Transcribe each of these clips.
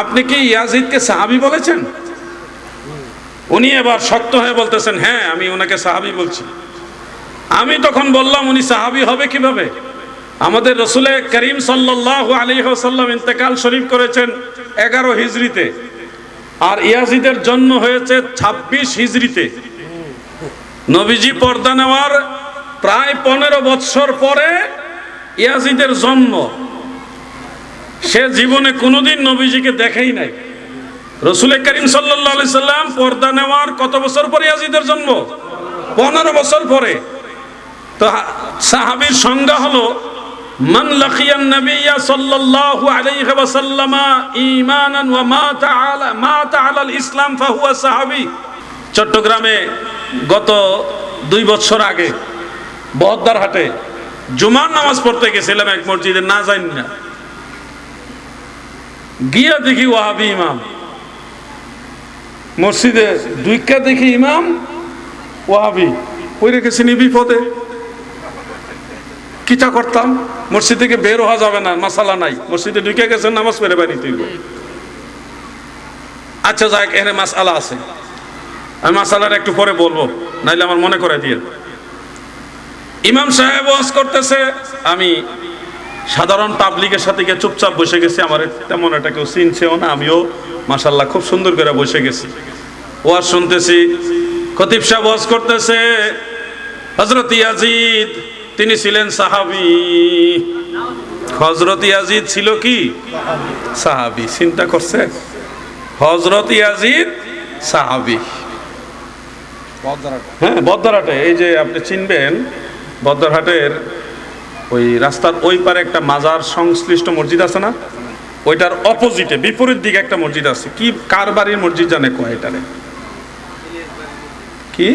আপনি কি ইয়াজিদকে সাহাবী বলেছেন? উনি এবার শক্ত হয়ে বলতেছেন, হ্যাঁ আমি ওনাকে সাহাবী বলছি। আমি তখন বললাম, উনি সাহাবী হবে কিভাবে? আমাদের রসুল করিম সাল্লাল্লাহু আলাইহি ওয়াসাল্লাম ইন্তেকাল শরীফ করেছেন 11 হিজরিতে, আর ইয়াজিদের জন্ম হয়েছে 26 হিজরিতে। নবীজি পর্দা নেওয়ার প্রায় 15 বৎসর পরে ইয়াজিদের জন্ম। সে জীবনে কোনোদিন নবীজিকে দেখেই নাই। রসুল করিম সাল্লাল্লাহু আলাইহি সাল্লাম পর্দা নেওয়ার কত বছর পরে ইয়াজিদের জন্ম? 15 বছর পরে। তো সাহাবীর সংজ্ঞা হলো, মান লাকিয়ান নবিয়্যা সাল্লাল্লাহু আলাইহি ওয়াসাল্লাম ঈমানান ওয়া মাতা আলাল ইসলাম ফাহুয়া সাহাবী। চট্টগ্রামে গত 2 বছর আগে বহদ্দার হাটে জুমার নামাজ পড়তে গেছিলাম এক মসজিদে, না জানি না, গিয়া দেখি ওয়াহাবি ইমাম মসজিদে, দুইকা দেখি ইমাম ওয়াহাবি। ওই রেখেছি বিপদে, কিটা করতাম? মসজিদ থেকে বের হওয়া যাবে না, মাসালা নাই, মসজিদে ঢুকে গেছেন, নামাজ পড়ে বাড়ি তুইব। আচ্ছা যাক, এখানে মাসালা আছে, আমি মাসালার একটু পরে বলবো, নাইলে আমার মনে করে দিয়ে। ইমাম সাহেব ওয়াজ করতেছে, আমি সাধারণ পাবলিকের সাথে গিয়ে চুপচাপ বসে গেছি। আমার তেমন একটা কেউ চিনছেও না, আমিও মাশাআল্লাহ খুব সুন্দর করে বসে গেছি, ওয়াজ শুনতেছি। খতিব সাহেব ওয়াজ করতেছে, হযরত ইয়াজিদ তিনি ছিলেন সাহাবী। হযরত ইয়াজিদ ছিল কি? সাহাবী। চিন্তা করছে, হযরত ইয়াজিদ সাহাবী। হ্যাঁ, বদ্দারহাটে, এই যে আপনি চিনবেন, বদ্দারহাটের ওই রাস্তার ওই পারে একটা মাজার সংশ্লিষ্ট মসজিদ আছে না, ওইটার অপোজিটে বিপরীত দিকে একটা মসজিদ আছে। কি কার বাড়ির মসজিদ জানে কয় এটারে? কি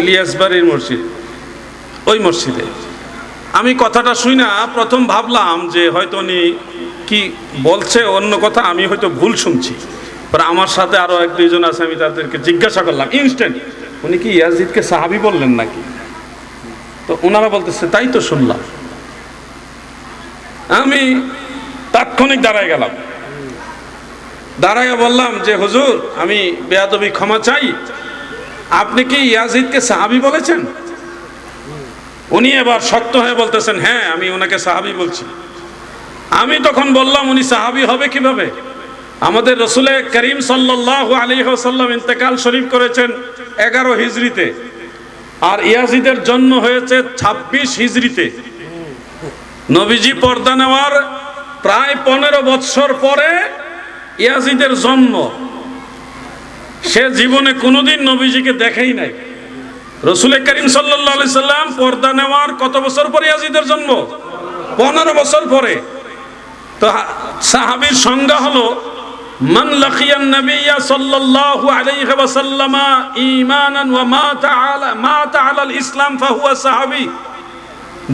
ইলিয়াস বাড়ির মসজিদ। ওই মসজিদে আমি কথাটা শুই না, প্রথম ভাবলাম যে হয়তো উনি কি বলছে অন্য কথা, আমি হয়তো ভুল শুনছি। পরে আমার সাথে আরো 1-2 জন আছে, আমি তাদেরকে জিজ্ঞাসা করলাম ইনস্ট্যান্ট, উনি কি ইয়াজিদকে সাহাবী বললেন নাকি? তো ওনারা বলতেছে তাই তো শুনলাম। আমি তাৎক্ষণিক দাঁড়ায় গেলাম, দাঁড়ায় বললাম যে হুজুর, আমি বেয়াদবি ক্ষমা চাই, আপনি কি ইয়াজিদকে সাহাবী বলেছেন? উনি এবার শক্ত হয়ে বলতেছেন, হ্যাঁ আমি ওনাকে সাহাবী বলছি। আমি তখন বললাম, উনি সাহাবী হবে কিভাবে? আমাদের রসুল করিম সাল্লাল্লাহু আলাইহি ওয়াসাল্লাম ইন্তেকাল শরীফ করেছেন 11 হিজরিতে, আর ইয়াজিদের জন্ম হয়েছে 26 হিজরিতে। নবীজি পর্দা নেওয়ার প্রায় 15 বৎসর পরে ইয়াজিদের জন্ম। সে জীবনে কোনোদিন নবীজিকে দেখেই নাই। রসুল করিম সাল্লাল্লাহু আলাইহি সাল্লাম পর্দা নেওয়ার কত বছর পরে ইয়াজিদের জন্ম? 15 বছর পরে। তো সাহাবীর সংজ্ঞা হলো, মান লাকিয়ান নবিয়্যা সাল্লাল্লাহু আলাইহি ওয়াসাল্লাম ঈমানান ওয়া মাতা আলাল ইসলাম ফাহুয়া সাহাবী।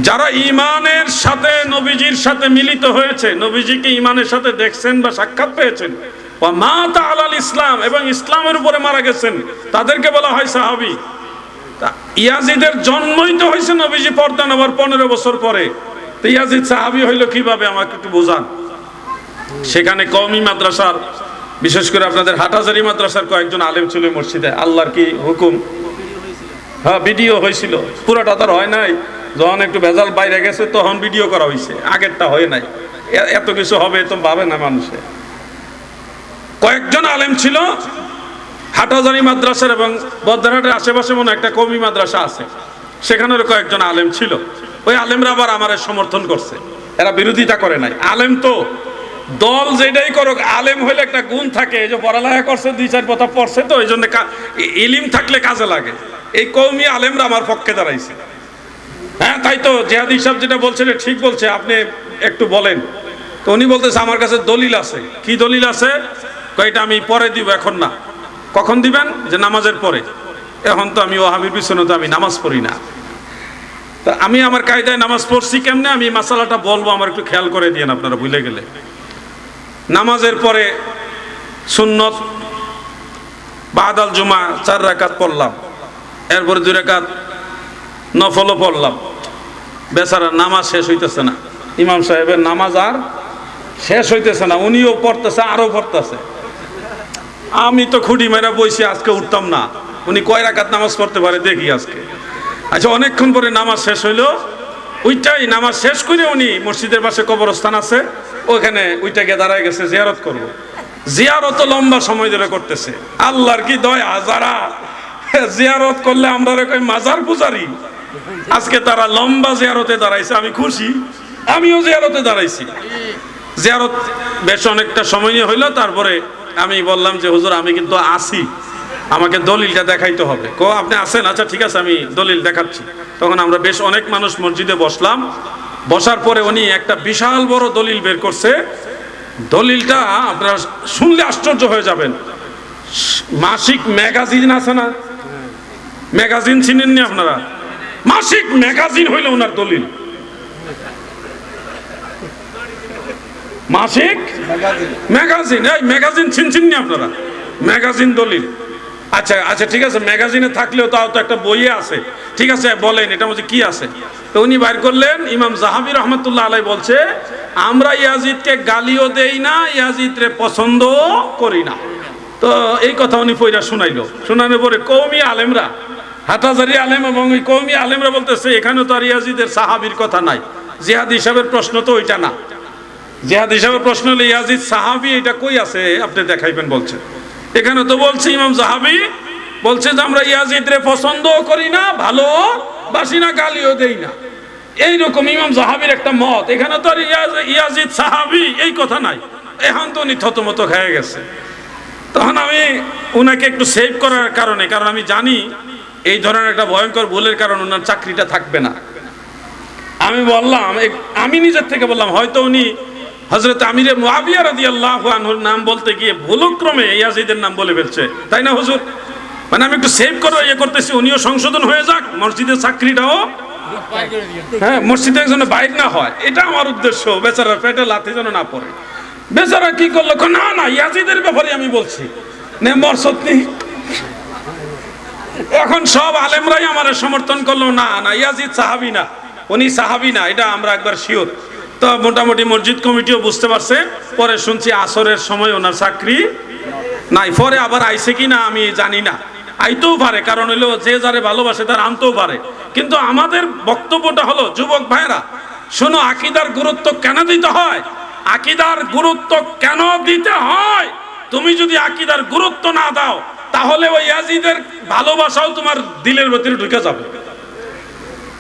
যারা ঈমানের সাথে নবীজির সাথে মিলিত হয়েছে, নবীজিকে ঈমানের সাথে দেখছেন বা সাক্ষাৎ পেয়েছেন, ওয়া মাতা আলাল ইসলাম, এবং ইসলামের উপরে মারা গেছেন, তাদেরকে বলা হয় সাহাবী। ইয়াজিদের জন্মই তো হয়েছে নবীজি পর্দা নেওয়ার 15 বছর পরে। তো ইয়াজিদ সাহাবী হইল কিভাবে, আমাকে একটু বোঝান। সেখানে কওমি মাদ্রাসার, বিশেষ করে আপনাদের হাটহাজারী মাদ্রাসার কয়েকজন আলেম ছিল মসজিদে। আল্লাহর কি হুকুম, হ্যাঁ ভিডিও হয়েছিল, পুরোটা তার হয় নাই। যখন একটু ভেজাল বাইরে গেছে তখন ভিডিও করা হয়েছে, আগেরটা হয় নাই। এত কিছু হবে তো ভাবে না মানুষে। কয়েকজন আলেম ছিল হাটহাজারী মাদ্রাসার, এবং বদ্দারহাটের আশেপাশে মনে একটা কওমি মাদ্রাসা আছে, সেখানের কয়েকজন আলেম ছিল। ওই আলেমরা আবার আমার সমর্থন করছে, এরা বিরোধিতা করে নাই। আলেম তো দল যেটাই করুক, আলেম হইলে একটা গুণ থাকে, এই যে পড়ালেখা করছে, 2-4 কথা পড়ছে, তো এই জন্য ইলিম থাকলে কাজে লাগে। এই কওমি আলেমরা আমার পক্ষে দাঁড়াইছে। হ্যাঁ তাই তো, জিহাদি সাহেব যেটা বলছেন ঠিক বলছে, আপনি একটু বলেন। তো উনি বলতেছে আমার কাছে দলিল আছে। কি দলিল আছে? কয়টা আমি পরে দিব, এখন না। কখন দিবেন? যে নামাজের পরে। এখন তো আমি ওয়াহাবির পিছনে তো আমি নামাজ পড়ি না। তা আমি আমার কায়দায় নামাজ পড়ছি কেমনে, আমি মাসালাটা বলবো, আমার একটু খেয়াল করে দিয়েন আপনারা, ভুলে গেলে। নামাজের পরে সুন্নত বাদাল জুমা 4 রাকাত পড়লাম, এরপরে 2 রাকাত নফলও পড়লাম। বেচারা নামাজ শেষ হইতেছে না, ইমাম সাহেবের নামাজ আর শেষ হইতেছে না, উনিও পড়তেছে আরো পড়তেছে। আমি তো খুঁটি মেরা বইছি, আজকে উঠতাম না। উনি কয় রাকাত নামাজ পড়তে পারে দেখি আজকে। আচ্ছা, অনেকক্ষণ পরে নামাজ শেষ হইলো, ওইটাই নামাজ শেষ করে উনি মসজিদের পাশে কবরস্থান আছে, ওইখানে ওইটা গিয়ে দাঁড়ায় গেছে জিয়ারত করব। জিয়ারত লম্বা সময় ধরে করতেছে। আল্লাহর কি দয়া, যারা জিয়ারত করলে আমরা কই মাজার পূজারি, আজকে তারা লম্বা জিয়ারতে দাঁড়াইছে। আমি খুশি, আমিও জিয়ারতে দাঁড়াইছি। জিয়ারত বেশ অনেকটা সময় নিয়ে হইলো। তারপরে আমি বললাম যে হুজুর আমি কিন্তু আসি, আমাকে দলিলটা দেখাইতে হবে। কো আপনি আসেন? আচ্ছা ঠিক আছে, আমি দলিল দেখাচ্ছি। তখন আমরা বেশ অনেক মানুষ মসজিদে বসলাম। বসার পরে উনি একটা বিশাল বড় দলিল বের করছে। দলিলটা আপনারা শুনলে আশ্চর্য হয়ে যাবেন। মাসিক ম্যাগাজিন আছে না, ম্যাগাজিন চিনেননি আপনারা? মাসিক ম্যাগাজিন হইল ওনার দলিল। মাসিক ম্যাগাজিন, এই ম্যাগাজিন চিনছেননি আপনারা? ম্যাগাজিন দলিল। আচ্ছা আচ্ছা ঠিক আছে, ম্যাগাজিনে থাকলেও তাও তো একটা বইয়ে আছে। ঠিক আছে বলেন এটা মধ্যে কি আছে? তো উনি বাইর করলেন, ইমাম জাহাবি রহমতুল্লাহ আলাই বলছে আমরা ইয়াজিদকে গালিও দেই না, ইয়াজিদরে পছন্দ করি না। তো এই কথা উনি পয়রা শুনাইলো। শোনানোর পরে কওমি আলেমরা, হাটাজারি আলেম এবং ওই কওমি আলেমরা বলতেছে এখানে তো আর ইয়াজিদের সাহাবীর কথা নাই, জিহাদ হিসাবের প্রশ্ন তো ওইটা না। জিহাদ হিসাবের প্রশ্ন হলে ইয়াজিদ সাহাবী, এটা কই আছে আপনি দেখাইবেন বলছে। এখানে তো বলছে ইমাম জাহাবি বলছে যে আমরা ইয়াজিদরে পছন্দও করি না, ভালো বাসি না, গালিও দেই না। এইরকম ইমাম জাহাবির একটা মত। এখানে তো আর ইয়াজিদ সাহাবী এই কথা নাই। এখন তো উনি থতমত খেয়ে গেছে। তখন আমি উনাকে একটু সেভ করার কারণে, কারণ আমি জানি এই ধরনের একটা ভয়ঙ্কর ভুলের কারণে ওনার চাকরিটা থাকবে না, আমি বললাম, আমি নিজের থেকে বললাম হয়তো উনি হযরত আমিরে মুআবিয়া রাদিয়াল্লাহু আনহুর নাম বলতে গিয়ে ভুলক্রমে ইয়াজিদের নাম বলে ফেলছে, তাই না হুজুর? মানে আমি একটু সেভ করে ইয়ে করতেছি, উনিও সংশোধন হয়ে যাক, মসজিদের চাকরিটাও, হ্যাঁ, মসজিদে যেন বাইর না হয়, এটা আমার উদ্দেশ্য। বেচারা পেটে লাথি যেন না পড়ে। বেচারা কি করলো, না না ইয়াজিদের ব্যাপারে আমি বলছি নে মরসদ নেই। এখন সব আলেমরাই আমার সমর্থন করলো, না না ইয়াজিদ সাহাবী না, উনি সাহাবী না, এটা আমরা একবার শিওর। তো মোটামুটি মসজিদ কমিটিও বুঝতে পারছে। পরে শুনছি আসরের সময় ওনার চাকরি নাই। পরে আবার আইছে কি না আমি জানি না, আইতেও পারে, কারণ হইলো যে যারে ভালোবাসে তার আনতেও পারে। কিন্তু আমাদের বক্তব্যটা হলো, যুবক ভাইরা শোনো, আকীদার গুরুত্ব কেন দিতে হয়? আকীদার গুরুত্ব কেন দিতে হয়? তুমি যদি আকীদার গুরুত্ব না দাও তাহলে ওই ইয়াজিদের ভালোবাসাও তোমার দিলের ভিতরে ঢুকে যাবে।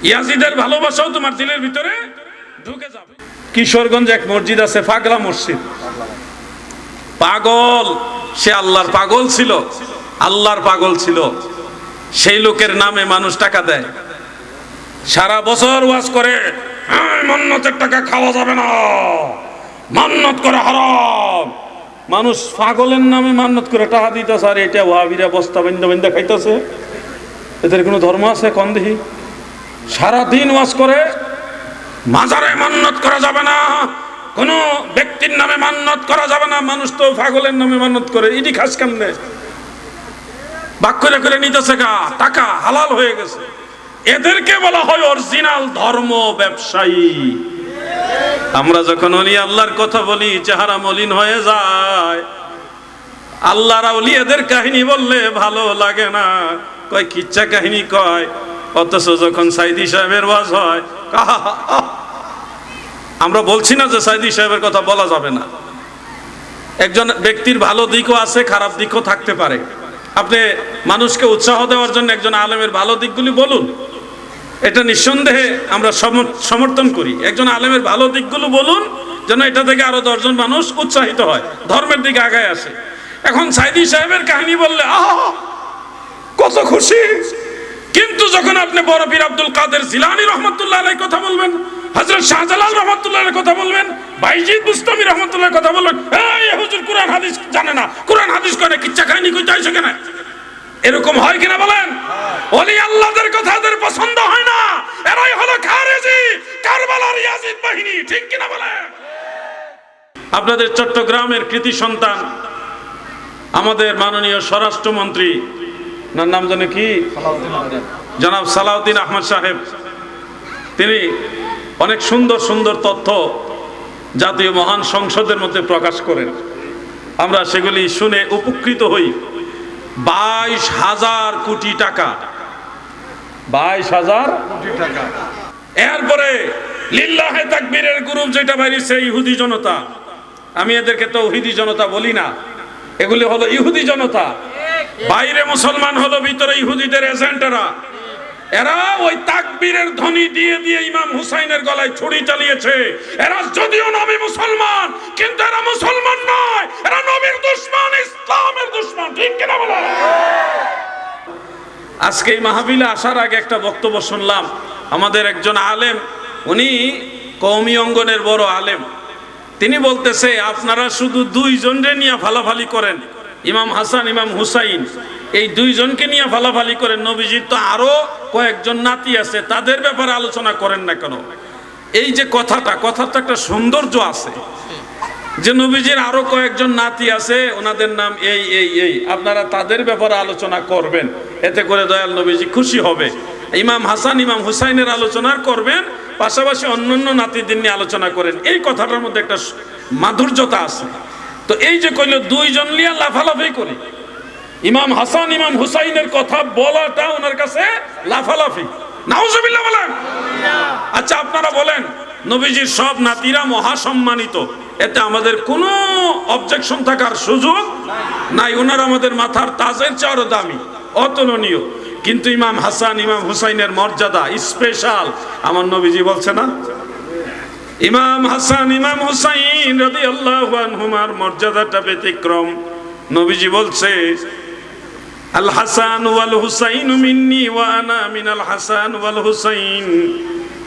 ইয়াজিদের ভালোবাসাও তোমার দিলের ভিতরে ঢুকে যাবে। কিশোরগঞ্জে এক মসজিদ আছে, পাগলা মসজিদ। পাগল, সে আল্লাহর পাগল ছিল, আল্লাহর পাগল ছিল। সেই লোকের নামে মানুষ টাকা দেয়, সারা বছর ওয়াজ করে মান্নতের টাকা খাওয়া যাবে না, মান্নত করে হারাম। মানুষ পাগলের নামে মান্নত করে টাকা দিতেছে, আর এটা ওয়াহাবিরা বস্তা বান্ধা বান্ধা খাইতেছে। এদের কোনো ধর্ম আছে কোন দেখি? সারাদিন ওয়াজ করে মাজারে মান্নত করা যাবে না, কোন ব্যক্তির নামে মান্নত করা যাবে না। মানুষ তো পাগলের নামে মান্নত করে, ইডি খাস কেমনে বাক করে করে নিতেছে গা, টাকা হালাল হয়ে গেছে। এদেরকে বলা হয় অরিজিনাল ধর্ম ব্যবসায়ী। আমরা যখন ওলি আল্লাহর কথা বলি চেহারা মলিন হয়ে যায়। আল্লাহর ওলি এদের কাহিনী বললে ভালো লাগে না, কয় কিচ্ছা কাহিনী কয়। অথচ যখন সাইদি সাহেবের ওয়াজ হয়, আমরা বলছি না যে সাইদি সাহেবের কথা বলা যাবে না। একজন ব্যক্তির ভালো দিকও আছে, খারাপ দিকও থাকতে পারে। আপনি মানুষকে উৎসাহ দেওয়ার জন্য একজন আলেমের ভালো দিকগুলি বলুন, এটা নিঃসন্দেহে আমরা সমর্থন করি। একজন আলেমের ভালো দিকগুলো বলুন, যেন এটা থেকে আরো 10 জন মানুষ উৎসাহিত হয়, ধর্মের দিকে আগায় আসে। এখন সাইদি সাহেবের কাহিনী বললে কত খুশি, কিন্তু যখন আপনি বড় পীর আব্দুল কাদের জিলানী রহমতুল্লাহ আলাইহির কথা বলবেন, হযরত শাহজালাল রহমতুল্লাহ আলাইহির কথা বলবেন, বাইজিদ বুস্তামি রহমতুল্লাহ কথা বলবেন, এই হুজুর কোরআন হাদিস জানে না, কোরআন হাদিস করে কিচ্ছা কাহিনী কইতে আইছো কেন? এরকম হয় কিনা বলেন? ওলি আল্লাহদের কথা এদের পছন্দ হয় না, এরাই হলো খারেজি, কারবালার ইয়াজিদ বাহিনী, ঠিক কিনা বলেন? আপনাদের চট্টগ্রামের কৃতি সন্তান আমাদের মাননীয় স্বরাষ্ট্রমন্ত্রী, ওনার নাম জানে কি, জনাব সালাউদ্দিন আহমদ সাহেব, তিনি অনেক সুন্দর সুন্দর তথ্য জাতীয় মহান সংসদের মধ্যে প্রকাশ করেন, আমরা সেগুলি শুনে উপকৃত হই। 22,000 কোটি টাকা, 22,000 কোটি টাকা। এরপরে লিল্লাহে তাকবীরের গ্রুপ যেটা বাইরেছে ইহুদি জনতা, আমি এদেরকে তৌহিদি জনতা বলি না, এগুলি হলো ইহুদি জনতা। বাইরে মুসলমান হলো, ভিতরে ইহুদিদের এজেন্টরা। এরা ওই তাকবীরের ধ্বনি দিয়ে দিয়ে ইমাম হুসাইনের গলায় ছুরি চালিয়েছে। এরা যদিও নবী মুসলমান, কিন্তু এরা মুসলমান নয়, এরা নবীর দুশমন, ইসলামের দুশমন। ঠিক কিনা বলো? আজকে এই মাহফিলে আসার আগে একটা বক্তব্য শুনলাম, আমাদের একজন আলেম, উনি কওমি অঙ্গনের বড় আলেম, তিনি বলতেছে আপনারা শুধু দুইজনরে নিয়ে ফালাফালি করেন, ইমাম হাসান ইমাম হুসাইন, এই দুইজনকে নিয়ে ফালাফালি করেন। নবীজির তো আরো কয়েকজন নাতি আছে, তাদের ব্যাপারে আলোচনা করেন না কেন? এই যে কথাটা একটা সৌন্দর্য আছে যে নবীজির আরো কয়েকজন নাতি আছে, ওনাদের নাম এই এই এই, আপনারা তাদের ব্যাপারে আলোচনা করবেন, এতে করে দয়াল নবীজি খুশি হবে। ইমাম হাসান ইমাম হুসাইনের আলোচনা করবেন, পাশাপাশি অন্যান্য নাতিদের নিয়ে আলোচনা করেন। এই কথাটার মধ্যে একটা মাধুর্যতা আছে। তো এই যে কইল দুইজন লিয়া লাফালাফি করি, ইমাম হাসান ইমাম হুসাইনের কথা বলাটা ওনার কাছে লাফালাফি। নাউজুবিল্লাহ বলেন। আচ্ছা আপনারা বলেন, নবীজির সব নাতিরা মহাসম্মানিত, এতে আমাদের কোনো অবজেকশন থাকার সুযোগ নাই। ওনারা আমাদের মাথার তাজের চেয়ে দামি, অতুলনীয়। কিন্তু ইমাম হাসান ইমাম হুসাইনের মর্যাদা স্পেশাল, আমার নবীজি বলছে না, ইমাম হাসান ইমাম হুসাইন রাদিয়াল্লাহু আনহুমার মর্যাদাটা ব্যতিক্রম। নবীজি বলছে, আল হাসান ওয়াল হুসাইন মিন্নি ওয়া আনা মিনাল হাসান ওয়াল হুসাইন।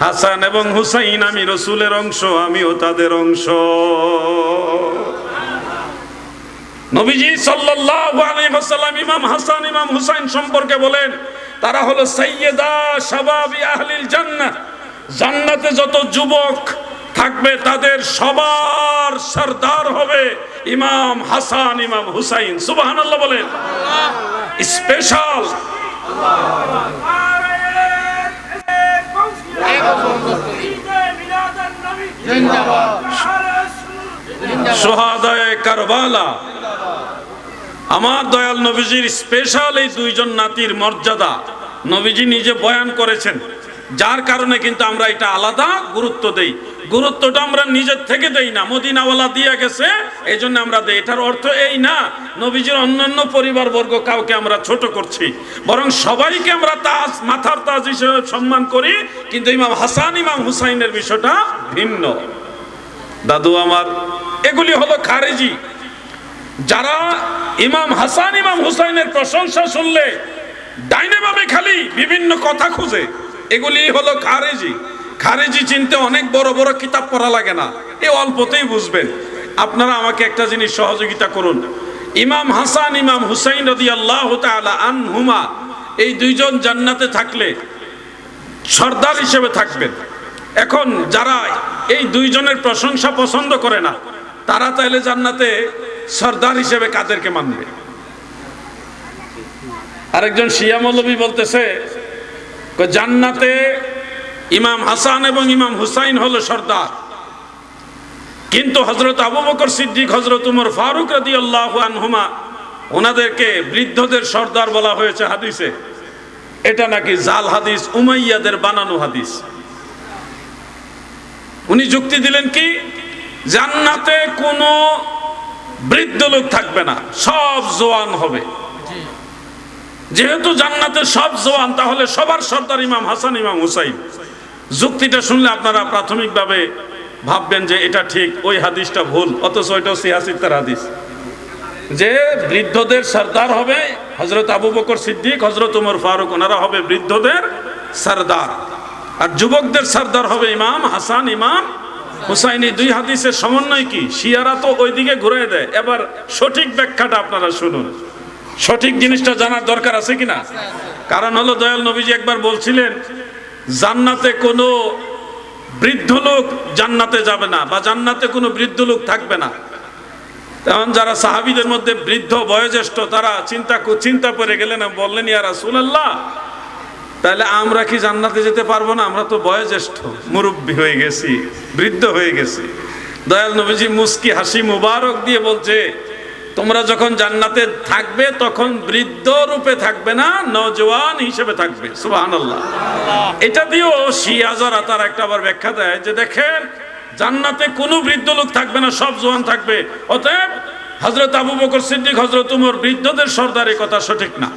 হাসান এবং হুসাইন আমি রাসূলের অংশ, আমিও তাদের অংশ। নবীজি সাল্লাল্লাহু আলাইহি ওয়াসাল্লাম ইমাম হাসান ইমাম হুসাইন সম্পর্কে বলেন, তারা হলো সাইয়্যিদা শাবাবি আহলিল জান্নাহ। জান্নাতে যত যুবক থাকবে তাদের সবার সরদার হবে ইমাম হাসান ইমাম হুসাইন। সুবহানাল্লাহ বলেন। স্পেশাল শুহাদায়ে কারবালা। আমার দয়াল নবীজির স্পেশাল এই দুইজন নাতির মর্যাদা নবীজি নিজে বয়ান করেছেন, যার কারণে কিন্তু আমরা এটা আলাদা গুরুত্ব দেই। গুরুত্বটা আমরা নিজের থেকে দেই না, মদিনাওয়ালা দিয়ে গেছে এই জন্য আমরা দেই। এটার অর্থ এই না নবীজির অন্যান্য পরিবারবর্গ কাউকে আমরা ছোট করছি, বরং সবাইকে আমরা তাজ, মাথার তাজ হিসেবে সম্মান করি। কিন্তু ইমাম হাসান ইমাম হুসাইনের বিষয়টা ভিন্ন। দাদু আমার, এগুলি হলো খারেজি। যারা ইমাম হাসান ইমাম হুসাইনের প্রশংসা শুনলে ডাইনে বামে খালি বিভিন্ন কথা খুঁজে, এগুলি হলো খারেজি। খারেজি চিনতে অনেক বড় বড় কিতাব পড়া লাগে না, এই অল্পতেই বুঝবেন। আপনারা আমাকে একটা জিনিস সহযোগিতা করুন, ইমাম হাসান ইমাম হুসাইন রাদিয়াল্লাহু তাআলা আনহুমা এই দুইজন জান্নাতে থাকলে সর্দার হিসেবে থাকবেন। এখন যারা এই দুইজনের প্রশংসা পছন্দ করে না, তারা তাইলে জান্নাতে সর্দার হিসেবে কাদেরকে মানবে? আরেকজন শিয়া মৌলবী বলতেছে জান্নাতে ইমাম হাসান এবং ইমাম হুসাইন হলো সর্দার, কিন্তু হযরত আবু বকর সিদ্দিক, হযরত উমর ফারুক রাদিয়াল্লাহু আনহুমা ওনাদেরকে বৃদ্ধদের সর্দার বলা হয়েছে হাদিসে। এটা নাকি জাল হাদিস, উমাইয়াদের বানানো হাদিস। উনি যুক্তি দিলেন কি, জান্নাতে কোনো বৃদ্ধ লোক থাকবে না, সব জওয়ান হবে। যেহেতু জান্নাতে সব জওয়ান, তাহলে সবার সর্দার ইমাম হাসান ইমাম হুসাইন। যুক্তিটা শুনলে আপনারা প্রাথমিকভাবে ভাববেন যে এটা ঠিক, ওই হাদিসটা ভুল, অথচ ওইটাও সিয়াসিত্তার হাদিস, যে বৃদ্ধদের সর্দার হবে হযরত আবু বকর সিদ্দিক, হযরত উমর ফারুক, ওনারা হবে বৃদ্ধদের সর্দার, আর যুবকদের সর্দার হবে ইমাম হাসান ইমাম হুসাইন। এই দুই হাদিসের সমন্বয় কি? শিয়ারা তো ওইদিকে ঘুরে দেয়। এবার সঠিক ব্যাখ্যাটা আপনারা শুনুন, সঠিক জিনিসটা জানার দরকার আছে কিনা। কারণ হলো দয়াল নবীজি একবার বলছিলেন জান্নাতে কোনো বৃদ্ধ লোক জান্নাতে যাবে না, বা জান্নাতে কোনো বৃদ্ধ লোক থাকবে না। তখন যারা সাহাবীদের মধ্যে বৃদ্ধ বয়োজ্যেষ্ঠ, তারা চিন্তা করে গেলেন, বললেন ইয়া রাসূলুল্লাহ, তাহলে আমরা কি জান্নাতে যেতে পারবো না? আমরা তো বয়োজ্যেষ্ঠ, মুরব্বী হয়ে গেছি, বৃদ্ধ হয়ে গেছি। দয়াল নবীজি মুস্কি হাসি মুবারক দিয়ে বলছে, তোমরা যখন জান্নাতে থাকবে তখন বৃদ্ধ রূপে থাকবে না, নওজওয়ান হিসেবে থাকবে। সুবহানাল্লাহ। এটা দিয়েও শিয়া যারা তার একটা আবার ব্যাখ্যা দেয় যে দেখেন জান্নাতে কোনো বৃদ্ধ লোক থাকবে না, সব জওয়ান থাকবে, অতএব হযরত আবু বকর সিদ্দিক, হযরত উমর বৃদ্ধদের সর্দার, এই কথা সঠিক না।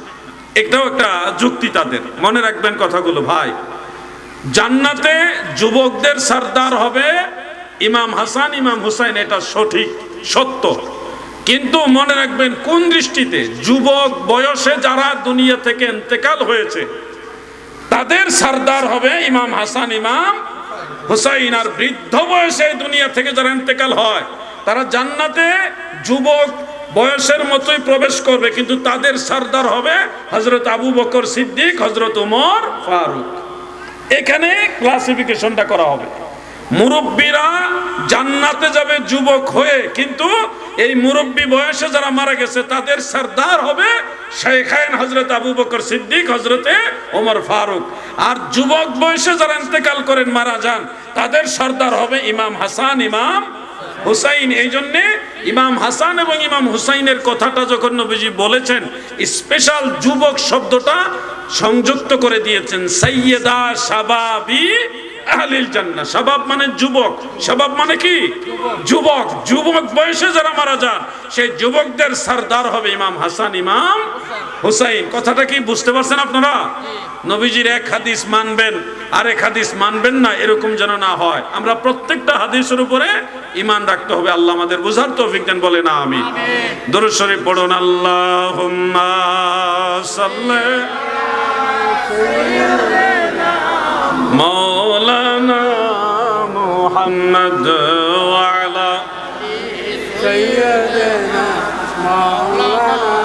এটাও একটা যুক্তি তাদের। মনে রাখবেন কথাগুলো ভাই। জান্নাতে যুবকদের সর্দার হবে ইমাম হাসান, ইমাম হুসাইন, এটা সঠিক, সত্য। কিন্তু মনে রাখবেন কোন দৃষ্টিতে? যুবক বয়সে যারা দুনিয়া থেকে ইন্তেকাল হয়েছে তাদের সর্দার হবে ইমাম হাসান, ইমাম হুসাইন। আর বৃদ্ধ বয়সে দুনিয়া থেকে যারা ইন্তেকাল হয় তারা জান্নাতে যুবক বয়সের মতোই প্রবেশ করবে, কিন্তু তাদের সর্দার হবে হযরত আবু বকর সিদ্দিক, হযরত উমর ফারুক। এখানে ক্লাসিফিকেশনটা করা হবে। মুরব্বীরা জান্নাতে যাবে যুবক হয়ে, কিন্তু এই মুরব্বী বয়সে যারা মারা গেছে তাদের সর্দার হবে শাইখাইন হযরত আবু বকর সিদ্দিক, হযরতে ওমর ফারুক। আর যুবক বয়সে যারা ইন্তেকাল করেন, মারা যান, তাদের সর্দার হবে ইমাম হাসান, ইমাম হুসাইন। এই জন্য ইমাম হাসান এবং ইমাম হুসাইনের কথাটা যখন নবীজি বলেছেন, স্পেশাল যুবক শব্দটা সংযুক্ত করে দিয়েছেন, সাইয়্যিদা শাবাবি আহলিল জান্নাহ। শাবাব মানে যুবক, শাবাব মানে কি? যুবক। যুবক বয়সে যারা মারা যান সেই যুবকদের সর্দার হবে ইমাম হাসান, ইমাম হুসাইন। কথাটা কি বুঝতে পারছেন আপনারা? নবীজির এক হাদিস মানবেন আর এক হাদিস মানবেন না, এরকম যেন না হয়। আমরা প্রত্যেকটা হাদিসের উপরে ঈমান রাখতে হবে। আল্লাহ আমাদের বুঝার তৌফিক দেন, বলেন আমিন। দরুদ শরীফ পড়ুন। আল্লাহুম্মা সাল্লি মাওলানা মুহাম্মদ ওয়া আলা সাইয়্যিদিনা মাওলানা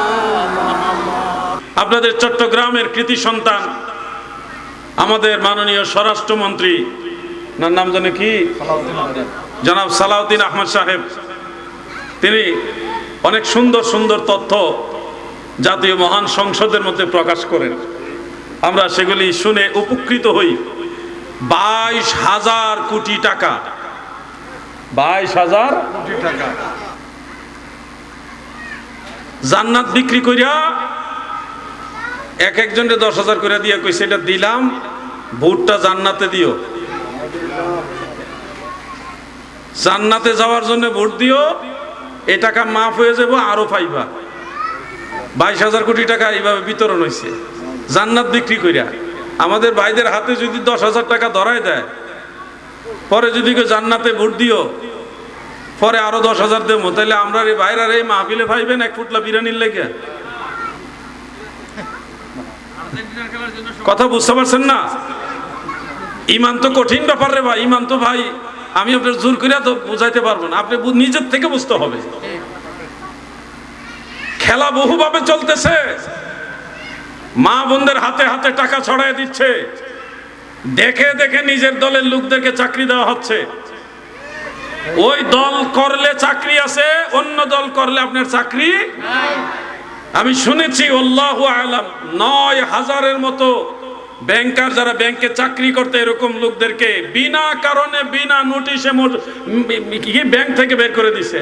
মুহাম্মদ। আপনাদের চট্টগ্রামের কৃতি সন্তান আমাদের মাননীয় স্বরাষ্ট্রমন্ত্রী, নাম জানে কি, জনাব সালাউদ্দিন আহমদ সাহেব, তিনি অনেক সুন্দর সুন্দর তথ্য জাতীয় মহান সংসদের মধ্যে প্রকাশ করেন। আমরা সেগুলি শুনে উপকৃত হই। 22,000 কোটি টাকা, 22,000 কোটি টাকা জান্নাত বিক্রি কইরা এক একজনকে 10,000 করে দিয়ে কইছে এটা দিলাম, ভোটটা জান্নাতে দিও, জান্নাতে যাওয়ার জন্য ভোট দিও, এ টাকা মাফ হয়ে যাবো, আরো পাইবা। 22,000 কোটি টাকা এইভাবে বিতরণ হয়েছে জান্নাত বিক্রি কইরা। আমাদের ভাইদের হাতে যদি 10,000 টাকা ধরায় দেয়, পরে যদি জান্নাতে ভোট দিও, পরে আরো 10,000 দেবো, তাহলে আমরা এই ভাইরা এই মাহফিলে পাইবেন এক ফুটলা বিরিয়ানির লেগে। কথা বুঝতে পারছেন না? ইমান তো কঠিন ব্যাপার রে ভাই। ইমান তো ভাই আমি আপনার জোর করিয়া তো বুঝাইতে পারবো না, আপনি নিজের থেকে বুঝতে হবে। খেলা বহুভাবে চলতেছে, মা বোনদের হাতে হাতে টাকা ছড়াই দিচ্ছে, দেখে দেখে নিজের দলের লোকদেরকে চাকরি দেওয়া হচ্ছে। ওই দল করলে চাকরি আছে, অন্য দল করলে আপনার চাকরি নাই। আমি শুনেছি আল্লাহু আ'লাম 9,000-এর মতো ব্যাংকার যারা ব্যাংকে চাকরি করতে, এরকম লোকদেরকে বিনা কারণে বিনা নোটিশে ব্যাংক থেকে বের করে দিছে।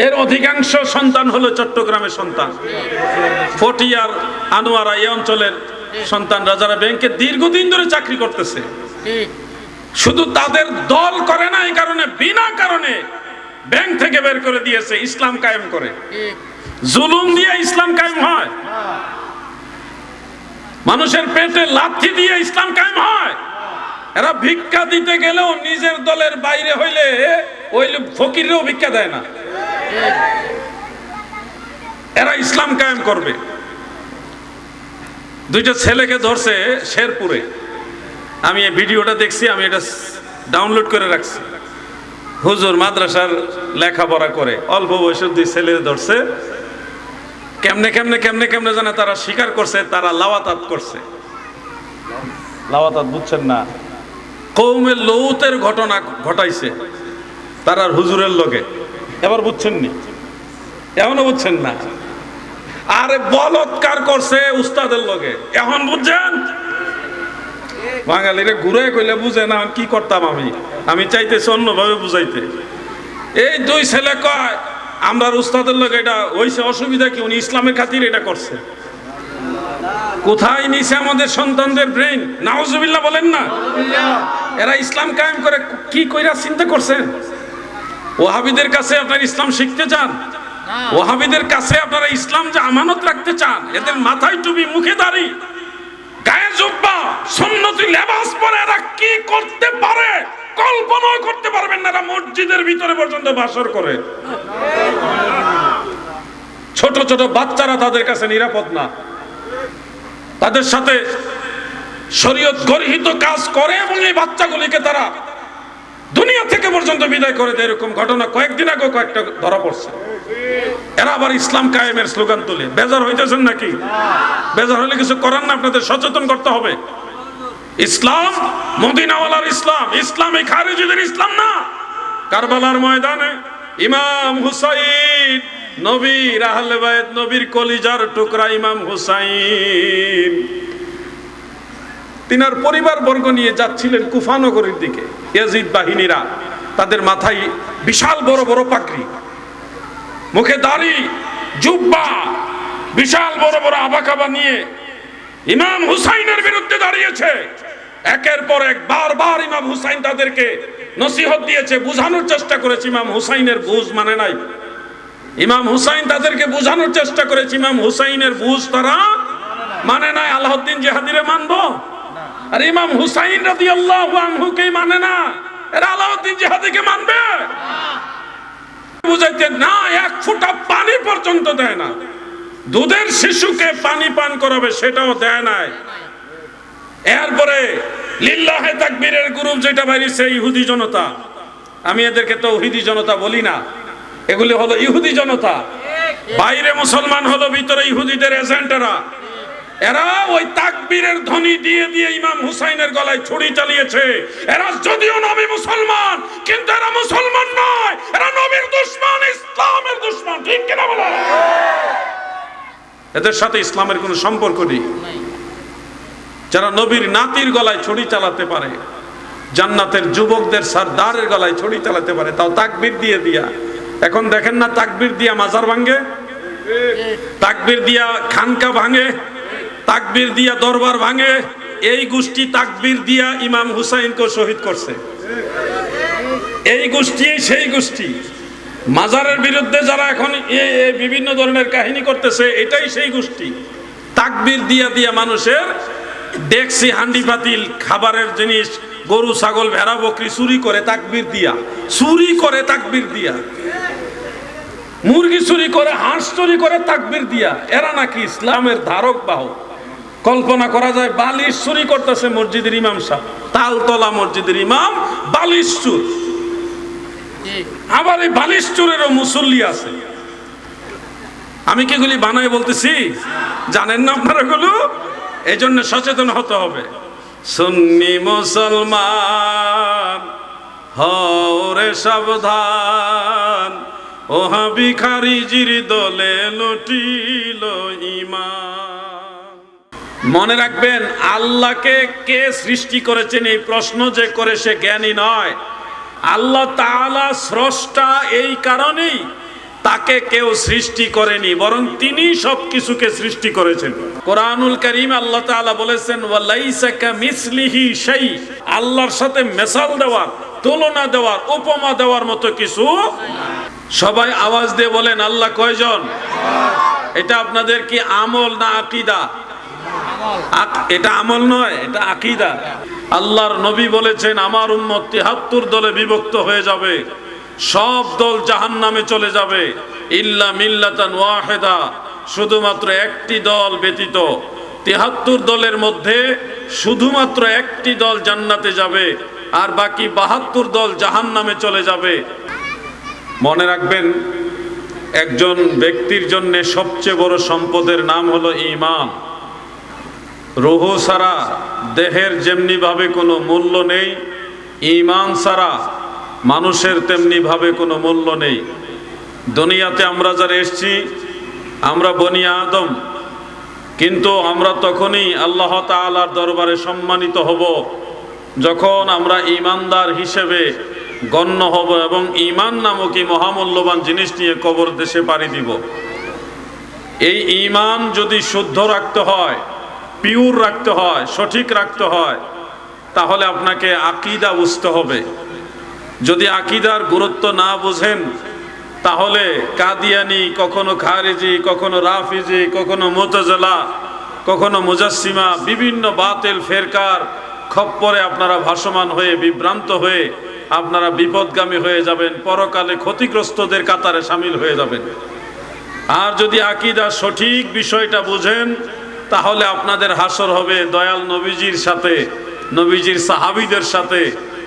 এর অধিকাংশ সন্তান হলো চট্টগ্রামের সন্তান, ফটিয়ার, আনোয়ারা, এই অঞ্চলের সন্তানরা যারা ব্যাংকে দীর্ঘদিন ধরে চাকরি করতেছে। শুধু তাদের দল করে না, এই কারণে বিনা কারণে ব্যাংক থেকে বের করে দিয়েছে। ইসলাম কায়েম করে, জুলুম দিয়ে ইসলাম কায়েম হয়, মানুষের পেটে লাথি দিয়ে ইসলাম কায়েম হয়। এরা ভিক্ষা দিতে গেলেও নিজের দলের বাইরে হইলে ওই ফকিররাও ভিক্ষা দেয় না, এরা ইসলাম কায়েম করবে। দুইটা ছেলেকে ধরছে শেরপুরে, আমি এই ভিডিওটা দেখছি, আমি এটা ডাউনলোড করে রাখছি। হুজুর মাদ্রাসার লেখাপড়া করে, অল্প বয়সের দুই ছেলে ধরছে। কেমনে কেমনে কেমনে কেমনে জানে তারা স্বীকার করছে তারা লাওয়াতাত করছে। লাওয়াতাত বুঝছেন না? কওমে লৌতের ঘটনা ঘটাইছে তারা হুজুরের লগে। এবার বুঝছেন নি? এখনো বুঝছেন না? আরে বলৎকার করছে উস্তাদের লগে, এখন বুঝছেন? বাঙালিরে ঘুরে কইলে বুঝে না কি করতাম আমি। আমি চাইতেছি অন্যভাবে বুঝাইতে। এই দুই ছেলে কয় আমরা উস্তাদের লোক এটা হইছে, অসুবিধা কি? উনি ইসলামের খাতির এটা করছে। কোথায় নিছে আমাদের সন্তানদের ব্রেন? নাউজুবিল্লাহ বলেন না। এরা ইসলাম কায়েম করে কি কইরা চিন্তা করছেন? ওয়াহাবিদের কাছে আপনারা ইসলাম শিখতে চান? ওয়াহাবিদের কাছে আপনারা ইসলাম যে আমানত রাখতে চান? এদের মাথায় টুপি, মুখে দাড়ি, গায়ে জুব্বা, সুন্নতি লেবাস পরে এরা কি করতে পারে কল্পনাও করতে পারবেন না। এরা মসজিদের ভিতরে পর্যন্ত বাসর করে। ছোট ছোট বাচ্চারা তাদের কাছে নিরাপদ না। তাদের সাথে শরীয়ত গর্হিত কাজ করে এবং এই বাচ্চাগুলিকে তারা দুনিয়া থেকে পর্যন্ত বিদায় করে দেয়। এরকম ঘটনা কয়েকদিন আগে কয়েকটা ধরা পড়ছে। এরা আবার ইসলাম কায়েমের স্লোগান তুলে। বেজার হইতেছেন নাকি? বেজার হলে কিছু করার না, আপনাদের সচেতন করতে হবে। ইসলাম মদিনাওয়ালার ইসলাম, ইসলাম এই খারিজিদের ইসলাম না। কারবালার ময়দানে ইমাম হুসাইন, নবীর আহলে বায়ত, নবীর কলিজার টুকরা ইমাম হুসাইন, তিনার পরিবার বর্গ নিয়ে যাচ্ছিলেন কুফা নগরীর দিকে। ইয়াজিদ বাহিনীরা, তাদের মাথায় বিশাল বড় বড় পাগড়ি, মুখে দাড়ি, জুব্বা, বিশাল বড় বড় আবাকাবা নিয়ে ইমাম হুসাইনের বিরুদ্ধে দাঁড়িয়েছে। একের পর এক বারবার ইমাম হুসাইন তাদেরকে নসিহত দিয়েছে, বুঝানোর চেষ্টা করেছে। ইমাম হুসাইনের বুঝ মানে নাই। ইমাম হুসাইন তাদেরকে বুঝানোর চেষ্টা করেছে, ইমাম হুসাইনের বুঝ তারা মানে নাই। আলাউদ্দিন জিহাদিরে মানবো? আর ইমাম হুসাইন রাদিয়াল্লাহু আনহুকে মানে না, এরা আলাউদ্দিন জিহাদিকে মানবে? বুঝাইতে না, এক ফোঁটা পানি পর্যন্ত দেয় না। দুধের শিশুকে পানি পান করাবে সেটাও দেয় নাই। এরপরে লিল্লাহে তাকবীরের গ্রুপ যেটা বাইরেছে, ইহুদি জনতা। আমি এদেরকে তৌহিদি জনতা বলি না, এগুলি হলো ইহুদি জনতা। বাইরে মুসলমান হলো, ভিতরে ইহুদিদের এজেন্টরা। এরা ওই তাকবীরের ধ্বনি দিয়ে দিয়ে ইমাম হুসাইনের গলায় ছুরি চালিয়েছে। এরা যদিও নবী মুসলমান, কিন্তু এরা মুসলমান নয়, এরা নবীর দুশমন, ইসলামের দুশমন। ঠিক কিনা বলো? এদের সাথে ইসলামের কোনো সম্পর্ক নেই। যারা নবীর নাতির গলায় ছুরি চালাতে পারে, জান্নাতের যুবকদের সরদারের গলায় ছুরি চালাতে পারে, তাও তাকবীর দিয়ে দিয়া। এখন দেখেন না, তাকবীর দিয়া মাজার ভাঙে, তাকবীর দিয়া খানকা ভাঙে, তাকবীর দিয়া দরবার ভাঙে। এই গোষ্ঠী তাকবীর দিয়া ইমাম হুসাইনকে শহীদ করছে। এই গোষ্ঠী সেই গোষ্ঠী। মাজারের বিরুদ্ধে যারা এখন বিভিন্ন ধরনের কাহিনী করতেছে, এটাই সেই গোষ্ঠী। তাকবীর দিয়া দিয়া মানুষের ডেকসি, হান্ডি পাতিল, খাবারের জিনিস, গরু ছাগল ভেড়া বকরি চুরি করে তাকবীর দিয়া, চুরি করে তাকবীর দিয়া, মুরগি চুরি করে, হাঁস চুরি করে তাকবীর দিয়া। এরা নাকি ইসলামের ধারক বাহক। কল্পনা করা যায়, বালিশ চুরি করতেছে মসজিদের ইমাম সাহেব, তালতলা মসজিদের ইমাম বালিশ চুর। আবার এই বালিশ চুরেরও মুসল্লি আছে। আমি কি এগুলি বানাই বলতেছি? জানেন না আপনারা এগুলো? এই জন্য সচেতন হতে হবে। সুন্নি মুসলমান হরে সাবধান, ওহাবি খারিজির দলে লুটিল ঈমান। মনে রাখবেন, আল্লাহকে কে সৃষ্টি করেছেন এই প্রশ্ন যে করে সে জ্ঞানী নয়। আল্লাহ তাআলা স্রষ্টা, এই কারণেই তাকে কেউ সৃষ্টি করেনি, বরং তিনি সবকিছুকে সৃষ্টি করেছেন। কোরআনুল কারীম আল্লাহ তাআলা বলেছেন, ওয়ালাইসা কামিসলিহি শাই। আল্লাহর সাথে মেসাল দেওয়ার, তুলনা দেওয়ার, উপমা দেওয়ার মতো কিছু। সবাই আওয়াজ দিয়ে বলেন, আল্লাহ কয়জন? এটা আপনাদের কি আমল না আকীদা? এটা আমল নয়, এটা আকীদা। আল্লাহর নবী বলেছেন, আমার উম্মত ৭৩ দলে বিভক্ত হয়ে যাবে, সব দল জাহান্নামে চলে যাবে, ইল্লা মিল্লাতান ওয়াহিদা, শুধুমাত্র একটি দল ব্যতীত। ৭৩ দলের মধ্যে শুধুমাত্র একটি দল জান্নাতে যাবে, আর বাকি ৭২ দল জাহান্নামে চলে যাবে। মনে রাখবেন, একজন ব্যক্তির জন্য সবচেয়ে বড় সম্পদের নাম হলো ঈমান। রূহ ছাড়া দেহের যেমনি ভাবে কোনো মূল্য নেই, ঈমান ছাড়া মানুষের তেমনি ভাবে কোনো মূল্য নেই। দুনিয়াতে আমরা যারা এসেছি, আমরা বনি আদম, কিন্তু আমরা তখনই আল্লাহ তাআলার দরবারে সম্মানিত হব যখন আমরা ঈমানদার হিসেবে গণ্য হব এবং ঈমান নামক এই মহামূল্যবান জিনিস নিয়ে কবর দেশে পাড়ি দিব। এই ঈমান যদি শুদ্ধ রাখতে হয়, পিওর রাখতে হয়, সঠিক রাখতে হয়, তাহলে আপনাকে আকীদা বুঝতে হবে। যদি আকীদার গুরুত্ব না বুঝেন তাহলে কাদিয়ানি, কখনো খারিজি, কখনো রাফিজি, কখনো মুতাজিলা, কখনো মুজাসসিমা, বিভিন্ন বাতিল ফেরকার খপ্পরে আপনারা ভাসমান হয়ে বিভ্রান্ত হয়ে আপনারা বিপদগামী হয়ে যাবেন, পরকালে ক্ষতিগ্রস্তদের কাতারে শামিল হয়ে যাবেন। আর যদি আকীদা সঠিক বিষয়টা বুঝেন তাহলে আপনাদের হাসর হবে দয়াল নবীজির সাথে, নবীজির সাহাবীদের সাথে,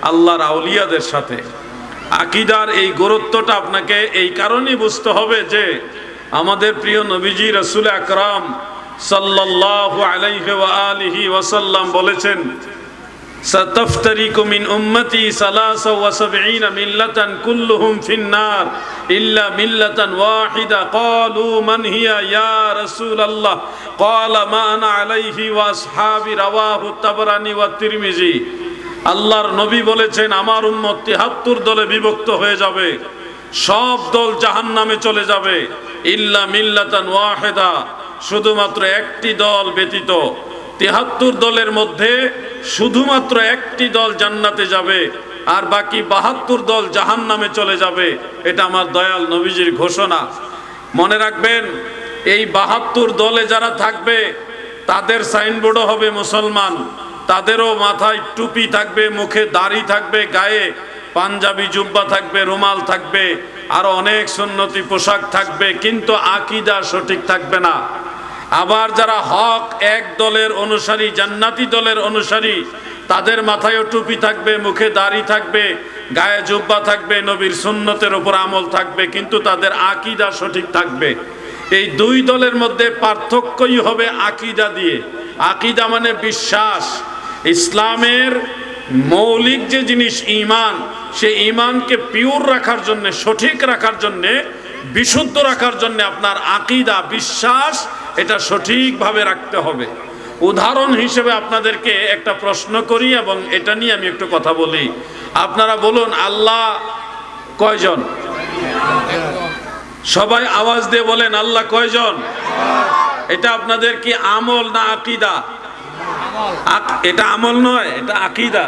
আল্লাহর আউলিয়াদের সাথে। আকীদার এই গুরুত্বটা আপনাকে এই কারণেই বুঝতে হবে যে আমাদের প্রিয় নবীজি রাসূল আকরাম সাল্লাল্লাহু আলাইহি ওয়া আলিহি ওয়াসাল্লাম বলেছেন, সাতাফতারিকু মিন উম্মতি 73 মিল্লাতান কুল্লুহুম ফিন্নার ইল্লা মিল্লাতান ওয়াহিদা। ক্বালু মান হিয়া ইয়া রাসূলুল্লাহ? ক্বালা মা আনা আলাইহি ওয়া আসহাবি। রাওয়াহু তাবরানী ওয়া তিরমিজি। আল্লাহর নবী বলেছেন, আমার উম্মত ৭৩ দলে বিভক্ত হয়ে যাবে, সব দল জাহান্নামে চলে যাবে, ইল্লা মিল্লাতান ওয়াহিদা, শুধুমাত্র একটি দল ব্যতীত। ৭৩ দলের মধ্যে শুধুমাত্র একটি দল জান্নাতে যাবে আর বাকি ৭২ দল জাহান্নামে চলে যাবে। এটা আমার দয়াল নবীজির ঘোষণা। মনে রাখবেন, এই ৭২ দলে যারা থাকবে তাদের সাইনবোর্ডও হবে মুসলমান, তাদেরও মাথায় টুপি থাকবে, মুখে দাড়ি থাকবে, গায়ে পাঞ্জাবি জুব্বা থাকবে, রুমাল থাকবে, আরো অনেক সুন্নতি পোশাক থাকবে, কিন্তু আকীদা সঠিক থাকবে না। আবার যারা হক এক দলের অনুসারী, জান্নাতি দলের অনুসারী, তাদের মাথায়ও টুপি থাকবে, মুখে দাড়ি থাকবে, গায়ে জুব্বা থাকবে, নবীর সুন্নতের উপর আমল থাকবে, কিন্তু তাদের আকীদা সঠিক থাকবে। এই দুই দলের মধ্যে পার্থক্যই হবে আকীদা দিয়ে। আকীদা মানে বিশ্বাস। ইসলামের মৌলিক যে জিনিস ঈমান, সেই ঈমানকে পিওর রাখার জন্য, সঠিক রাখার জন্য, বিশুদ্ধ রাখার জন্য আপনার আকীদা, বিশ্বাস, এটা সঠিকভাবে রাখতে হবে। উদাহরণ হিসেবে আপনাদেরকে একটা প্রশ্ন করি এবং এটা নিয়ে আমি একটু কথা বলি। আপনারা বলুন, আল্লাহ কয়জন? সবাই আওয়াজ দিয়ে বলেন, আল্লাহ কয়জন? এটা আপনাদের কি আমল না আকীদা? এটা আমল নয়, এটা আকীদা।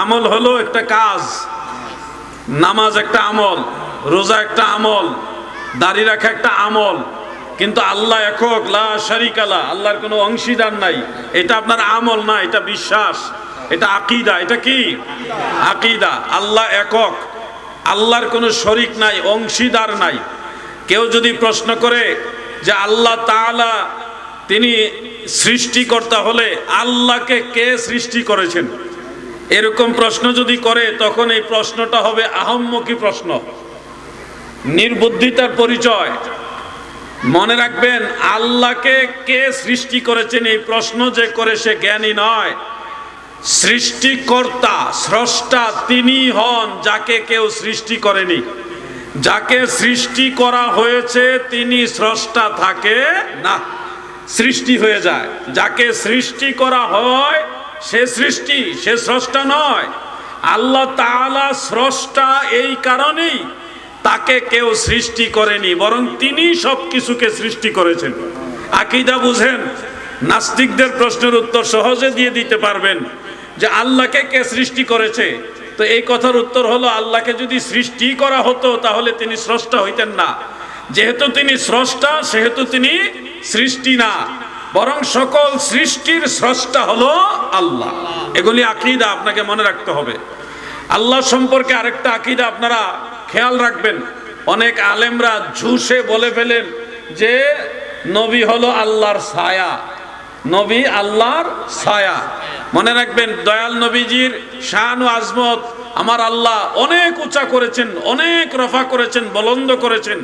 আমল হলো একটা কাজ, নামাজ একটা আমল, রোজা একটা আমল, দাড়ি রাখা একটা আমল, কিন্তু আল্লাহ একক, লা শারীকা লাহ, আল্লাহর কোনো অংশীদার নাই, এটা আপনার আমল না, এটা বিশ্বাস, এটা আকীদা। এটা কি? আকীদা। আল্লাহ একক, আল্লাহর কোনো শরীক নাই, অংশীদার নাই। কেউ যদি প্রশ্ন করে যে আল্লাহ তাআলা তিনি সৃষ্টিকর্তা হলে আল্লাহকে কে সৃষ্টি করেছেন, এরকম প্রশ্ন যদি করে, তখন এই প্রশ্নটা হবে আহম্মকি প্রশ্ন, নির্বুদ্ধিতার পরিচয়। মনে রাখবেন, আল্লাহকে কে সৃষ্টি করেছেন এই প্রশ্ন যে করে সে জ্ঞানী নয়। সৃষ্টিকর্তা, স্রষ্টা তিনি হন যাকে কেউ সৃষ্টি করেনি। যাকে সৃষ্টি করা হয়েছে তিনি স্রষ্টা থাকে না, সৃষ্টি হয়ে যায়। যাকে সৃষ্টি করা হয় সে সৃষ্টি, সে স্রষ্টা নয়। আল্লাহ তাআলা স্রষ্টা এই কারণেই তাকে কেউ সৃষ্টি করেনি, বরং তিনি সব কিছুকে সৃষ্টি করেছেন। আকীদা বুঝেন? নাস্তিকদের প্রশ্নের উত্তর সহজে দিয়ে দিতে পারবেন যে আল্লাহকে কে সৃষ্টি করেছে। তো এই কথার উত্তর হলো, আল্লাহকে যদি সৃষ্টি করা হতো তাহলে তিনি স্রষ্টা হইতেন না। যেহেতু তিনি স্রষ্টা, সেহেতু তিনি সৃষ্টি না, বরং সকল সৃষ্টির স্রষ্টা হলো আল্লাহ। এগুলি আকীদা আপনাকে মনে রাখতে হবে। আল্লাহ সম্পর্কে আরেকটা আকীদা আপনারা খেয়াল রাখবেন। অনেক আলেমরা ঝুসে বলে ফেলেন যে নবী হলো আল্লাহর ছায়া, নবী আল্লাহর ছায়া। মনে রাখবেন, দয়াল নবীজির শান ও আজমত আমার আল্লাহ অনেক উঁচা করেছেন, অনেক রফা করেছেন, বুলন্দ করেছেন,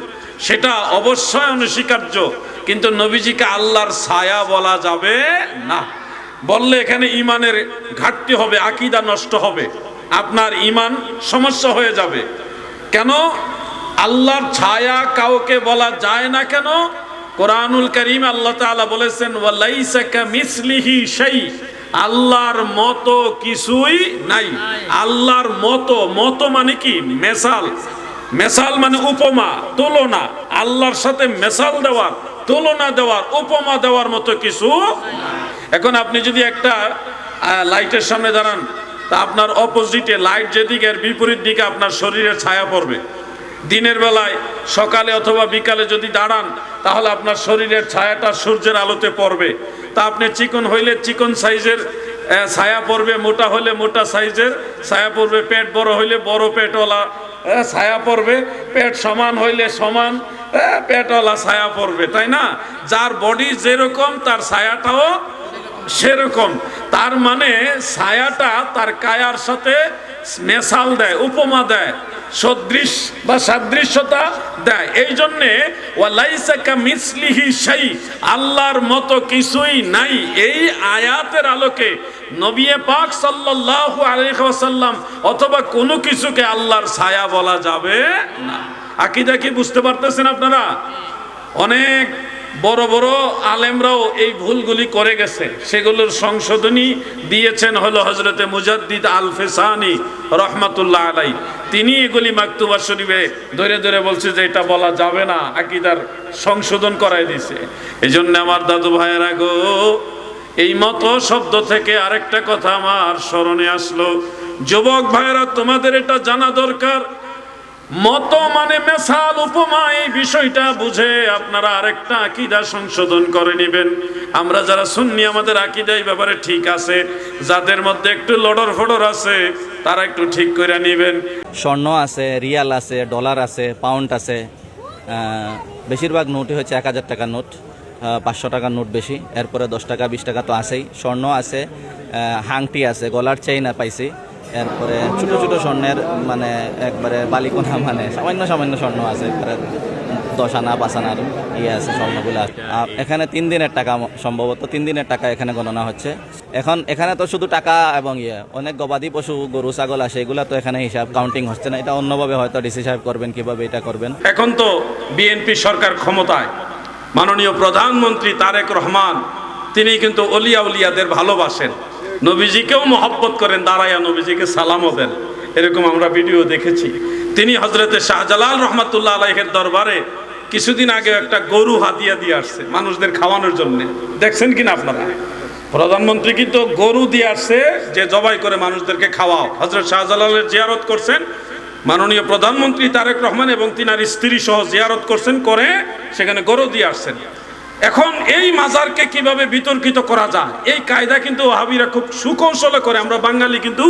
সেটা অবশ্যই অনস্বীকার্য, কিন্তু নবীজিকে আল্লাহর ছায়া বলা যাবে না। বললে এখানে ঈমানের ঘাটতি হবে, আকীদা নষ্ট হবে, আপনার ঈমান সমস্যা হয়ে যাবে। কেন আল্লাহর ছায়া কাউকে বলা যায় না? কেন? কোরআনুল কারীম আল্লাহ তাআলা বলেছেন, ওয়ালাইসা কামিসলিহি শাই, আল্লাহর মতো কিছুই নাই। আল্লাহর মতো, মতো মানে কি? মেসাল। মেসাল মানে উপমা, তুলনা। আল্লাহর সাথে মেসাল দেওয়ার, তুলনা দেওয়ার, উপমা দেওয়ার মতো কিছু। এখন আপনি যদি একটা লাইটের সামনে দাঁড়ান, তা আপনার অপোজিটে লাইট যেদিকে, এর বিপরীত দিকে আপনার শরীরের ছায়া পড়বে। দিনের বেলায় সকালে অথবা বিকালে যদি দাঁড়ান, তাহলে আপনার শরীরের ছায়াটা সূর্যের আলোতে পড়বে। তা আপনি চিকন হইলে চিকন সাইজের ছায়া পড়বে, মোটা হলে মোটা সাইজের ছায়া পড়বে, পেট বড় হইলে বড় পেটওয়ালা ছায়া পড়বে, পেট সমান হইলে সমান পেটওয়ালা ছায়া পড়বে, তাই না? যার বডি যেরকম তার ছায়াটাও সেরকম। তার মানে ছায়াটা তার কায়ার সাথে মেসাল দেয়, উপমা দেয়, সদৃশ বা সাদৃশ্যতা দেয়। এই জন্যে ওয়ালাইসা কামিসলিহি শাই, আল্লাহর মতো কিছুই নাই। এই আয়াতের আলোকে নবী পাক সাল্লাল্লাহু আলাইহি ওয়াসাল্লাম অথবা কোনো কিছুকে আল্লাহর ছায়া বলা যাবে না। আকীদা কি বুঝতে পারতেছেন আপনারা? অনেক বড় বড় আলেমরাও এই ভুলগুলি করে গেছে, সেগুলোর সংশোধনী দিয়েছেন হলো হযরতে মুজাদ্দিদ আল ফিসানি রহমাতুল্লাহ আলাই। তিনি এগুলি মাকতুবা শরীফে ধরে ধরে বলছে যে এটা বলা যাবে না, আকীদার সংশোধন করাই দিয়েছে। এই জন্য আমার দাদু ভাইয়েরা গো, এই মতো শব্দ থেকে আরেকটা কথা আমার স্মরণে আসলো। যুবক ভাইয়েরা, তোমাদের এটা জানা দরকার, মতো মানে মেসাল, উপমা। এই বিষয়টা বুঝে আপনারা আরেকটা আকীদা সংশোধন করে নেবেন। আমরা যারা সুন্নি, আমাদের আকীদা এই ব্যাপারে ঠিক আছে। যাদের মধ্যে একটু লড়র ফড়র আছে, তারা একটু ঠিক করে নেবেন। স্বর্ণ আছে, রিয়াল আছে, ডলার আছে, পাউন্ড আছে। বেশিরভাগ নোটই হচ্ছে 1000 টাকার নোট, 500 টাকার নোট বেশি। এরপরে 10 টাকা 20 টাকা তো আছেই। স্বর্ণ আছে, হাংটি আছে, গলার চেইন পাইছি। এরপরে ছোট ছোট স্বর্ণের মানে একবারে বালিকোনা, মানে সামান্য সামান্য স্বর্ণ আছে, 10 আনা 5 আনার ইয়ে আছে স্বর্ণগুলো। এখানে 3 দিনের টাকা, সম্ভবত 3 দিনের টাকা এখানে গণনা হচ্ছে। এখন এখানে তো শুধু টাকা এবং অনেক গবাদি পশু, গরু ছাগল আসে, এগুলো তো এখানে হিসাব কাউন্টিং হচ্ছে না। এটা অন্যভাবে হয়তো ডিসি সাহেব করবেন, কিভাবে এটা করবেন। এখন তো বিএনপি সরকার ক্ষমতায়, মাননীয় প্রধানমন্ত্রী তারেক রহমান, তিনি কিন্তু অলিয়া উলিয়াদের ভালোবাসেন, নবীজিকেও মহব্বত করেন, দাঁড়াইয়া নবীজিকে সালামও দেন। এরকম আমরা ভিডিও দেখেছি। তিনি হযরতে শাহজালাল রহমাতুল্লাহ আলাইহির দরবারে কিছুদিন আগে একটা গরু হাদিয়া দিয়ে আসছে মানুষদের খাওয়ানোর জন্য। দেখছেন কিনা আপনারা? প্রধানমন্ত্রী কিন্তু গরু দিয়ে আসছে যে জবাই করে মানুষদেরকে খাওয়াও। হযরত শাহজালালের জিয়ারত করছেন মাননীয় প্রধানমন্ত্রী তারেক রহমান এবং তিনার স্ত্রী সহ জিয়ারত করছেন, করে সেখানে গরু দিয়ে আসছেন। এখন এই মাজারকে কিভাবে বিতর্কিত করা যায়, এই কায়দা কিন্তু ওয়াহাবিরা খুব সুকৌশলে করে। আমরা বাঙালি কিন্তু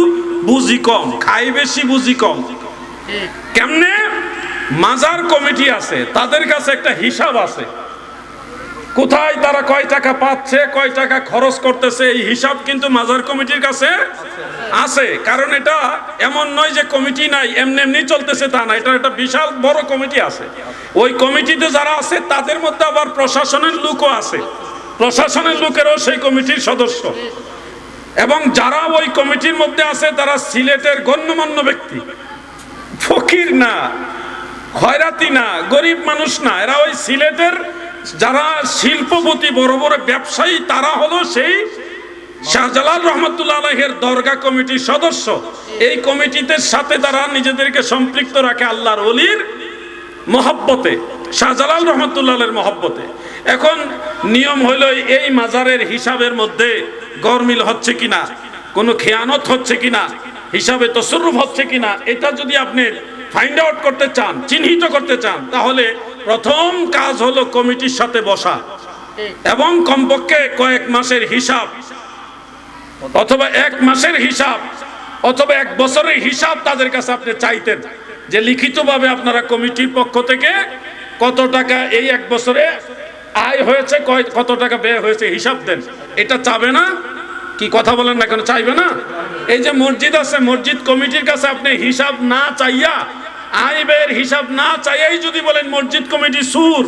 বুঝি কম, খাই বেশি, বুঝি কম। কেমনে? মাজার কমিটি আছে, তাদের কাছে একটা হিসাব আছে, কোথায় তারা কয় টাকা পাচ্ছে, কয় টাকা খরচ করতেছে, এই হিসাব কিন্তু মাজার কমিটির কাছে আছে। কারণ এটা এমন নয় যে কমিটি নাই, এমনি এমনি চলতেছে তা না, এটা একটা বিশাল বড় কমিটি আছে। ওই কমিটিতে যারা আছে তাদের মধ্যে আবার প্রশাসনের লোকও আছে, প্রশাসনের লোকেরও সেই কমিটির সদস্য। এবং যারা ওই কমিটির মধ্যে আছে তারা সিলেটের গণ্যমান্য ব্যক্তি, ফকির না, খয়রাতি না, গরিব মানুষ না। এরা ওই সিলেটের যারা শিল্পপতি, বড় বড় ব্যবসায়ী, তারা হলো সেই শাহজালাল রহমাতুল্লাহ আলাইহির দরগা কমিটির সদস্য। এই কমিটিতে সাথে তারা নিজেদেরকে সম্পৃক্ত রাখে আল্লাহর ওলির মহব্বতে, শাহজালাল রহমাতুল্লাহ আলাইহির মহব্বতে। এখন নিয়ম হলো এই মাজারের হিসাবের মধ্যে গরমিল হচ্ছে কিনা, কোনো খেয়ানত হচ্ছে কিনা, হিসাবে তসররুফ হচ্ছে কিনা, এটা যদি আপনি ফাইন্ড আউট করতে চান, চিহ্নিত করতে চান, তাহলে প্রথম কাজ হলো কমিটির সাথে বসা এবং কমপক্ষে কয়েক মাসের হিসাব অথবা 1 মাসের হিসাব অথবা 1 বছরের হিসাব তাদের কাছে আপনি চাইতেন, যে লিখিতভাবে আপনারা কমিটির পক্ষ থেকে কত টাকা এই 1 বছরে আয় হয়েছে, কত টাকা ব্যয় হয়েছে, হিসাব দেন। এটা চাবে না? কি কথা বলেন না কেন? চাইবে না? এই যে মসজিদ আছে, মসজিদ কমিটির কাছে আপনি হিসাব না চাইয়া, আয় ব্যয়ের হিসাব না চাইয়াই যদি বলেন মসজিদ কমিটি সুর,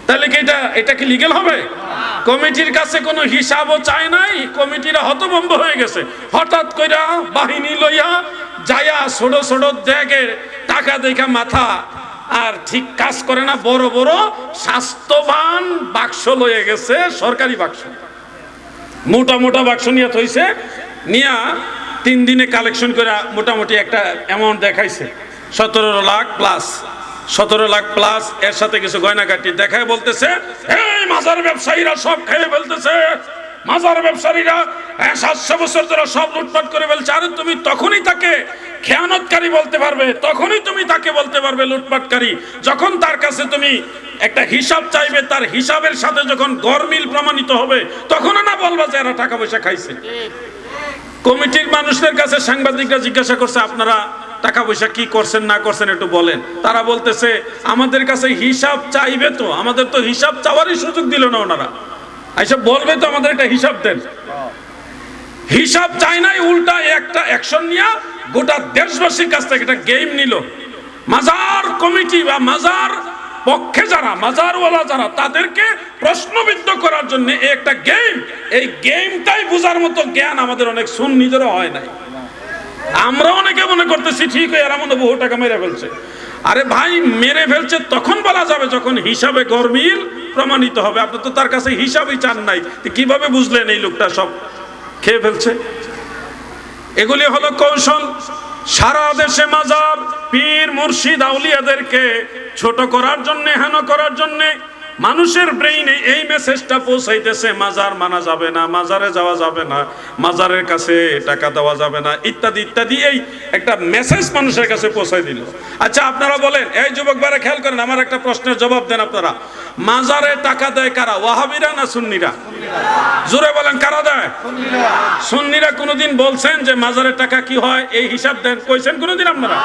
তাহলে কি এটা কি লিগ্যাল হবে? কমিটির কাছে কোনো হিসাবও চায় নাই, কমিটিরা হতভম্ব হয়ে গেছে। হঠাৎ কইরা বাহিনী লইয়া যায়া ছোট ছোট দেখে টাকা দেখা মাথা আর ঠিক কাজ করে না, বড় বড় স্বাস্থ্যবান বাক্স লয়ে গেছে, সরকারি বাক্স। মোটা মোটা বাক্স নিয়ে থইছে, নিয়া 3 দিনে কালেকশন করে মোটামুটি একটা অ্যামাউন্ট দেখাইছে, 17 লাখ প্লাস, 17 লাখ প্লাস, এর সাথে কিছু গয়নাগাটি দেখায় বলতেছে এই মাজার ব্যবসায়ীরা সব খেয়ে ফেলতেছে, মাজার ব্যবসায়ীরা 700 বছর ধরে সব লুটপাট করে ফেলছে। আরে তুমি তখনই তাকে খেয়ানতকারী বলতে পারবে, তখনই তুমি তাকে বলতে পারবে লুটপাটকারী, যখন তার কাছে তুমি একটা হিসাব চাইবে, তার হিসাবের সাথে যখন গরমিল প্রমাণিত হবে, তখন না বলবা যে এরা টাকা পয়সা খাইছে। কমিটির মানুষদের কাছে সাংবাদিকরা জিজ্ঞাসা করছে আপনারা টাকা পয়সা কি করছেন না করছেন একটু বলেন। তারা বলতেছে আমাদের কাছে হিসাব চাইবে, তো আমাদের তো হিসাব চাওয়ারই সুযোগ দিল না ওনারা, আচ্ছা বলবে তো আমাদের একটা হিসাব দেন। হিসাব চাই নাই, উল্টা একটা অ্যাকশন নিয়ে গোটা দেশবাসীর কাছ থেকে একটা গেম নিল। মাজার কমিটি বা মাজার পক্ষে যারা, মাজারওয়ালা যারা, তাদেরকে প্রশ্নবিদ্ধ করার জন্য একটা গেম, এই গেমটাই বোঝার মতো জ্ঞান আমাদের অনেক সুন্নিদেরও হয় নাই। আমরা অনেকে মনে করতেছি ঠিক এরা মনে বহু টাকা মেরে ফেলছে। আরে ভাই, মেরে ফেলছে তখন বলা যাবে যখন হিসাবে গরমিল প্রমাণিত হবে। আপনি তো তার কাছে হিসাবই চান নাই, কিভাবে বুঝলেন এই লোকটা সব খেয়ে ফেলছে? এগুলি হলো কৌশল। সারা দেশে মাজার, পীর মুর্শিদ আউলিয়াদেরকে ছোট করার জন্য, হেন করার জন্য মানুষের ব্রেইনে এই মেসেজটা পৌঁছাইতেছে মাজার মানা যাবে না, মাজারে যাওয়া যাবে না, মাজারের কাছে টাকা দেওয়া যাবে না, ইত্যাদি ইত্যাদি। এই একটা মেসেজ মানুষের কাছে পৌঁছাই দিল। আচ্ছা আপনারা বলেন, এই যুবক ভাইরা খেয়াল করেন, আমার একটা প্রশ্নের জবাব দেন আপনারা। মাজারে টাকা দেয় কারা, ওয়াহাবিরা না সুন্নিরা? জোরে বলেন, কারা দেয়? সুন্নিরা। কোনোদিন বলছেন যে মাজারের টাকা কি হয় এই হিসাব দেন? কইছেন কোনোদিন আপনারা?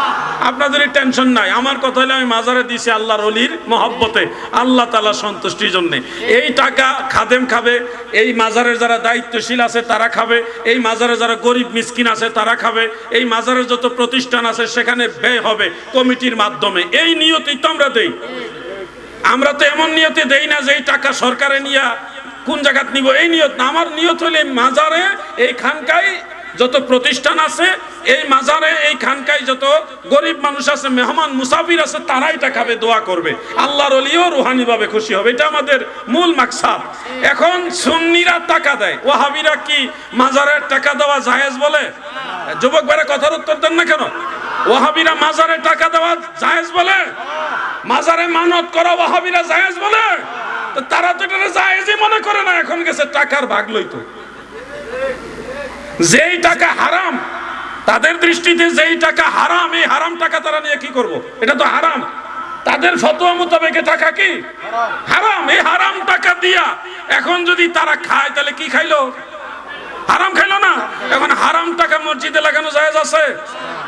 আপনাদেরই টেনশন নাই। আমার কথা হলো আমি মাজারে দিছি আল্লাহর ওলির মহব্বতে, আল্লাহ তাআলা সন্তুষ্টির জন্য। এই টাকা খাদেম খাবে, এই মাজারের যারা দায়িত্বশীল আছে তারা খাবে, এই মাজারে যারা গরিব মিসকিন আছে তারা খাবে, এই মাজারের যত প্রতিষ্ঠান আছে সেখানে ব্যয় হবে কমিটির মাধ্যমে। এই নিয়তেই তো আমরা দেই। আমরা তো এমন নিয়তে দেই না যে এই টাকা সরকারে নিয়ে কোন জায়গাত নিব, এই নিয়ত না। আমার নিয়ত হলে মাজারে, এই খানকায় যত প্রতিষ্ঠান আছে, এই মাজারে এই খানকায় যত গরিব মানুষ আছে, মেহমান মুসাফির আছে, তারাই এটা খাবে, দোয়া করবে, আল্লাহর ওলিও রুহানি ভাবে খুশি হবে। এটা আমাদের মূল মাকসাদ। এখন সুন্নিরা টাকা দেয়, ওয়াহাবিরা কি মাজারের টাকা দেওয়া জায়েজ বলে? যুবক ভাইরা কথার উত্তর দেন না কেন? ওয়াহাবিরা মাজারে টাকা দেওয়া জায়েজ বলে? মাজারে মানত করা ওয়াহাবিরা জায়েজ বলে? তো তারা তো এটা জায়েজই মনে করে না, এখন গেছে টাকার ভাগ লইতো। যেই টাকা হারাম, তাদের দৃষ্টিতে যেই টাকা হারাম, এই হারাম টাকা তারা নিয়ে কি করব? এটা তো হারাম। তাদের ফতোয়া মোতাবেক টাকা কি হারাম। এই হারাম টাকা দিয়া এখন যদি তারা খায়, তাহলে কি খাইলো? হারাম খাইলো না। এখন হারাম টাকা মসজিদে লাগানো জায়েজ আছে?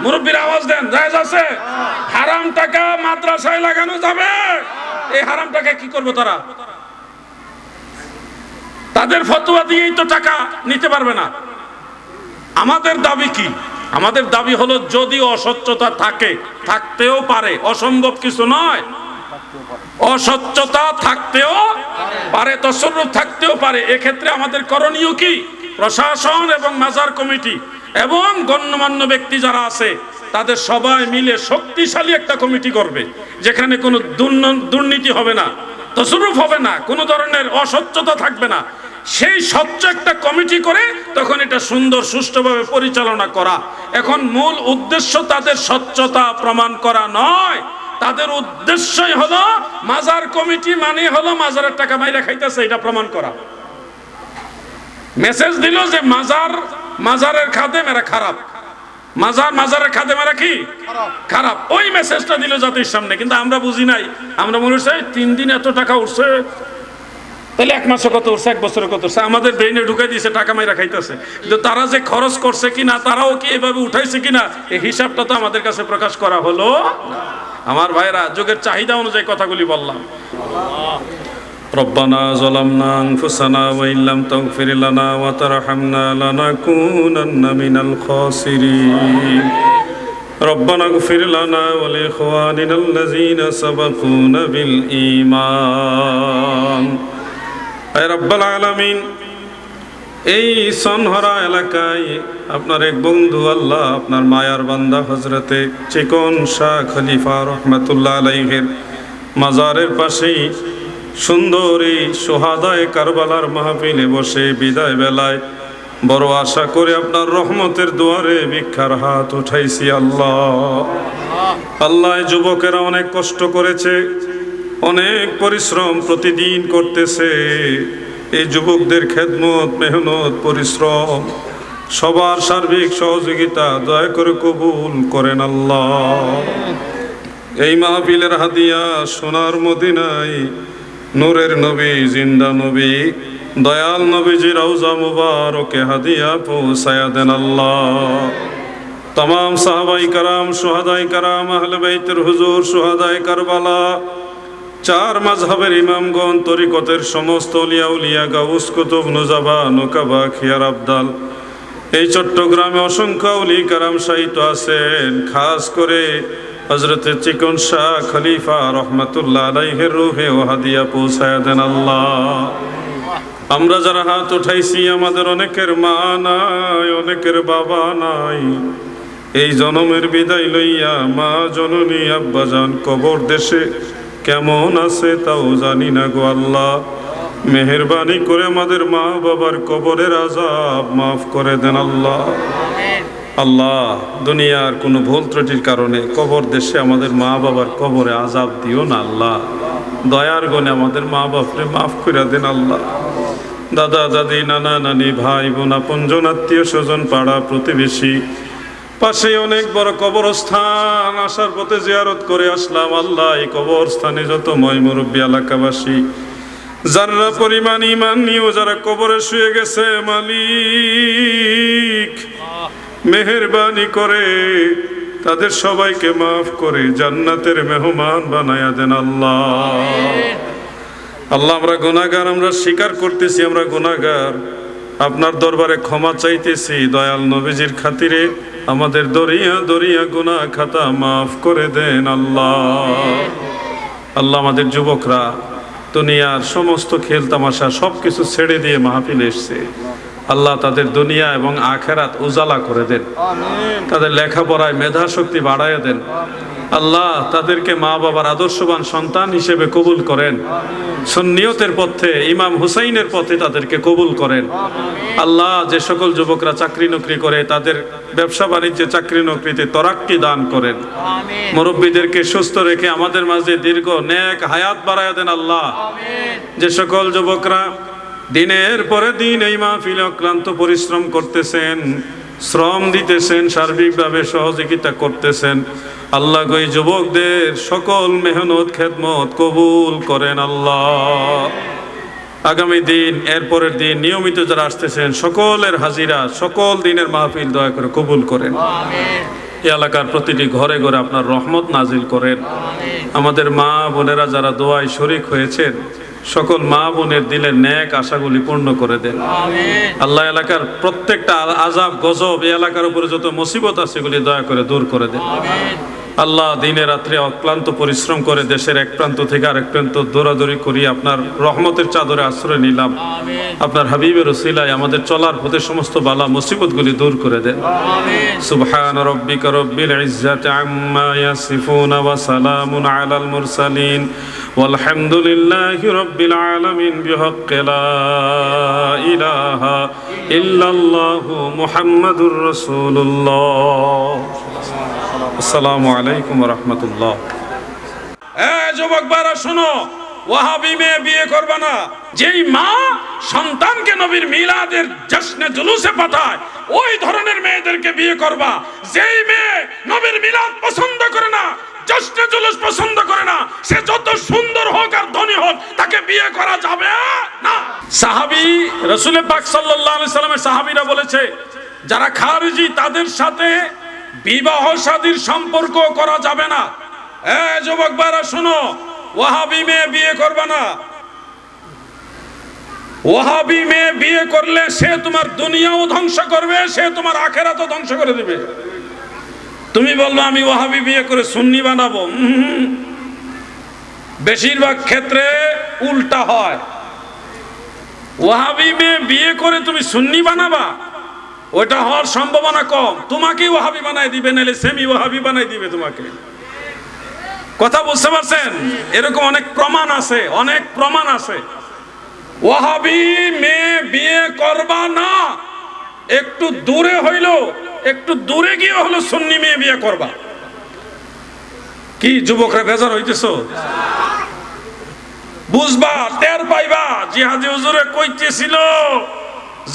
মুরব্বীর আওয়াজ দেন, জায়েজ আছে? হারাম টাকা মাদ্রাসায় লাগানো যাবে? এই হারাম টাকা কি করবো তারা? তাদের ফতোয়া দিয়েই তো টাকা নিতে পারবে না। আমাদের দাবি কি? আমাদের দাবি হলো যদি অসচ্ছতা থাকে, থাকতেও পারে, অসম্ভব কিছু নয়, অসচ্ছতা থাকতেও পারে, তসররুফ থাকতেও পারে। এক্ষেত্রে আমাদের করণীয় কি? প্রশাসন এবং মাজার কমিটি এবং গণ্যমান্য ব্যক্তি যারা আছে তাদের সবাই মিলে শক্তিশালী একটা কমিটি করবে, যেখানে কোনো দুর্নীতি হবে না, তসররুফ হবে না, কোনো ধরনের অসচ্ছতা থাকবে না। সেই স্বচ্ছ একটা কমিটি করে তখন এটা সুন্দর সুষ্ঠুভাবে পরিচালনা করা। এখন মূল উদ্দেশ্য তাদের স্বচ্ছতা প্রমাণ করা নয়, তাদের উদ্দেশ্যই হলো মাজার কমিটি মানে হলো মাজারের টাকা মাইরা খাইতেছে, এটা প্রমাণ করা। মেসেজ দিল যে মাজারের খাদেম এরা খারাপ, মাজারের খাদেম এরা কি খারাপ, ওই মেসেজটা দিল জাতির সামনে। কিন্তু আমরা বুঝি নাই, আমরা মনে হচ্ছে 3 দিন এত টাকা উঠছে, তাহলে 1 মাসে কত উঠছে, 1 বছরে কত উঠছে, আমাদের ব্রেইনে ঢুকাই দিয়েছে টাকা মাইরা খাইতেছে। কিন্তু তারা যে খরচ করছে কিনা, তারাও কি এভাবে উঠাইছে কিনা, এই হিসাবটা তো আমাদের কাছে প্রকাশ করা হলো। আমার ভাইরা, যুগের চাহিদা অনুযায়ী কথাগুলি বললাম। রব্বানা যালামনা আনফুসানা ওয়া ইল্লাম তাগফির লানা ওয়া তারহামনা লানাকুনান্না মিনাল খাসিরিন। রব্বানা ইগফির লানা ওয়া লিইখওয়ানিনাল্লাযীনা সাবাকুনা বিল ঈমান। হে রব্বুল আলামিন, এই সনহরা এলাকায় আপনার এক বন্ধু আল্লাহ, আপনার মায়ার বান্দা হযরতে চিকন শাহ খলিফা রহমাতুল্লাহ আলাইহির মাজারের পাশেই সুন্দর এই সোহাদায়ে কারবালার মাহফিলে বসে বিদায় বেলায় বড় আশা করে আপনার রহমতের দুয়ারে ভিক্ষার হাত উঠাইছি আল্লাহ। আল্লাহ, যুবকেরা অনেক কষ্ট করেছে, অনেক পরিশ্রম প্রতিদিন করতেছে। এই যুবকদের খেদমত, মেহনত, পরিশ্রম সবার সার্বিক সহযোগিতা দয়া করে কবুল করেন আল্লাহ। এই মাহফিলের হাদিয়া সোনার মদিনায় নূরের নবী, জিন্দা নবী, দয়াল নবীজি রওজা মুবারকে হাদিয়া পৌঁছায়া দেন আল্লাহ। तमाम साहबाई कराम, शुहादाए कराम, अहले बैतेर हुजूर, शुहादाए करबाला, चार मजहबेर इमामगण, तरिकतेर समस्त औलिया उलिया, गाउस कुतुब, नुजाबा, नुकाबा, खियार आबदाल, এই চট্টগ্রামে অসংখ্য ওলি কারাম শাহিত আছেন। খাস করে হযরতে চিকন শাহ খলিফা রহমাতুল্লাহ আলাইহির রূহে ও হাদিয়া পৌঁছায়া দেন আল্লাহ। আমরা যারা হাত উঠাইছি আমাদের অনেকের মা নাই, অনেকের বাবা নাই। এই জনমের বিদায় লইয়া মা জননী আব্বাজান কবর দেশে কেমন আছে তাও জানি না গো আল্লাহ। মেহেরবানি করে আমাদের মা বাবার কবরের আযাব মাফ করে দেন আল্লাহ। আল্লাহ, দুনিয়ার কোনো ভুল ত্রুটির কারণে কবর দেশে আমাদের মা বাবার কবরে আযাব দিও না আল্লাহ। দয়ার গুণে আমাদের মা বাপরে মাফ করে দেন আল্লাহ। দাদা দাদি, নানা নানি, ভাই বোন, আপনজন, আত্মীয় স্বজন, পাড়া প্রতিবেশী, পাশে অনেক বড় কবরস্থান, আসার পথে জিয়ারত করে আসলাম আল্লাহ। এই কবরস্থানে যত ময় মুরব্বী এলাকাবাসী যারা পরিমাণ ঈমান নিয়েও যারা কবরে শুয়ে গেছে, মালিক মেহেরবানি করে তাদের সবাইকে মাফ করে জান্নাতের মেহমান বানায়া দেন আল্লাহ। আল্লাহ, আমরা গুনাহগার, আমরা স্বীকার করতেছি আমরা গুনাহগার, আপনার দরবারে ক্ষমা চাইতেছি। দয়াল নবীজির খাতিরে আমাদের দরিয়া দরিয়া গুনাহ খাতা মাফ করে দেন আল্লাহ। আল্লাহ, আমাদের যুবকরা দুনিয়ার সমস্ত খেল তামাশা সবকিছু ছেড়ে দিয়ে মাহফিলে এসছে আল্লাহ, তাদের দুনিয়া এবং আখেরাত উজালা করে দেন। তাদের লেখাপড়ায় মেধা শক্তি বাড়ায় দেন আল্লাহ। তাদেরকে মা বাবার আদর্শবান সন্তান হিসেবে কবুল করেন। সুন্নিয়তের পথে, ইমাম হুসাইনের পথে তাদেরকে কবুল করেন আল্লাহ। যে সকল যুবকরা চাকরি নকরি করে তাদের ব্যবসা বাণিজ্যে, চাকরি নকরিতে তরাক্কি দান করেন। মুরব্বীদেরকে সুস্থ রেখে আমাদের মাঝে দীর্ঘ নেক হায়াত বাড়ায় দেন আল্লাহ। যে সকল যুবকরা দিনের পরে দিন এই মাহফিলে অক্লান্ত পরিশ্রম করতেছেন, শ্রম দিতেছেন, সার্বিকভাবে সহযোগিতা করতেছেন আল্লাহ, ওই যুবকদের সকল মেহনত খেদমত কবুল করেন আল্লাহ। আগামী দিন, এরপরের দিন নিয়মিত যারা আসতেছেন সকলের হাজিরা, সকল দিনের মাহফিল দয়া করে কবুল করেন। এই এলাকার প্রতিটি ঘরে ঘরে আপনার রহমত নাজিল করেন। আমাদের মা বোনেরা যারা দোয়ায় শরীক হয়েছেন সকল মা বোনের দিলের নেক আশাগুলি পূর্ণ করে দেন আল্লাহ। এলাকার প্রত্যেকটা আযাব গজব, এই এলাকার উপরে যত মুসিবত আছে এগুলি দয়া করে দূর করে দেন আল্লাহ। দিনে রাত্রে অক্লান্ত পরিশ্রম করে দেশের এক প্রান্ত থেকে আরেক প্রান্ত দৌড়াদৌড়ি করি আপনার রহমতের চাদরে আশ্রয় নিলাম। আপনার হাবিবের ওসিলায় আমাদের চলার পথে সমস্ত বালা মুসিবতগুলি দূর করে দেন। সুবহান রাব্বিকা রব্বিল ইজ্জাতি আম্মা ইয়াসিফুন ওয়া সালামুন আলাল মুরসালিন ওয়ালহামদুলিল্লাহি রাব্বিল আলামিন বিহাক্কি লা ইলাহা ইল্লাল্লাহু মুহাম্মাদুর রাসূলুল্লাহ। আসসালামু আলাইকুম ওয়া রাহমাতুল্লাহ। যুবক ভাইরা শোনো, ওয়াহাবি মেয়ে বিয়ে করবে না। যেই মা সন্তানকে নবীর মিলাদের জশ্নে জুলুসে পাঠায় ওই ধরনের মেয়েদেরকে বিয়ে করবা। যেই মেয়ে নবীর মিলাদ পছন্দ করে না, জশ্নে জুলুস পছন্দ করে না, সে যত সুন্দর হোক আর ধনী হোক তাকে বিয়ে করা যাবে না। সাহাবী রাসূল পাক সাল্লাল্লাহু আলাইহি সাল্লামের সাহাবীরা বলেছে যারা খারিজি তাদের সাথে বিবাহ শাদীর সম্পর্ক করা যাবে না। যুবক ভাইরা শোনো, ওয়াহাবি মেয়ে বিয়ে করবে না। ওয়াহাবি মেয়ে বিয়ে করলে সে তোমার দুনিয়াও ধ্বংস করবে, সে তোমার আখিরাতও ধ্বংস করে দিবে। তুমি বলবে আমি ওয়াহাবি বিয়ে করে সুন্নি বানাবো, বেশিরভাগ ক্ষেত্রে উল্টা হয়। ওয়াহাবি মেয়ে বিয়ে করে তুমি সুন্নি বানাবা, ওটা হওয়ার সম্ভাবনা কম। তোমাকেই ওয়াহাবি বানাই দিবে, নাহলে সেমি ওয়াহাবি বানাই দিবে তোমাকে। কথা বুঝতে পারছেন? এরকম অনেক প্রমাণ আছে, অনেক প্রমাণ আছে। ওয়াহাবি মেয়ে বিয়ে করবা না, একটু দূরে হইলো, একটু দূরে গিয়ে হলো সুন্নি মেয়ে বিয়ে করবা। কি যুবকরা বেজার হইতেছো? বুঝবা, টের পাইবা। জিহাদি হুজুরে কইতেছিল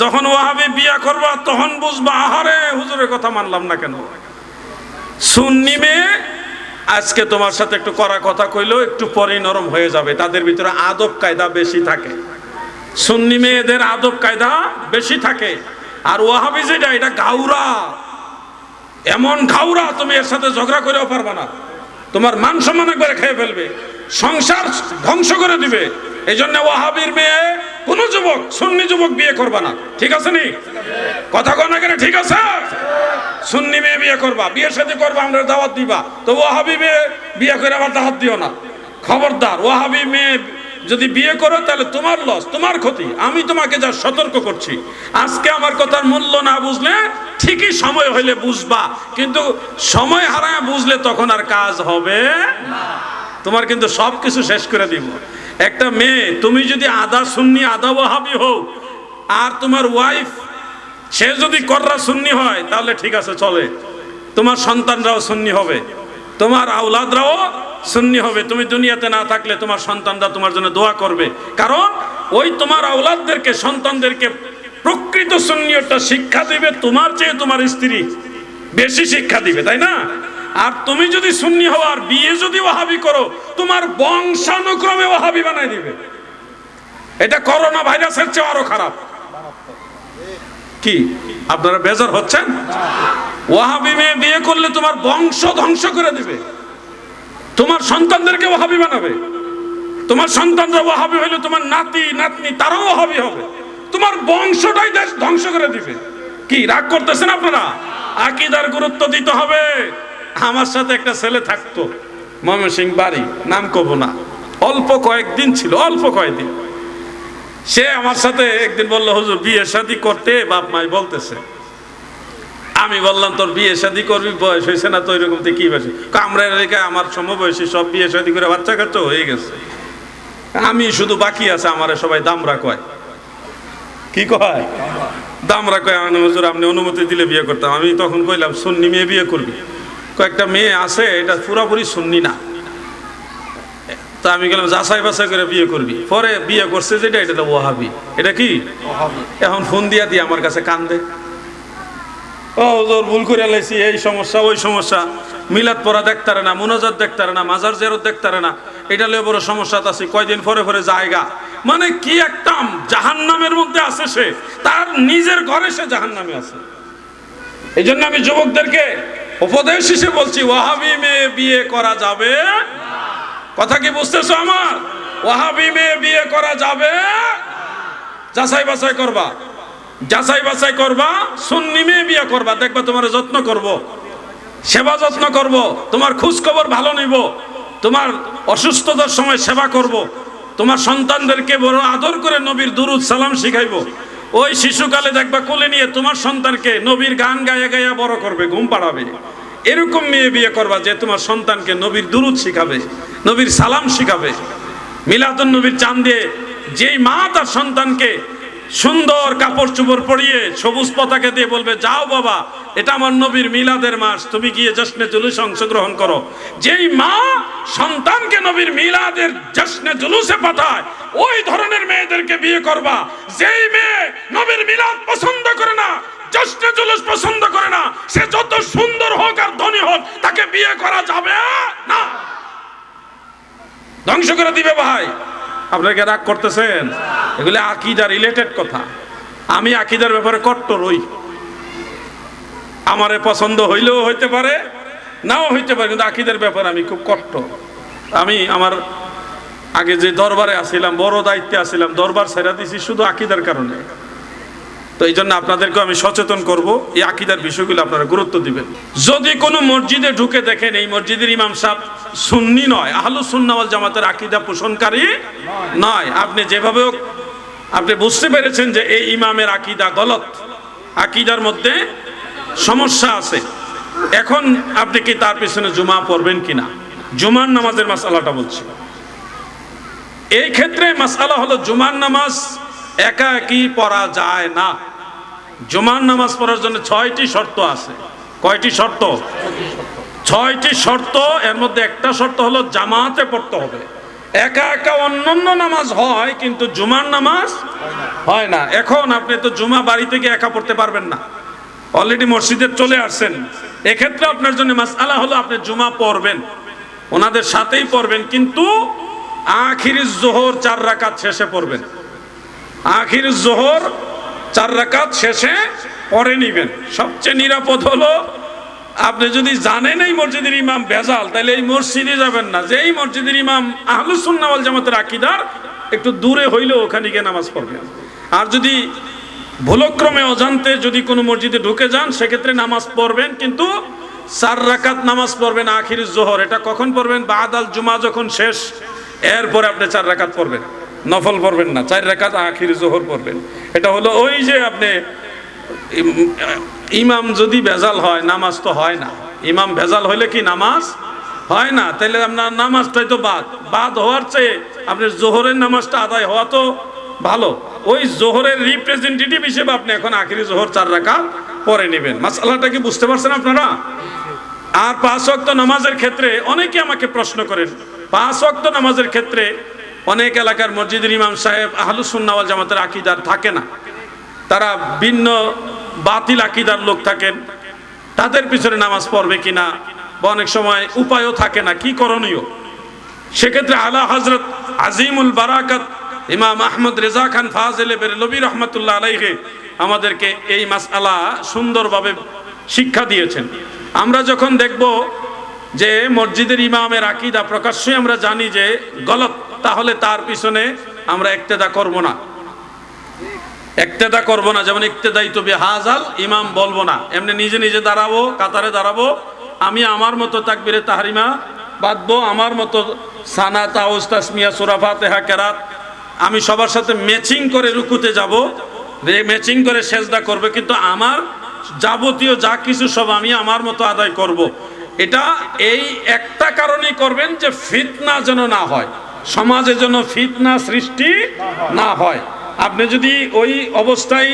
যখন ওয়াহাবি বিয়া করবা তখন বুঝবা, আহারে হুজুরের কথা মানলাম না কেন। সুন্নি মেয়ে আজকে তোমার সাথে একটু কড়া কথা কইলেও একটু পরে নরম হয়ে যাবে, তাদের ভিতরে আদব কায়দা বেশি থাকে। সুন্নি মেয়েদের আদব কায়দা বেশি থাকে। আর ওয়াহাবি যেটা, এটা ঘাউরা, এমন ঘাউরা তুমি এর সাথে ঝগড়া করেও পারবা না, তোমার মান সম্মান একবারে খেয়ে ফেলবে, সংসার ধ্বংস করে দিবে। এই জন্য ওয়াহাবির মেয়ে কোন যুবক, সুন্নি যুবক বিয়ে করবা না। ঠিক আছে নি? কথা কন না কেন? ঠিক আছে? সুন্নি মেয়ে বিয়ে করবা, বিয়ের সাথে করবা, আমরা দাওয়াত দিবা। তো ওয়াহাবি মেয়ে বিয়ে করে আবার দাওয়াত দিও না, খবরদার। ওয়াহাবি মেয়ে যদি বিয়ে করো তাহলে তোমার লস, তোমার ক্ষতি। আমি তোমাকে যা সতর্ক করছি, আজকে আমার কথার মূল্য না বুঝলে ঠিকই সময় হইলে বুঝবা, কিন্তু সময় হারায় বুঝলে তখন আর কাজ হবে না। তোমার কিন্তু সবকিছু শেষ করে দিব। একটা মেয়ে, তুমি যদি আধা সুন্নি আধা ওয়াহাবি হও, আর তোমার ওয়াইফ সে যদি কররা সুন্নি হয়, তাহলে ঠিক আছে, চলে। তোমার সন্তানরাও সুন্নি হবে, তোমার আওলাদরাও সুন্নি হবে। তুমি দুনিয়াতে না থাকলে তোমার সন্তানরা তোমার জন্য দোয়া করবে, কারণ ওই তোমার আওলাদদেরকে, সন্তানদেরকে প্রকৃত সুন্নিয়তটা শিক্ষা দিবে তোমার চেয়ে তোমার স্ত্রী বেশি শিক্ষা দিবে, তাই না? আর তুমি যদি সুন্নি হও আর বিয়ে যদি ওয়াহাবি করো, তোমার বংশানুক্রমে ওয়াহাবি বানাই দিবে। এটা করোনা ভাইরাসের চেয়ে আরো খারাপ। কি আপনারা বেজার হচ্ছেন? ওয়াহাবি মেয়ে বিয়ে করলে তোমার বংশ ধ্বংস করে দিবে, তোমার সন্তানদেরকে ওয়াহাবি বানাবে। তোমার সন্তানরা ওয়াহাবি হইলে তোমার নাতি নাতনি তারাও ওয়াহাবি হবে, তোমার বংশটাই দেশ ধ্বংস করে দিবে। কি রাগ করতেছেন আপনারা? আকীদার গুরুত্ব দিতে হবে। আমার সাথে একটা ছেলে থাকতো, ময়মনসিংহ বাড়ি, নাম কব না, অল্প কয়েকদিন ছিল, অল্প কয়েকদিন। সে আমার সাথে একদিন বলল, হুজুর বিয়ে শাদী করতে বাপ মাই বলতেছে। আমি বললাম, তোর বিয়ে শাদী করবি, বয়স হয়েছে না তো, এরকম কি বয়স? আমরা এলাকায় আমার সমবয়সী সব বিয়ে শাদী করে বাচ্চা কাচ্চা হয়ে গেছে, আমি শুধু বাকি আছে। আমারে সবাই দামরা কয়। কি কয়? দামরা কয়। হুজুর আপনি অনুমতি দিলে বিয়ে করতাম। আমি তখন কইলাম, সুন্নি মেয়ে বিয়ে করবি? কয়েকটা মেয়ে আছে, এটা পুরাপুরি সুন্নি না। তা আমি গেলাম, যাচাই বাছাই করে বিয়ে করবি। পরে বিয়ে করছে যেটা, এটা তো ওয়াহাবি। এটা কি? এখন ফোন দিয়া দিয়ে আমার কাছে কান্দে, ও হুজুর ভুল করে লাইছি, এই সমস্যা ওই সমস্যা, মিলাদ পড়া দেখতারে না, মুনাজাত দেখতারে না, মাজার জিয়ারত দেখতারে না, এটা লয়ে বড় সমস্যা আছে, কয়দিন পরে পরে জায়গা। মানে কি একটা জাহান্নামের মধ্যে আছে সে, তার নিজের ঘরে সে জাহান্নামে আছে। এই জন্য আমি যুবকদেরকে উপদেশ হিসেবে বলছি, ওয়াহাবি মেয়ে বিয়ে করা যাবে। কথা কি বুঝতেছো আমার? ওয়াহাবি মেয়ে বিয়ে করা যাবে। যাচাই বাছাই করবা, যাচাই বাছাই করবা, সুন্নি মেয়ে বিয়ে করবা, দেখবা তোমার যত্ন করব, সেবা যত্ন করব, তোমার খোঁজ খবর ভালো নিব, তোমার অসুস্থতার সময় সেবা করব, তোমার সন্তানদেরকে বড় আদর করে নবীর দুরুদ সালাম শিখাইব। ওই শিশুকালে দেখবা কোলে নিয়ে তোমার সন্তানকে নবীর গান গায়া গায়া বড় করবে, ঘুম পাড়াবে। এরকম মেয়ে বিয়ে করবা যে তোমার সন্তানকে নবীর দুরুদ শিখাবে, নবীর সালাম শিখাবে। মিলাদুন নবীর চাঁদ দিয়ে যেই মা তার সন্তানকে সুন্দর কাপড় চোপড় পরিয়ে সবুজ পতাকা দিয়ে বলবে, যাও বাবা, এটা আমার নবীর মিলাদের মাস, তুমি গিয়ে জশ্নে জুলুসে অংশগ্রহণ করো। যেই মা সন্তানকে নবীর মিলাদের জশ্নে জুলুসে পাঠায়, ওই ধরনের মেয়েদেরকে বিয়ে করবা। যেই মেয়ে নবীর মিলাদ পছন্দ করে না, জশ্নে জুলুস পছন্দ করে না, সে যত সুন্দর হোক আর ধনী হোক, তাকে বিয়ে করা যাবে না, ধ্বংস করে দিবে। ভাই আপনাকে রাগ করতেছেন? এগুলো আকীদা রিলেটেড কথা। আমি আকীদার ব্যাপারে কট্টর হই। আমারে পছন্দ হইলেও হইতে পারে, নাও হইতে পারে, কিন্তু আকীদার ব্যাপারে আমি খুব কট্টর। আমি আমার আগে যে দরবারে আসছিলাম, বড় দায়িত্বে আসছিলাম, দরবার ছেড়ে দিছি শুধু আকীদার কারণে। তো এই জন্য আপনাদেরকে আমি সচেতন করব, এই আকীদার বিষয়গুলো আপনারা গুরুত্ব দিবেন। যদি কোনো মসজিদে ঢুকে দেখেন এই মসজিদের ইমাম সাহেব সুন্নি নয়, আহলুস সুন্নাহ ওয়াল জামাতের আকীদা পোষণকারী নয়, আপনি যেভাবে আপনি বুঝতে পেরেছেন যে এই ইমামের আকীদা গলত, আকীদার মধ্যে সমস্যা আছে, এখন আপনি কি তার পিছনে জুমা পড়বেন কিনা? জুমার নামাজের মাসআলাটা বলছি। এই ক্ষেত্রে মাসআলা হলো জুমার নামাজ একা একই পড়া যায় না। জুমার নামাজ পড়ার জন্য 6টি শর্ত আছে। কয়টি শর্ত? 6টি শর্ত। এর মধ্যে একটা শর্ত হলো জামাতে পড়তে হবে। একা একা অন্যান্য নামাজ হয়, কিন্তু জুমার নামাজ হয় না। এখন আপনি তো জুমা বাড়ি থেকে একা পড়তে পারবেন না, অলরেডি মসজিদে চলে আসছেন। এক্ষেত্রে আপনার জন্য মাসআলা হলো আপনি জুমা পড়বেন, ওনাদের সাথেই পড়বেন, কিন্তু আখিরি জোহর 4 রাকাত শেষে পড়বেন। আখিরি জোহর 4 রাকাত শেষে পড়ে নিবেন। সবচেয়ে নিরাপদ হলো আপনি যদি জানেন এই মসজিদের ইমাম ভেজাল, তাহলে এই মসজিদে যাবেন না। যে এই মসজিদের ইমাম আহলুস সুন্নাহ ওয়াল জামাতের আকীদার, একটু দূরে হইলেও ওখানে গিয়ে নামাজ পড়বেন। আর যদি ভুলক্রমে অজান্তে যদি কোনো মসজিদে ঢুকে যান, সেক্ষেত্রে নামাজ পড়বেন, কিন্তু 4 রাকাত নামাজ পড়বেন আখিরি জোহর। এটা কখন পড়বেন? বাদাল জুমা যখন শেষ, এরপরে আপনি 4 রাকাত পড়বেন, নফল পড়বেন না, 4 রাকাত আখিরি জোহর পড়বেন। এটা হলো ওই যে আপনি ইমাম যদি ভেজাল হয় নামাজ তো হয় না। ইমাম ভেজাল হইলে কি নামাজ হয় না? তাহলে আপনার নামাজটাই তো বাদ হওয়ার চেয়ে আপনার জোহরের নামাজটা আদায় হওয়া তো ভালো। ওই জোহরের রিপ্রেজেন্টেটিভ হিসেবে আপনি এখন আখিরি জোহর 4 রাকাত পড়ে নেবেন। মাসআলাটা কি বুঝতে পারছেন আপনারা? আর 5 ওয়াক্ত নামাজের ক্ষেত্রে অনেকে আমাকে প্রশ্ন করেন, 5 ওয়াক্ত নামাজের ক্ষেত্রে অনেক এলাকার মসজিদের ইমাম সাহেব আহলুস সুন্নাহ ওয়াল জামাতের আকীদার থাকে না, তারা ভিন্ন বাতিল আকীদার লোক থাকেন। তাদের পিছনে নামাজ পড়বে কিনা, বা অনেক সময় উপায়ও থাকে না, কি করণীয়? সেক্ষেত্রে আলা হযরত আজিমুল বারাকাত ইমাম আহমদ রেজা খান ফাজিলে বেরলভী রহমাতুল্লাহ আলাইহি আমাদেরকে এই মাসআলা সুন্দরভাবে শিক্ষা দিয়েছেন। আমরা যখন দেখব যে মসজিদের ইমামের আকীদা প্রকাশ্যই আমরা জানি যে গলত, তাহলে তার পিছনে আমরা ইক্তেদা করব না। ইক্তেদা করব না, যেমন ইক্তেদাইতু বিহাযাল ইমাম বলবো না, এমনি নিজে নিজে দাঁড়াবো, কাতারে দাঁড়াবো, আমি আমার মতো তাকবীরে তাহরিমা বাঁধবো, আমার মতো সানা তাউজ তাসমিয়া সূরা ফাতিহা কেরাত, আমি সবার সাথে ম্যাচিং করে রুকুতে যাব, ম্যাচিং করে সেজদা করবে, কিন্তু আমার যাবতীয় যা কিছু সব আমি আমার মতো আদায় করব। এটা এই একটা কারণেই করবেন যে ফিতনা যেন না হয়, সমাজে যেন ফিতনা সৃষ্টি না হয়। আপনি যদি ওই অবস্থায়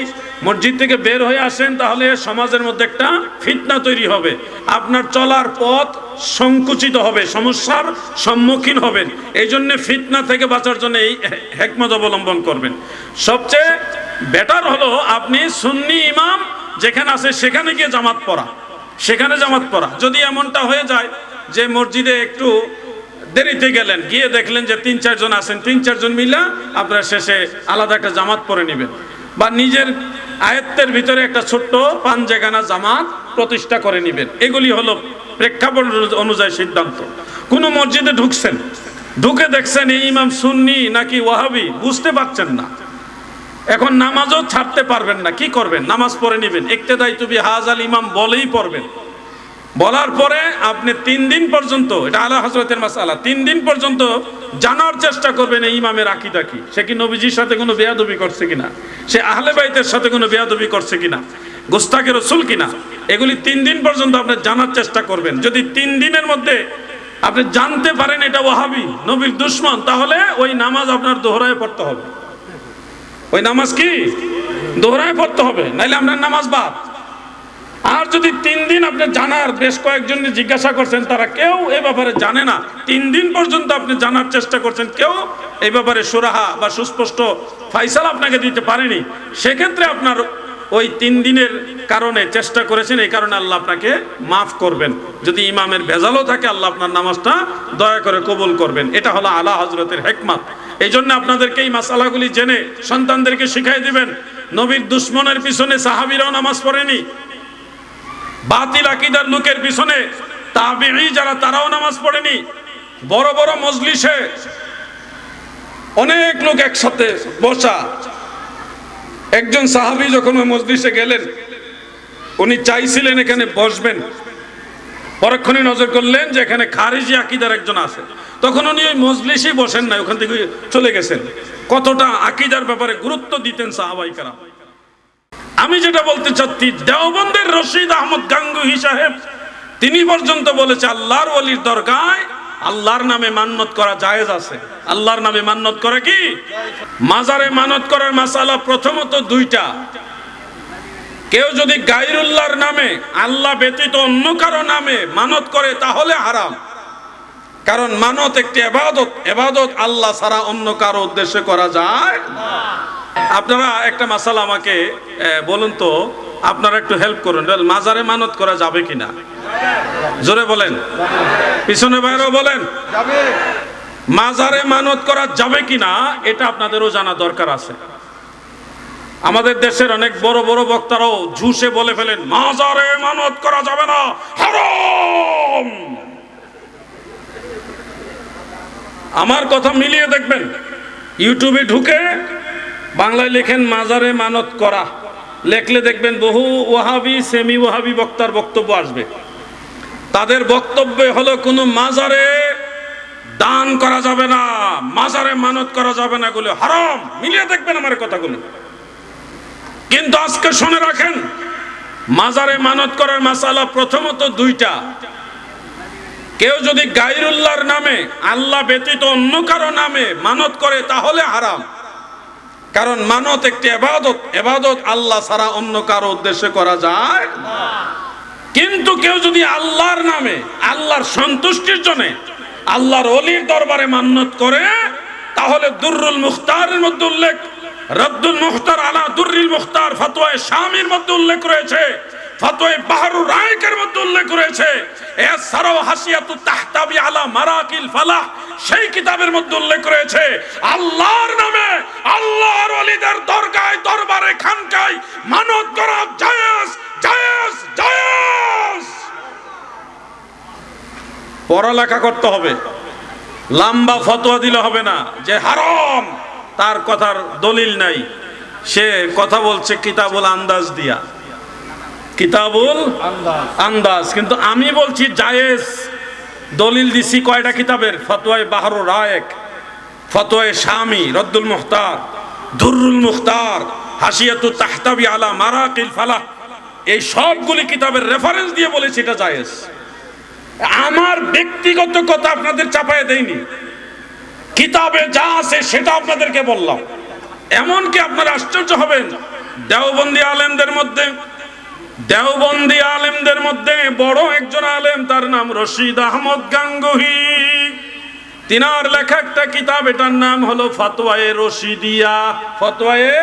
মসজিদ থেকে বের হয়ে আসেন, তাহলে সমাজের মধ্যে একটা ফিতনা তৈরি হবে, আপনার চলার পথ সংকুচিত হবে, সমস্যার সম্মুখীন হবেন। এই জন্য ফিতনা থেকে বাঁচার জন্য এই হিকমত অবলম্বন করবেন। সবচেয়ে বেটার হলো আপনি সুন্নি ইমাম যেখানে আছে সেখানে গিয়ে জামাত পড়া, সেখানে জামাত পড়া। যদি এমনটা হয়ে যায় যে মসজিদে একটু দেরিতে গেলেন, গিয়ে দেখলেন যে 3-4 জন আছেন, 3-4 জন মিলে আপনারা শেষে আলাদা একটা জামাত পড়ে নেবেন, বা নিজের আয়ত্তের ভিতরে একটা ছোট্ট পাঞ্জেখানা জামাত প্রতিষ্ঠা করে নেবেন। এগুলি হলো প্রেক্ষাপট অনুযায়ী সিদ্ধান্ত। কোনো মসজিদে ঢুকছেন, ঢুকে দেখছেন এই ইমাম সুন্নি নাকি ওয়াহাবি, বুঝতে পারছেন না, এখন নামাজও ছাড়তে পারবেন না, কি করবেন? নামাজ পড়ে নেবেন, ইক্তেদাইতু বিহাযাল ইমাম বলেই পড়বেন। বলার পরে আপনি 3 দিন পর্যন্ত, এটা আলা হযরতের মাসআলা, 3 দিন পর্যন্ত জানার চেষ্টা করবেন এই ইমামের আকীদা কি, সে কি নবীজির সাথে কোনো বেয়াদবি করছে কিনা, সে আহলে বাইতের সাথে কোনো বেয়াদবি করছে কিনা, গোস্তাকে রাসূল কিনা, এগুলি 3 দিন পর্যন্ত আপনি জানার চেষ্টা করবেন। যদি 3 দিনের মধ্যে আপনি জানতে পারেন এটা ওয়াহাবি, নবীর দুশমন, তাহলে ওই নামাজ আপনার দোহরায় পড়তে হবে। ওই নামাজ কি দোহরায় পড়তে হবে, নাইলে আপনার নামাজ বাদ। আর যদি 3 দিন আপনি জানার, বেশ কয়েকজন জিজ্ঞাসা করছেন, তারা কেউ এই ব্যাপারে জানে না, 3 দিন পর্যন্ত আপনি জানার চেষ্টা করছেন, কেউ এই ব্যাপারে সুরাহা বা সুস্পষ্ট ফাইসালা আপনাকে দিতে পারেনি, সেক্ষেত্রে আপনার ওই 3 দিনের কারণে চেষ্টা করেছেন, এই কারণে আল্লাহ আপনাকে মাফ করবেন। যদি ইমামের ভেজালও থাকে, আল্লাহ আপনার নামাজটা দয়া করে কবুল করবেন। এটা হলো আলা হযরতের হিকমত। এই জন্য আপনাদেরকে এই মাসালাগুলি জেনে সন্তানদেরকে শিখাই দিবেন। নবীর দুশমনের পিছনে সাহাবীরাও নামাজ পড়েনি, বাতিল আকীদার লোকের পিছনে তাবেঈ যারা, তারাও নামাজ পড়েনি। বড় বড় মজলিসে অনেক লোক একসাথে বসা, একজন সাহাবী যখন ওই মজলিসে গেলেন, উনি চাইছিলেন এখানে বসবেন, পরক্ষণে নজর করলেন যে এখানে খারিজি আকীদার একজন আছে, তখন উনি ওই মজলিসেই বসেন না, ওখান থেকে চলে গেছেন। কতটা আকীদার ব্যাপারে গুরুত্ব দিতেন সাহাবায়ে কেরাম। আমি যেটা বলতে চাচ্ছি, দেওবন্দের রশিদ আহমদ গাঙ্গুহি সাহেব তিনি পর্যন্ত বলেছে আল্লাহর ওলির দরগায় আল্লাহর নামে মান্নত করা জায়েজ আছে। আল্লাহর নামে মান্নত করা কি? মাজারে মানত করার মাসালা প্রথমত দুইটা। কেউ যদি গায়রুল্লাহর নামে, আল্লাহ ব্যতীত অন্য কারো নামে মানত করে তাহলে হারাম। কারণ মানত একটি ইবাদত, ইবাদত আল্লাহ ছাড়া অন্য কারো উদ্দেশ্যে করা যায় না। আপনারা একটা মাসালা আমাকে বলুন তো, আপনারা একটু হেল্প করুন, মাজারে মানত করা যাবে কিনা? জোরে বলেন, পিছনে বাইরেও বলেন। মাজারে মানত করা যাবে কিনা এটা আপনাদেরও জানা দরকার আছে। আমাদের দেশের অনেক বড় বড় বক্তারাও ঝুঁসে বলে ফেলেন মাজারে মানত করা যাবে না, হারাম। আমার কথা মিলিয়ে দেখবেন, ইউটিউবে ঢুকে বাংলায় লেখেন মাজারে মানত করা, লেখলে দেখবেন বহু ওয়াহাবি সেমি ওয়াহাবি বক্তার বক্তব্য আসবে। তাদের বক্তব্য হলো কোনো মাজারে দান করা যাবে না, মাজারে মানত করা যাবে না, গুলো হারাম। মিলিয়ে দেখবেন আমার কথাগুলো। কিন্তু আজকে শুনে রাখেন, মাজারে মানত করার মাসালা প্রথমত দুইটা। কেউ যদি গায়রুল্লাহর নামে, আল্লাহ ব্যতীত অন্য কারো নামে মানত করে তাহলে হারাম। কারণ মানত একটি ইবাদত, ইবাদত আল্লাহ ছাড়া অন্য কারো উদ্দেশ্যে করা যায় না। কিন্তু কেউ যদি আল্লাহর নামে, আল্লাহর সন্তুষ্টির জন্য আল্লাহর ওলির দরবারে মান্নত করে তাহলে দুররুল মুখতারের মধ্যে উল্লেখ, রদ্দুল মুখতার আলা দুররিল মুখতার ফতোয়ায়ে শামির মধ্যে উল্লেখ রয়েছে, ফতোয়ায়ে বাহরুর রায়কের মধ্যে উল্লেখ রয়েছে, এছাড়াও হাসিয়াতুত তাহতাবি আলা মারাকিল ফালাহ সেই কিতাবের মধ্যে উল্লেখ রয়েছে আল্লাহর নামে আল্লাহর ওলিদের দরগায় দরবারে খানকায় মানত করা জায়েজ, জায়েজ, জায়েজ। পড়ালেখা করতে হবে, লম্বা ফতোয়া দিলে হবে না যে হারাম, তার কথার দলিল নাই, সে কথা বলছে কিতাবুল আন্দাজ দিয়া, কিতাবুল আন্দাজ। কিন্তু আমি বলছি জায়েজ। দলিল দিছি কয়টা কিতাবের? ফতোয়ায়ে বাহরুর রায়েক, ফতোয়ায়ে শামি, রদ্দুল মুখতার, দুররুল মুখতার, হাসিয়াতুত তাহতাবি আলা মারাকিল ফালাহ, এই সবগুলি কিতাবের রেফারেন্স দিয়ে বলেছি এটা জায়েজ। আমার ব্যক্তিগত কথা আপনাদের চাপায় দেইনি, কিতাবে যা আছে সেটা আপনাদেরকে বললাম। এমনকি আপনারা আশ্চর্য হবেন, দেওবন্দি আলেমদের মধ্যে বড় একজন আলেম, তার নাম রশিদ আহমদ গাঙ্গুহি। তিনার লেখা একটা কিতাব, এটার নাম হলো ফতোয়ায়ে রশিদিয়া, ফতোয়ায়ে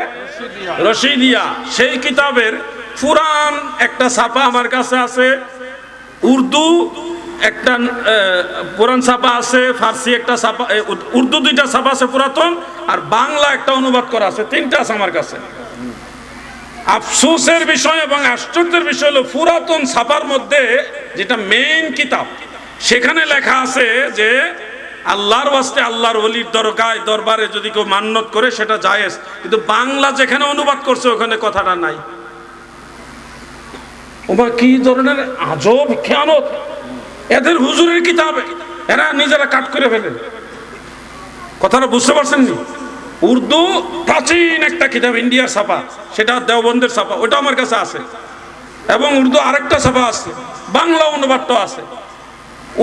রশিদিয়া। সেই কিতাবের পুরান একটা ছাপা আমার কাছে আছে, উর্দু একটা পুরান ছাপা আছে, ফার্সি একটা ছাপা, উর্দু দুইটা ছাপা আছে পুরাতন, আর বাংলা একটা অনুবাদ করা আছে, তিনটা আছে আমার কাছে। আফসোসের বিষয় এবং আশ্চর্যের বিষয় হলো পুরাতন ছাপার মধ্যে যেটা মেইন কিতাব, সেখানে লেখা আছে যে আল্লাহর ওয়াস্তে আল্লাহর ওলির দরগায় দরবারে যদি কেউ মান্নত করে সেটা জায়েজ। কিন্তু বাংলা যেখানে অনুবাদ করছে ওখানে কথাটা নাই। ওমা কি ধরনের আজব খেয়ানত! এদের হুজুরের কিতাবে এরা নিজেরা কাট করে ফেলে। কথাটা বুঝতে পারছেন নি? উর্দু প্রাচীন একটা কিতাব, ইন্ডিয়ার ছাপা, সেটা দেওবন্দের ছাপা, ওটা আমার কাছে আছে। এবং উর্দু আরেকটা ছাপা আছে, বাংলা অনুবাদটা আছে।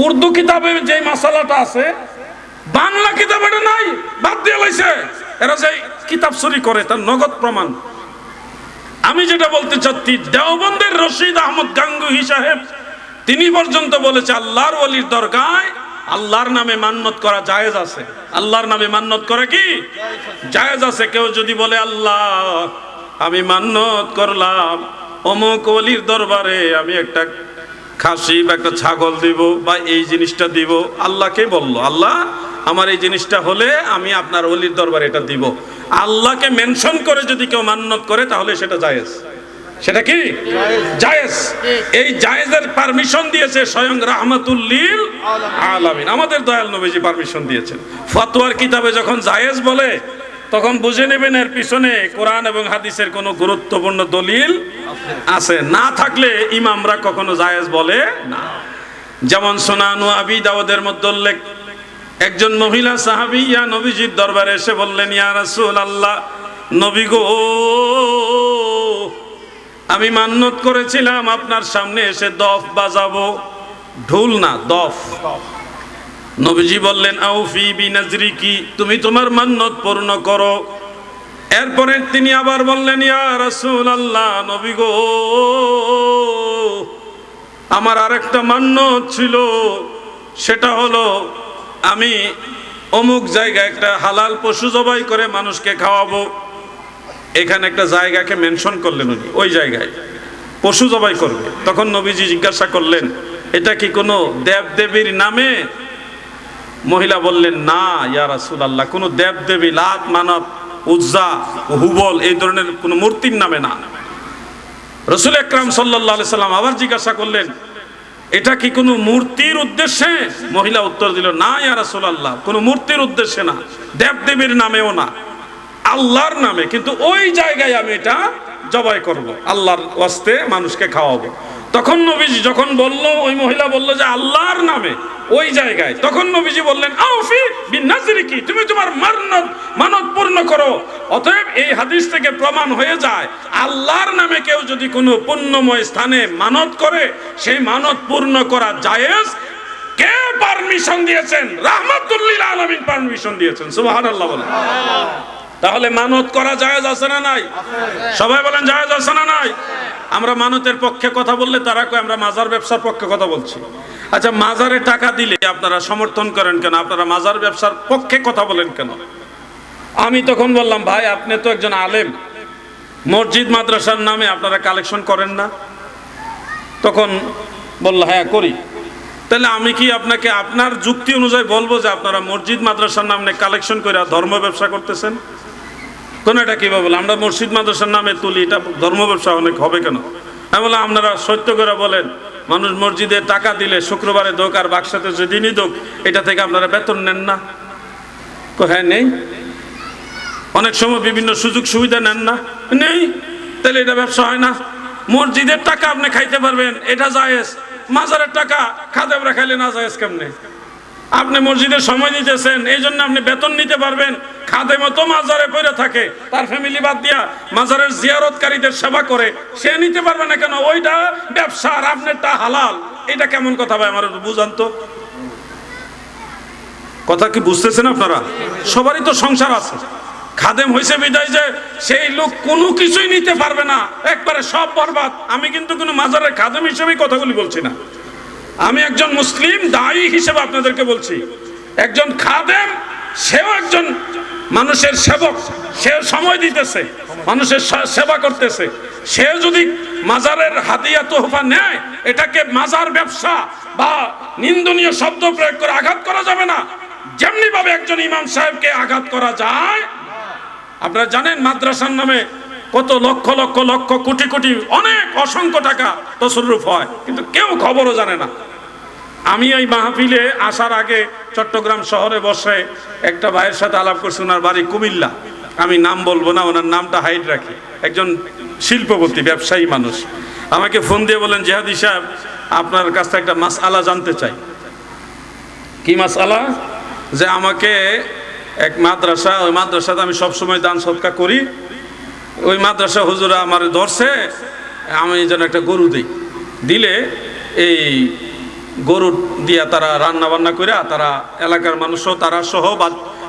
উর্দু কিতাবে যে মাসালাটা আছে বাংলা কিতাবে এটা নাই, বাদ দিয়ে লাইছে। এরা যে কিতাব চুরি করে তার নগদ প্রমাণ। আমি যেটা বলতে চাচ্ছি, দেওবন্দের রশিদ আহমদ গাঙ্গুহি সাহেব তিনি পর্যন্ত বলেছে আল্লাহর ওলির দরগায় আল্লাহর নামে মান্নত করা জায়েজ আছে। আল্লাহর নামে মান্নত করা কি জায়েজ আছে। কেউ যদি বলে আল্লাহ আমি মান্নত করলাম অমুক ওলির দরবারে আমি একটা খাসি বা একটা ছাগল দিব বা এই জিনিসটা দিব, আল্লাহকে বললো আল্লাহ আমার এই জিনিসটা হলে আমি আপনার ওলির দরবারে এটা দিব, আল্লাহকে মেনশন করে যদি কেউ মান্নত করে তাহলে সেটা জায়েজ। সেটা কি জায়েজ। এই জায়েজের পারমিশন দিয়েছে স্বয়ং রাহমাতুল লিল আলামিন, আমাদের দয়াল নবীজি পারমিশন দিয়েছেন। ফতোয়ার কিতাবে যখন জায়েজ বলে তখন বুঝে নেবেন এর পিছনে কোরআন এবং হাদিসের কোনো গুরুত্বপূর্ণ দলিল আছে। না থাকলে ইমামরা কখনো জায়েজ বলে না। যেমন সুনান আবি দাউদের মধ্যে উল্লেখ, একজন মহিলা সাহাবী ইয়া নবীজির দরবারে এসে বললেন, ইয়া রাসূলুল্লাহ, নবী গো আমি মান্নত করেছিলাম আপনার সামনে এসে দফ বাজাবো, ঢোল না দফ, নবীজি বললেন আউফি বিনাজরিকি, তুমি তোমার মান্নত পূর্ণ করো। এরপরে তিনি আবার বললেন ইয়া রাসূলুল্লাহ, নবী গো, আমার আরেকটা মান্নত ছিল, সেটা হলো আমি অমুক জায়গায় একটা হালাল পশু জবাই করে মানুষকে খাওয়াবো। এখানে একটা জায়গাকে মেনশন করলেন উনি, ওই জায়গায় পশু জবাই করবে। তখন নবীজি জিজ্ঞাসা করলেন এটা কি কোনো দেব দেবীর নামে? মহিলা বললেন না ইয়া রাসূলুল্লাহ, কোনো দেব দেবী লাত মানত উজ্জা হুবল এই ধরনের কোনো মূর্তির নামে না। রাসূল আকরাম সাল্লাল্লাহু আলাইহি সাল্লাম আবার জিজ্ঞাসা করলেন এটা কি কোনো মূর্তির উদ্দেশ্যে? মহিলা উত্তর দিল না ইয়া রাসূলুল্লাহ, কোনো মূর্তির উদ্দেশ্যে না, দেব দেবীর নামেও না, আল্লাহর নামে, কিন্তু ওই জায়গায় আমি এটা জবাই করব, আল্লাহর ওয়াস্তে মানুষকে খাওয়াবো। তখন নবীজি যখন বলল, ওই মহিলা বলল যে আল্লাহর নামে ওই জায়গায়, তখন নবীজি বললেন আউফি বিনাজরিকি, তুমি তোমার মানত পূর্ণ করো। অতএব এই হাদিস থেকে প্রমাণ হয়ে যায় আল্লাহর নামে কেউ যদি কোনো পুণ্যময় স্থানে মানত করে, সেই মানত পূর্ণ করা জায়েজ। কে পারমিশন দিয়েছেন? রাহমাতুল লিল আলামিন পারমিশন দিয়েছেন। সুবহানাল্লাহ বলেন। তাহলে মানত করা জায়েজ আছে না নাই? সবাই বলেন জায়েজ আছে না নাই? আমরা মানতের পক্ষে কথা বললে তারা কয় আমরা মাজার ব্যবসার পক্ষে কথা বলছি। আচ্ছা, মাজারে টাকা দিলে আপনারা সমর্থন করেন কেন? আপনারা মাজার ব্যবসার পক্ষে কথা বলেন কেন? আমি তখন বললাম ভাই আপনি তো একজন আলেম, মসজিদ মাদ্রাসার নামে আপনারা কালেকশন করেন না? তখন বলল হ্যাঁ করি। তাহলে আমি কি আপনাকে আপনার যুক্তি অনুযায়ী বলবো যে আপনারা মসজিদ মাদ্রাসার নামে কালেকশন করে ধর্ম ব্যবসা করতেছেন? কোন এটা কিভাবে বলে আমরা মসজিদ মাদ্রাসার নামে তুলি, এটা ধর্ম ব্যবসা অনেক হবে কেন? আমি বললাম আপনারা সত্য করে বলেন, মানুষ মসজিদে টাকা দিলে শুক্রবারে দোক আর বাক্সাতে যেদিনই দোক, এটা থেকে আপনারা বেতন নেন না? হ্যাঁ নেই। অনেক সময় বিভিন্ন সুযোগ সুবিধা নেন না? নেই। তাহলে এটা ব্যবসা হয় না? মসজিদের টাকা আপনি খাইতে পারবেন, এটা জায়েজ। মাজারের টাকা খাদেমরা খাইলে না জায়েজ কেমনে? আপনি মসজিদে সময় দিতেছেন, এই জন্য আপনি বেতন নিতে পারবেন। খাদেমও তো মাজারে পড়ে থাকে, তার ফ্যামিলি বাদ দিয়া মাজারের জিয়ারতকারীদের সেবা করে, সে নিতে পারবে না কেন? ওইটা ব্যবসা আর আপনারটা হালাল। এটা কেমন কথা ভাই? আমার বুঝান তো। কথা কি বুঝতেছেন আপনারা? সবারই তো সংসার আছে। খাদেম হয়েছে বিদায় যে সেই লোক কোনো কিছুই নিতে পারবে না, একবারে সব বরবাদ। আমি কিন্তু কোনো মাজারের খাদেম হিসেবেই কথাগুলি বলছি না, আমি একজন মুসলিম দায়ী হিসেবে আপনাদেরকে বলছি। একজন খাদেম, সেও একজন মানুষের সেবক, সে সময় দিতেছে, মানুষের সেবা করতেছে। সে যদি মাজারের হাদিয়া তোহফা নেয়, এটাকে মাজার ব্যবসা বা নিন্দনীয় শব্দ প্রয়োগ করে আঘাত করা যাবে না। যেমনি ভাবে একজন ইমাম সাহেবকে আঘাত করা যায়। আপনারা জানেন মাদ্রাসার নামে কত লক্ষ লক্ষ লক্ষ কোটি কোটি অনেক অসংখ্য টাকা তসরুফ হয়, কিন্তু কেউ খবরও জানে না। আমি এই মাহফিলে আসার আগে চট্টগ্রাম শহরে বসে একটা ভাইয়ের সাথে আলাপ করছি, ওনার বাড়ি কুমিল্লা। আমি নাম বলবো না, ওনার নামটা হাইড রাখি। একজন শিল্পপতি, ব্যবসায়ী মানুষ। আমাকে ফোন দিয়ে বলেন জিহাদি সাহেব, আপনার কাছ থেকে একটা মাসআলা জানতে চাই। কি মাসআলা? যে আমাকে এক মাদ্রাসা, ওই মাদ্রাসাতে আমি সবসময় দান সদকা করি, ওই মাদ্রাসা হুজুরা আমার ধরছে, আমি যেন একটা গরু দিই, দিলে এই গরু দিয়া তারা রান্না বান্না করে তারা এলাকার মানুষও তারা সহ বা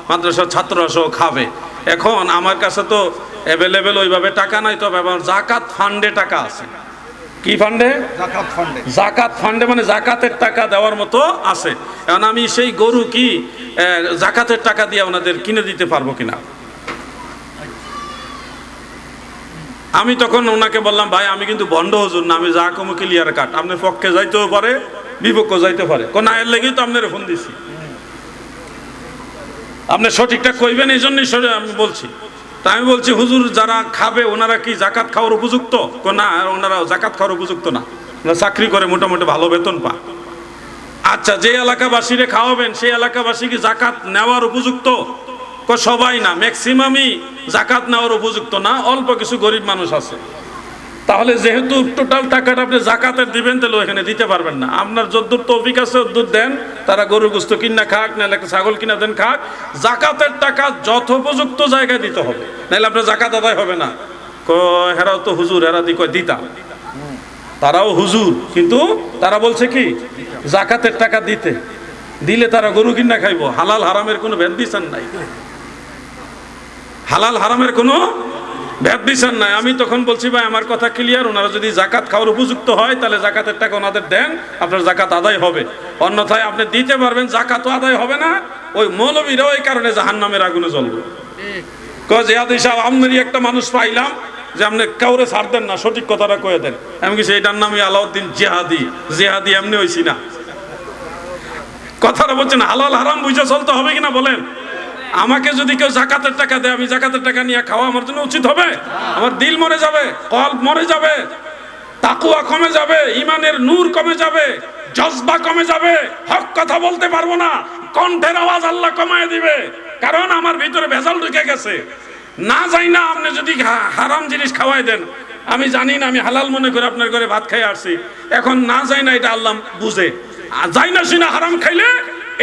মাদ্রাসার ছাত্ররা সহ খাবে। এখন আমার কাছে তো অ্যাভেলেবেল ওইভাবে টাকা নাই, তবে আমার জাকাত ফান্ডে টাকা আছে। কি ফান্ডে? জাকাত ফান্ডে। জাকাত ফান্ডে মানে জাকাতের টাকা দেওয়ার মতো আছে। এখন আমি সেই গরু কি জাকাতের টাকা দিয়ে ওনাদের কিনে দিতে পারবো কিনা? আমি তখন ওনাকে বললাম ভাই আমি কিন্তু ভণ্ড হুজুর না, আমি যা কমো ক্লিয়ার কাট, আপনার পক্ষে যাইতেও পারে বিপক্ষে যাইতে পারে, কোন আয়ের লেগেই তো আপনার ফোন দিছি, আপনি সঠিকটা কইবেন, এই জন্যই আমি বলছি। তা আমি বলছি হুজুর যারা খাবে ওনারা কি জাকাত খাওয়ার উপযুক্ত? না, ওনারা জাকাত খাওয়ার উপযুক্ত না, ওনারা চাকরি করে মোটামুটি ভালো বেতন পা। আচ্ছা, যে এলাকাবাসীরে খাওয়াবেন সেই এলাকাবাসী কি জাকাত নেওয়ার উপযুক্ত? সবাই না, ম্যাক্সিমামই জাকাত নেওয়ার উপযুক্ত না, অল্প কিছু গরিব মানুষ আছে। তাহলে যেহেতু টোটাল টাকাটা আপনি জাকাতের দিবেন, তাহলে ওইখানে দিতে পারবেন না। আপনার যদ্দূর তৌফিক আছে ওদ্দূর দেন, তারা গরু গোস্ত কিনা খাক, নাহলে একটা ছাগল কিনা দেন খাক। জাকাতের টাকা যথোপযুক্ত জায়গায় দিতে হবে, নাহলে আপনার জাকাত আদায় হবে না। হেরাও তো হুজুর, হেরা দি কয় দিতা, তারাও হুজুর, কিন্তু তারা বলছে কি জাকাতের টাকা দিতে। দিলে তারা গরু কিনা খাইবো। হালাল হারামের কোনো ভেদ বিচার নাই, হালাল হারামের কোনো ভেদ বিচার নাই। আমি তখন বলছি ভাই আমার কথা ক্লিয়ার, ওনারা যদি জাকাত খাওয়ার উপযুক্ত হয় তাহলে জাকাতের টাকা ওনাদের দেন, আপনার জাকাত আদায় হবে। অন্যথায় আপনি দিতে পারবেন, জাকাতও আদায় হবে না, ওই মৌলবীরাও এই কারণে জাহান্নামের আগুনে জ্বলবে। জিহাদি সাহেব আপনারই একটা মানুষ পাইলাম যে আপনি কাউরে ছাড় দেন না, সঠিক কথাটা কয়ে দেন। আমি কিছু এটার নামই আলাউদ্দিন জিহাদি, জিহাদি এমনি হইছি না। কথাটা বলছেন হালাল হারাম বুঝে চলতে হবে কিনা বলেন? আমাকে যদি কেউ জাকাতের টাকা দেয়, আমি জাকাতের টাকা নিয়ে খাওয়া আমার জন্য উচিত হবে? আমার দিল মরে যাবে, কলব মরে যাবে, তাকওয়া কমে যাবে, ইমানের নূর কমে যাবে, জজবা কমে যাবে, হক কথা বলতে পারবো না, কণ্ঠের আওয়াজ আল্লাহ কমায় দিবে, কারণ আমার ভিতরে ভেজাল ঢুকে গেছে। না যাই না আপনি যদি হারাম জিনিস খাওয়াই দেন, আমি জানি না, আমি হালাল মনে করে আপনার ঘরে ভাত খাই আসছি, এখন না যাই না এটা আল্লাহ বুঝে, যাই না শুনে হারাম খাইলে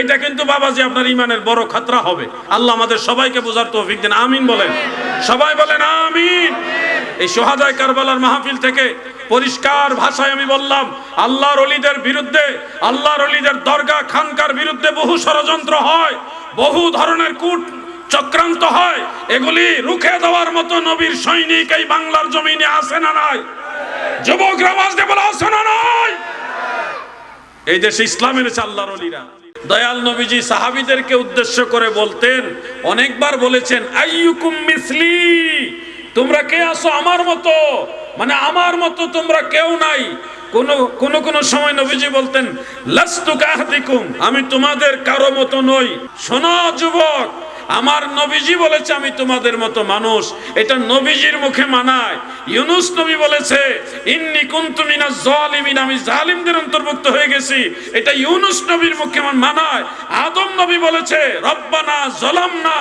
এটা কিন্তু বাবাজি আপনার ইমানের বড় খতরা হবে। আল্লাহ আমাদের সবাইকে বোঝার তৌফিক দেন, আমিন বলেন, সবাই বলেন আমিন। এই সোহাদায়ে কারবালার মাহফিল থেকে পরিষ্কার ভাষায় আমি বললাম, আল্লাহর ওলিদের বিরুদ্ধে, আল্লাহর ওলিদের দরগা খানকার বিরুদ্ধে বহু ষড়যন্ত্র হয়, বহু ধরনের কূট চক্রান্ত হয়, এগুলি রুখে দেওয়ার মতো নবীর সৈনিক এই বাংলার জমিনে আছে না নাই? যুবকরা আওয়াজ দিয়ে বলো আছে না নাই? এই দেশে ইসলামের আল্লাহর ওলিরা। দয়াল নবীজি সাহাবীদেরকে উদ্দেশ্য করে বলতেন, অনেকবার বলেছেন আইয়ুকুম মিসলি, তোমরা কে আছো আমার মতো, মানে আমার মতো তোমরা কেউ নাই। কোন সময় নবীজি বলতেন লাস্তু কাহাদিকুম, আমি তোমাদের কারো মতো নই। শোনো যুবক, আমার নবীজি বলেছে আমি তোমাদের মতো মানুষ, এটা নবীজির মুখে মানায়। ইউনূস নবী বলেছে ইন্নী কুনতু মিনাজ জালিমিন, আমি জালিমদের অন্তর্ভুক্ত হয়ে গেছি, এটা ইউনূস নবীর মুখে মানায়। আদম নবী বলেছে রব্বানা যালামনা,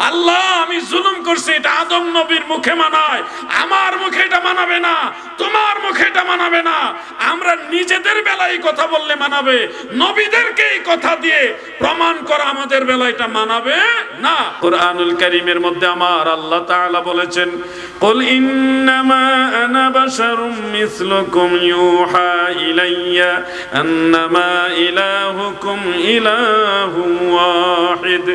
আল্লাহ আমি জুলুম করছি, এটা আদম নবীর মুখে মানায়। আমার মুখে এটা মানাবে না, তোমার মুখে এটা মানাবে না। আমরা নিজেদের বেলায় কথা বললে মানাবে, নবীদেরকে এই কথা দিয়ে প্রমাণ করা আমাদের বেলায় এটা মানাবে না। কুরআনুল কারীমের মধ্যে আমার আল্লাহ তাআলা বলেছেন কুল ইন্নামা আনা বাশারুম মিসলুকুম ইউহা ইলাইয়া আন্নামা ইলাহুকুম ইলাহুম ওয়াহিদ।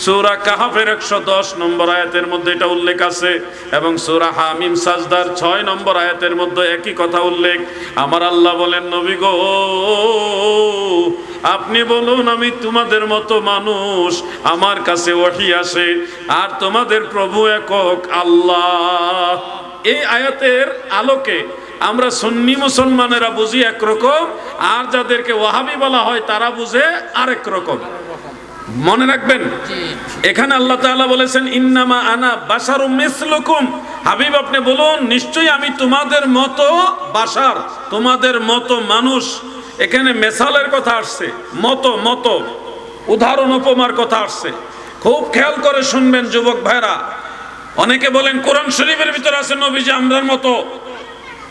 সূরা কাহফের 110 নম্বর আয়াতের মধ্যে এটা উল্লেখ আছে, এবং সূরা হামিম সাজদার 6 নম্বর আয়াতের মধ্যে একই কথা উল্লেখ। আমার আল্লাহ বলেন নবী গো, আপনি বলুন আমি তোমাদের মতো মানুষ, আমার কাছে ওহী আসে, আর তোমাদের প্রভু একক আল্লাহ। এই আয়াতের আলোকে আমরা সুন্নি মুসলমানেরা বুঝি একরকম, আর যাদেরকে ওয়াহাবি বলা হয় তারা বুঝে আরেক রকম। মনে রাখবেন, এখানে আল্লাহ তাআলা বলেছেন ইন্নামা আনা বাশারুম মিসলুকুম, হাবিব আপনি বলুন নিশ্চয়ই আমি তোমাদের মতো বাশার, তোমাদের মতো মানুষ। এখানে মেসালের কথা আসছে, মতো মতো উদাহরণ উপমার কথা আসছে। খুব খেয়াল করে শুনবেন যুবক ভাইরা। অনেকে বলেন কোরআন শরীফের ভিতরে আছে নবীজি আমরার মতো,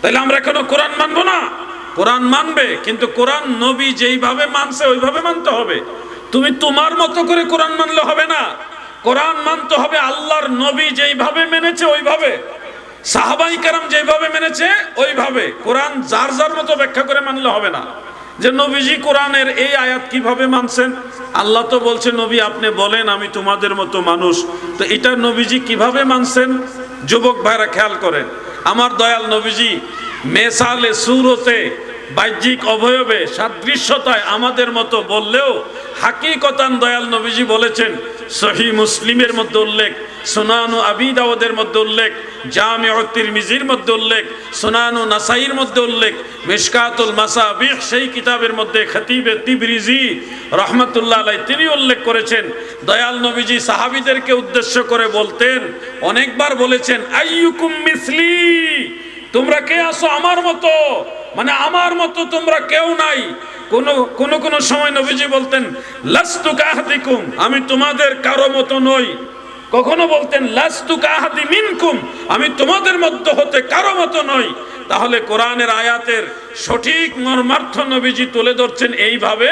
তাহলে আমরা এখনো কোরআন মানবো না? কোরআন মানবে, কিন্তু কোরআন নবী যেইভাবে মানছে ওইভাবে মানতে হবে। তুমি তোমার মতো করে কোরআন মানলে হবে না, কোরআন মানতে হবে আল্লাহর নবী যেইভাবে মেনেছে ওইভাবে, সাহাবায়ে কেরাম যেইভাবে মেনেছে ওইভাবে। কোরআন যার যার মতো ব্যাখ্যা করে মানলে হবে না। যে নবীজি কোরআনের এই আয়াত কিভাবে মানছেন, আল্লাহ তো বলছে নবী আপনি বলেন আমি তোমাদের মতো মানুষ, তো এটা নবীজি কিভাবে মানছেন? যুবক ভাইরা খেয়াল করেন, আমার দয়াল নবীজি মেসালে সুরতে, বাহ্যিক অবয়বে, সাদৃশ্যতায় আমাদের মতো বললেও হাকিকতান দয়াল নবীজি বলেছেন। সহিহ মুসলিমের মধ্যে উল্লেখ, সুনানু আবি দাউদের মধ্যে উল্লেখ, জামিউ তিরমিজির মধ্যে উল্লেখ, সুনানু নাসাইর মধ্যে উল্লেখ, মিশকাতুল মাসাবিহ সেই কিতাবের মধ্যে খতিবে তিবরিজি রহমাতুল্লাহ আলাইহি তিনি উল্লেখ করেছেন। দয়াল নবীজি সাহাবীদেরকে উদ্দেশ্য করে বলতেন, অনেকবার বলেছেন আইয়ুকুম মিসলি, তোমরা কে আছো আমার মতো, মানে আমার মতো তোমরা কেউ নাই। কোন সময় নবীজি বলতেন লাস্তু কাহাদিকুম, আমি তোমাদের কারো মতো নই। কখনো বলতেন লাস্তু কাহাদি মিনকুম, আমি তোমাদের মধ্য হতে কারো মতো নই। তাহলে কোরআনের আয়াতের সঠিক মর্মার্থ নবীজি তুলে ধরছেন এইভাবে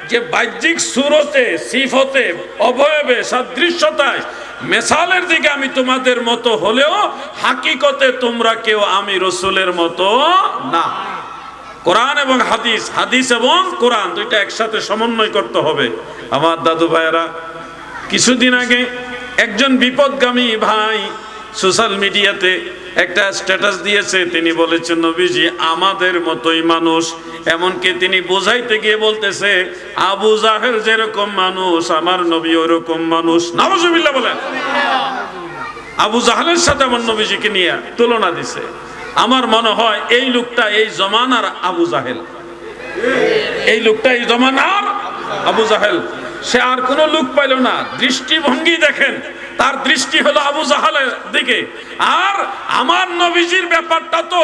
যে বাহ্যিক সুরতে, সিফতে, অবয়বে, সাদৃশ্যতায়, মেসালের দিকে আমি তোমাদের মতো হলেও হাকিকতে তোমরা কেউ আমি রসুলের মতো না। কোরআন এবং হাদিস, হাদিস এবং কোরআন দুইটা একসাথে সমন্বয় করতে হবে। আমার দাদু ভাইয়েরা, কিছুদিন আগে একজন বিপদগামী ভাই সোশ্যাল মিডিয়াতে একটা স্ট্যাটাস দিয়েছে। তিনি বলেছেন নবীজি আমাদের মতোই মানুষ, এমনকি তিনি বোঝাইতে গিয়ে বলতেছে আবু জাহেল যেরকম মানুষ আমার নবী ওরকম মানুষ। নাউজুবিল্লাহ বলেন। আবু জাহেলের সাথে আমার নবীজিকে নিয়ে তুলনা দিছে। আমার মনে হয় এই লোকটা এই জমানার আবু জাহেল, এই লোকটা এই জমানার আবু জাহেল। সে আর কোনো লোক পাইল না। দৃষ্টিভঙ্গি দেখেন, তার দৃষ্টি হলো আবু জাহেলের দিকে। আর আমার নবীজির ব্যাপারটা তো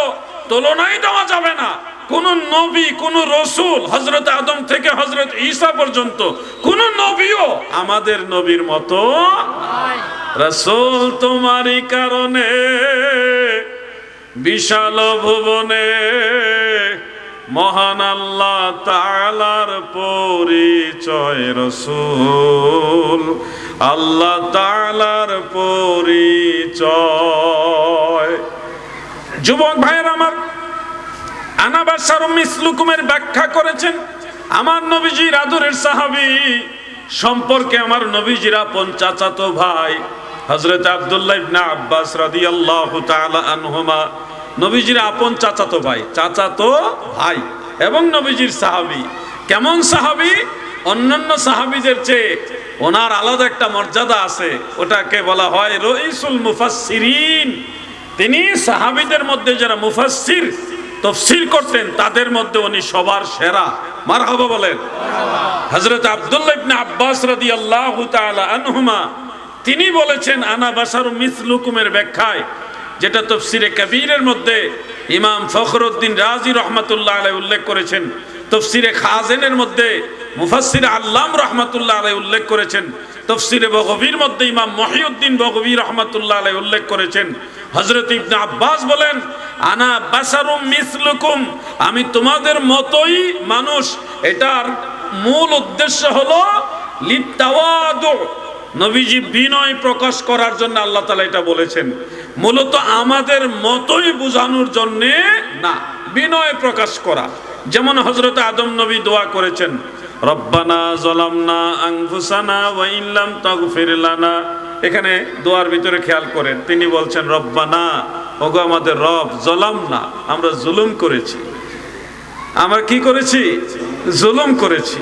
তুলনাই দেওয়া যাবে না। কোন নবী, কোন রসুল, হযরত আদম থেকে হযরত ঈসা পর্যন্ত কোন নবীও আমাদের নবীর মতো রাসূল। তোমারই কারণে বিশাল ভুবনে মহান আল্লাহ তাআলার পরিচয় রাসূল, আল্লাহ তাআলার পরিচয়। যুবক ভাইয়ের আমার, আনা বাশারুম মিসলুকুমের ব্যাখ্যা করেছেন আমার নবীজির আদরের সাহাবী সম্পর্কে আমার নবীজির আপন চাচাতো ভাই হযরত আব্দুল্লাহ ইবনে আব্বাস রাদিয়াল্লাহু তাআলা আনহুমা, নবীজির আপন চাচাতো ভাই, চাচাতো ভাই এবং নবীজির সাহাবী। কেমন সাহাবী? অন্যান্য সাহাবীদের চেয়ে ওনার আলাদা একটা মর্যাদা আছে, ওটাকে বলা হয় রইসুল মুফাসসিরিন। তিনি সাহাবীদের মধ্যে যারা মুফাসসির, তাফসীর করতেন, তাদের মধ্যে উনি সবার সেরা। মারহাবা বলেন। হযরত আব্দুল্লাহ ইবনে আব্বাস রাদিয়াল্লাহু তাআলা আনহুমা তিনি বলেছেন আনা বাশারুম মিসলুকুমের ব্যাখ্যায়, যেটা তাফসীরে কবীরের মধ্যে ইমাম ফখরুদ্দিন রাজি রহমাতুল্লাহ আলাইহি উল্লেখ করেছেন, তাফসীরে খাজেনের মধ্যে মুফাসসির আল্লাম রহমাতুল্লাহ আলাইহি উল্লেখ করেছেন, তাফসীরে বগবীর মধ্যে ইমাম মহিউদ্দিন বগবী রহমাতুল্লাহ আলাইহি উল্লেখ করেছেন। হযরত ইবনে আব্বাস বলেন আনা বাশারুম মিসলুকুম, আমি তোমাদের মতোই মানুষ। এটার মূল উদ্দেশ্য হলো লিতাওয়াদু, নবীজি বিনয় প্রকাশ করার জন্য আল্লাহ তাআলা এটা বলেছেন। মূলত আমাদের মতোই বোঝানোর জন্য না, বিনয় প্রকাশ করা। যেমন হযরত আদম নবী দোয়া করেছেন রব্বানা যালামনা আনফুসানা ওয়া ইল্লাম তাগফির লানা। এখানে দোয়ার ভিতরে খেয়াল করেন, তিনি বলছেন রব্বানা, ওগো আমাদের রব, যালামনা, আমরা জুলুম করেছি। আমরা কি করেছি? জুলুম করেছি।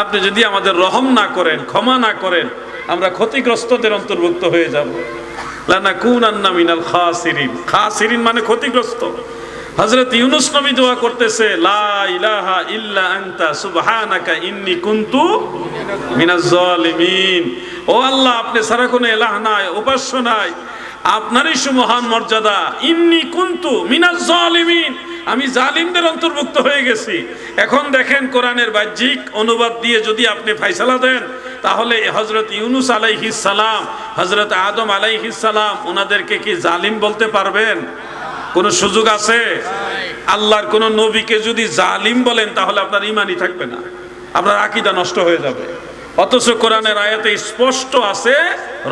আপনি যদি আমাদের রহম না করেন, ক্ষমা না করেন, আমরা ক্ষতিগ্রস্তদের অন্তর্ভুক্ত হয়ে যাব। লানাকুনান্না মিনাল খাসিরিন। খাসিরিন মানে ক্ষতিগ্রস্ত। হযরত ইউনূস নবী দোয়া করতেছে লা ইলাহা ইল্লা আনতা সুবহানাকা ইন্নী কুনতু মিনাজ জালিমিন। ও আল্লাহ, আপনি ছাড়া কোনো ইলাহ নাই, উপাস্য নাই, আপনারই সুমহান মর্যাদা। ইন্নী কুনতু মিনাজ জালিমিন, আমি জালিমদের অন্তর্ভুক্ত হয়ে গেছি। এখন দেখেন কোরআনের বাহ্যিক অনুবাদ দিয়ে যদি আপনি ফয়সালা দেন, তাহলে হযরত ইউনূস আলাইহিস সালাম, হযরত আদম আলাইহিস সালাম, ওনাদেরকে কি জালিম বলতে পারবেন? কোন সুযোগ আছে? আল্লাহর কোন নবীকে যদি জালিম বলেন তাহলে আপনার ঈমানই থাকবে না, আপনার আকীদা নষ্ট হয়ে যাবে। অথচ কোরআনের আয়াতে স্পষ্ট আছে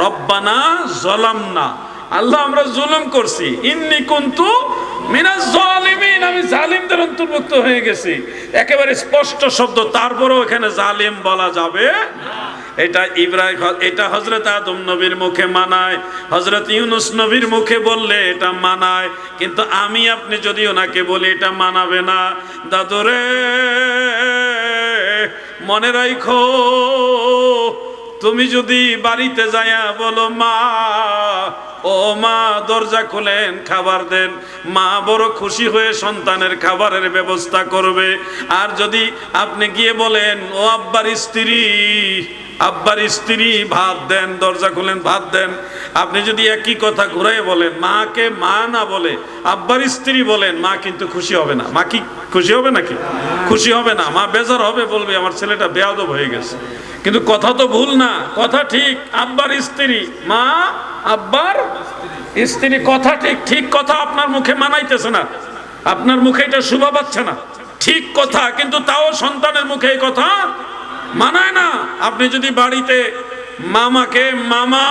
রব্বানা যালামনা, আল্লাহ আমরা জুলুম করছি, ইন্নী কুনতু মিনাজ জালিমিন, আমি জালিমদের অন্তর্ভুক্ত হয়ে গেছি। একেবারে স্পষ্ট শব্দ, তারপরেও এখানে জালিম বলা যাবে না। এটা ইব্রাহিম, এটা হযরত আদম নবীর মুখে মানায়, হযরত ইউনূস নবীর মুখে বললে এটা মানায়, কিন্তু আমি আপনি যদি ওনাকে বলি এটা মানাবে না। দাদুরে মনে রাখো, তুমি যদি বাড়িতে যায়া বলো মা, ও মা দরজা খুলেন, খাবার দেন, মা বড় খুশি হয়ে সন্তানের খাবারের ব্যবস্থা করবে। আর যদি আপনি গিয়ে বলেন ও আব্বার স্ত্রী ভাত দেন, দরজা খুলেন ভাত দেন, আপনি যদি একই কথা ঘুরাই বলেন, মাকে মা না বলে আব্বার স্ত্রী বলেন, মা কিন্তু খুশি হবে না। মা কি খুশি হবে নাকি? খুশি হবে না। মা বেজার হবে, বলবে আমার ছেলেটা বেয়াদব হয়ে গেছে। কিন্তু কথা তো ভুল না, কথা ঠিক। আব্বার স্ত্রী, মা আব্বার স্ত্রী, কথা ঠিক। ঠিক কথা আপনার মুখে মানাইতেছে না, আপনার মুখে এটা শোভা পাচ্ছে না, ঠিক কথা, কিন্তু তাও সন্তানের মুখে এই কথা মানায় না। আপনি যদি বাড়িতে মামাকে মামা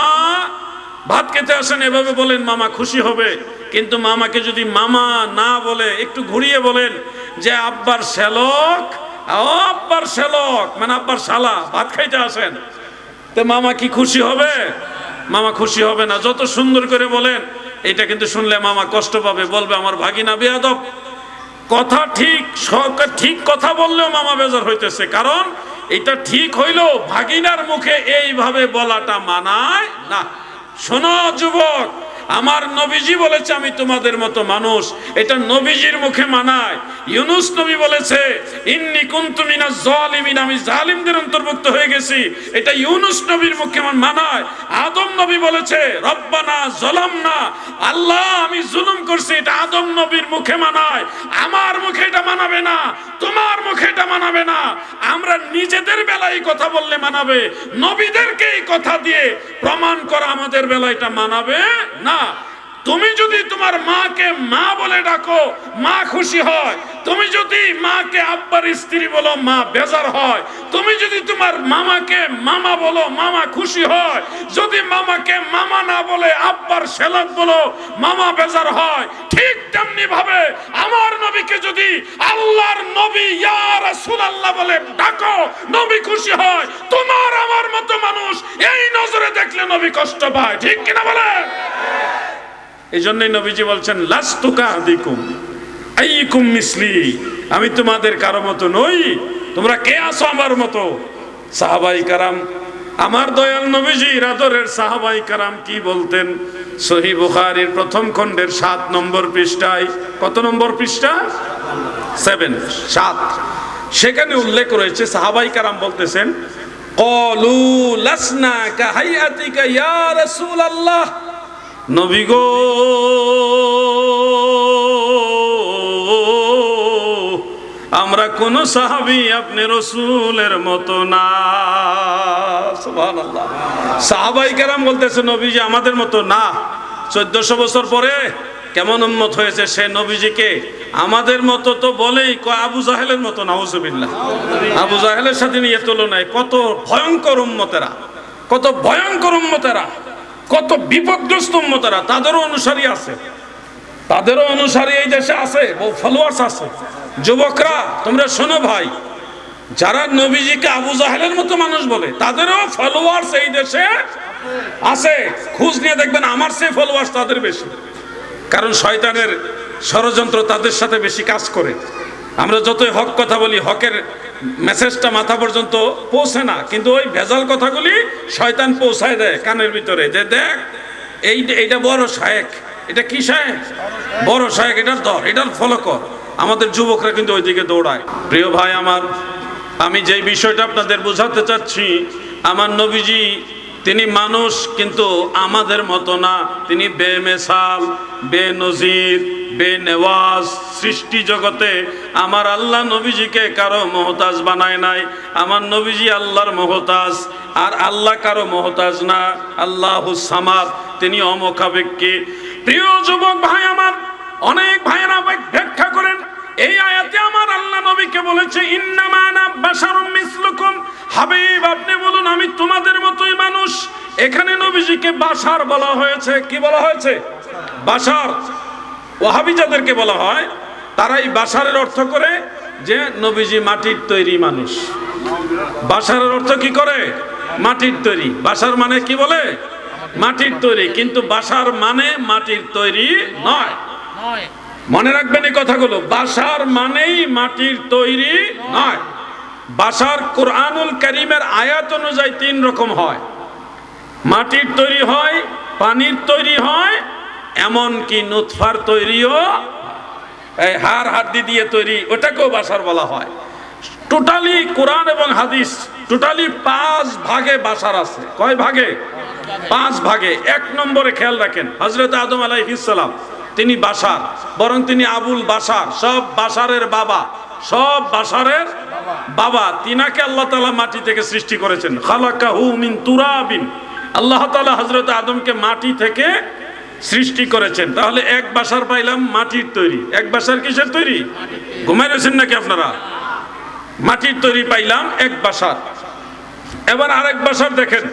ভাত খেতে আসেন এভাবে বলেন, মামা খুশি হবে। কিন্তু মামাকে যদি মামা না বলে একটু ঘুরিয়ে বলেন যে আব্বার শ্যালক, আব্বার শ্যালক মানে আব্বার শালা, ভাত খাইতে আসেন, তো মামা কি খুশি হবে? মামা খুশি হবে না। যত সুন্দর করে বলেন, এটা কিন্তু শুনলে মামা কষ্ট পাবে, বলবে আমার ভাগিনা বেয়াদব। কথা ঠিক, ঠিক কথা বললেও মামা বেজার হইতেছে, কারণ এটা ঠিক হইলো ভাগিনার মুখে এইভাবে বলাটা মানায় না। শোনো যুবক, আমার নবীজি বলেছে আমি তোমাদের মতো মানুষ, এটা নবীজির মুখে মানায়। ইউনুস নবী বলেছে ইন্নী কুনতু মিনাজ জালিমিন, আমি জালিমদের অন্তর্ভুক্ত হয়ে গেছি, এটা ইউনুস নবীর মুখে মানায়। আদম নবী বলেছে রব্বানা যালামনা, আল্লাহ আমি জুলুম করছি, এটা আদম নবীর মুখে মানায়। আমার মুখে এটা মানাবে না, তোমার মুখে এটা মানাবে না। আমরা নিজেদের বেলায় কথা বললে মানাবে, নবীদেরকে এই কথা দিয়ে প্রমাণ করা আমাদের বেলায় এটা মানাবে না। তুমি যদি তোমার মাকে মা বলে ডাকো, মা খুশি হয়। তুমি যদি মাকে আব্বার স্ত্রী বলো, মা বেজার হয়। তুমি যদি তোমার মামাকে মামা বলো, মামা খুশি হয়। যদি মামাকে মামা না বলে আব্বার শ্যালক বলো, মামা বেজার হয়। ঠিক তেমনি ভাবে আমার নবীকে যদি আল্লাহর নবী ইয়া রাসূলুল্লাহ বলে ডাকো, নবী খুশি হয়। তোমার আমার মতো মানুষ এই নজরে দেখলে নবী কষ্ট পায়, ঠিক কিনা বলেন? এই জন্যই নবীজি বলছেন লাস্তু কাহাদিকুম আইয়ুকুম মিসলি, আমি তোমাদের কারো মতো নই, তোমরা কে আছো আমার মতো? সাহাবাই কারাম, আমার দয়াল নবীজির আদরের সাহাবাই কারাম কি বলতেন? সহিহ বুখারীর প্রথম খণ্ডের 7 নম্বর পৃষ্ঠায়, কত নম্বর পৃষ্ঠা? 7 সেখানে উল্লেখ রয়েছে সাহাবাই কারাম বলতেছেন ক্বালু লাসনা কাহাইয়াতিকা ইয়া রাসূলুল্লাহ, নবী গো আমরা কোন সাহাবী আপনি রাসূলের মতো না। সুবহানাল্লাহ। সাহাবায়ে কেরাম বলতেছে নবীজি আমাদের মতো না। 1400 বছর পরে কেমন উম্মত হয়েছে সে নবীজিকে আমাদের মতো তো বলেই কয় আবু জাহেলের মতো, নাউজুবিল্লাহ। আবু জাহেলের সাথে নিয়ে তুলনায় কত ভয়ঙ্কর উম্মতেরা, কত ভয়ঙ্কর উম্মতেরা, কত বিপদগ্রস্ত উম্মতেরা। তাদেরও অনুসারী আছে, তাদেরও অনুসারী এই দেশে আছে, বহু ফলোয়ার্স আছে। যুবকরা তোমরা শোনো ভাই, যারা নবীজিকে আবু জাহেলের মতো মানুষ বলে তাদেরও ফলোয়ার্স এই দেশে আছে। খোঁজ নিয়ে দেখবেন আমার চেয়ে ফলোয়ার্স তাদের বেশি, কারণ শয়তানের ষড়যন্ত্র তাদের সাথে বেশি কাজ করে। আমরা যতই হক কথা বলি, হকের মেসেজটা মাথা পর্যন্ত পৌঁছে না, কিন্তু ওই ভেজাল কথাগুলি শয়তান পৌঁছায় দেয় কানের ভিতরে, যে দেখ এইটা বড় শায়েক, এটা কি শায়েক, বড় শায়েক, এটার ধর, এটার ফলো কর। আমাদের যুবকরা কিন্তু ওইদিকে দৌড়ায়। প্রিয় ভাই আমার, আমি যেই বিষয়টা আপনাদের বোঝাতে চাচ্ছি, আমার নবীজি তিনি মানুষ কিন্তু আমাদের মতো না। তিনি বেমেসাল, বেনজির, বেনেওয়াজ। সৃষ্টি জগতে আমার আল্লাহ নবীজিকে কারো মহতাজ বানায় নাই। আমার নবীজি আল্লাহর মহতাজ, আর আল্লাহ কারো মহতাজ না। আল্লাহুস সামাদ, তিনি অমুখাপেক্ষী। প্রিয় যুবক ভাই আমার, অনেক ভাইয়েরা ব্যাখ্যা করেন এই আয়াতে আমার আল্লাহ নবীকে বলেছে ইন্নামা আনা বাশারুম মিসলুকুম। হাবিব আপনি বলুন আমি তোমাদের মতোই মানুষ। এখানে নবীজিকে বাশার বলা হয়েছে। কি বলা হয়েছে? বাশার। ওয়াহাবি যাদেরকে বলা হয় তারাই বাশারের অর্থ করে যে নবীজি মাটির তৈরি মানুষ। বাশারের অর্থ কি করে? মাটির তৈরি। বাশার মানে কি বলে? মাটির তৈরি। কিন্তু বাশার মানে মাটির তৈরি নয়। মনে রাখবেন এই কথাগুলো। বাশার মানেই মাটির তৈরি নয়। বাশার কুরআনুল কারীমের আয়াত অনুযায়ী 3 রকম হয়। মাটির তৈরি হয়, পানির তৈরি হয়, এমন কি নুতফার তৈরিও, এই হাড় হাড্ডি দিয়ে তৈরি, ওটাকেও বাশার বলা হয়। টোটালি কোরআন এবং হাদিস টোটালি 5 ভাগে বাশার আছে। কয় ভাগে? 5 ভাগে। 1 নম্বরে খেয়াল রাখেন, হযরত আদম আলাইহিস সালাম তিনি বাশার, বরং তিনি আবুল বাশার, সব বাশারের বাবা, সব বাশারের বাবা। তিনাকে আল্লাহ তাআলা মাটি থেকে সৃষ্টি করেছেন। খালাকাহু মিন তুরাবিন, আল্লাহ তাআলা হযরত আদমকে মাটি থেকে সৃষ্টি করেছেন। তাহলে এক বাশার পাইলাম মাটির তৈরি। এক বাশার কিসের তৈরি? ঘুমাই রয়েছেন নাকি আপনারা? মাটির তৈরি পাইলাম এক বাশার। এবার আরেক বাশার দেখেন,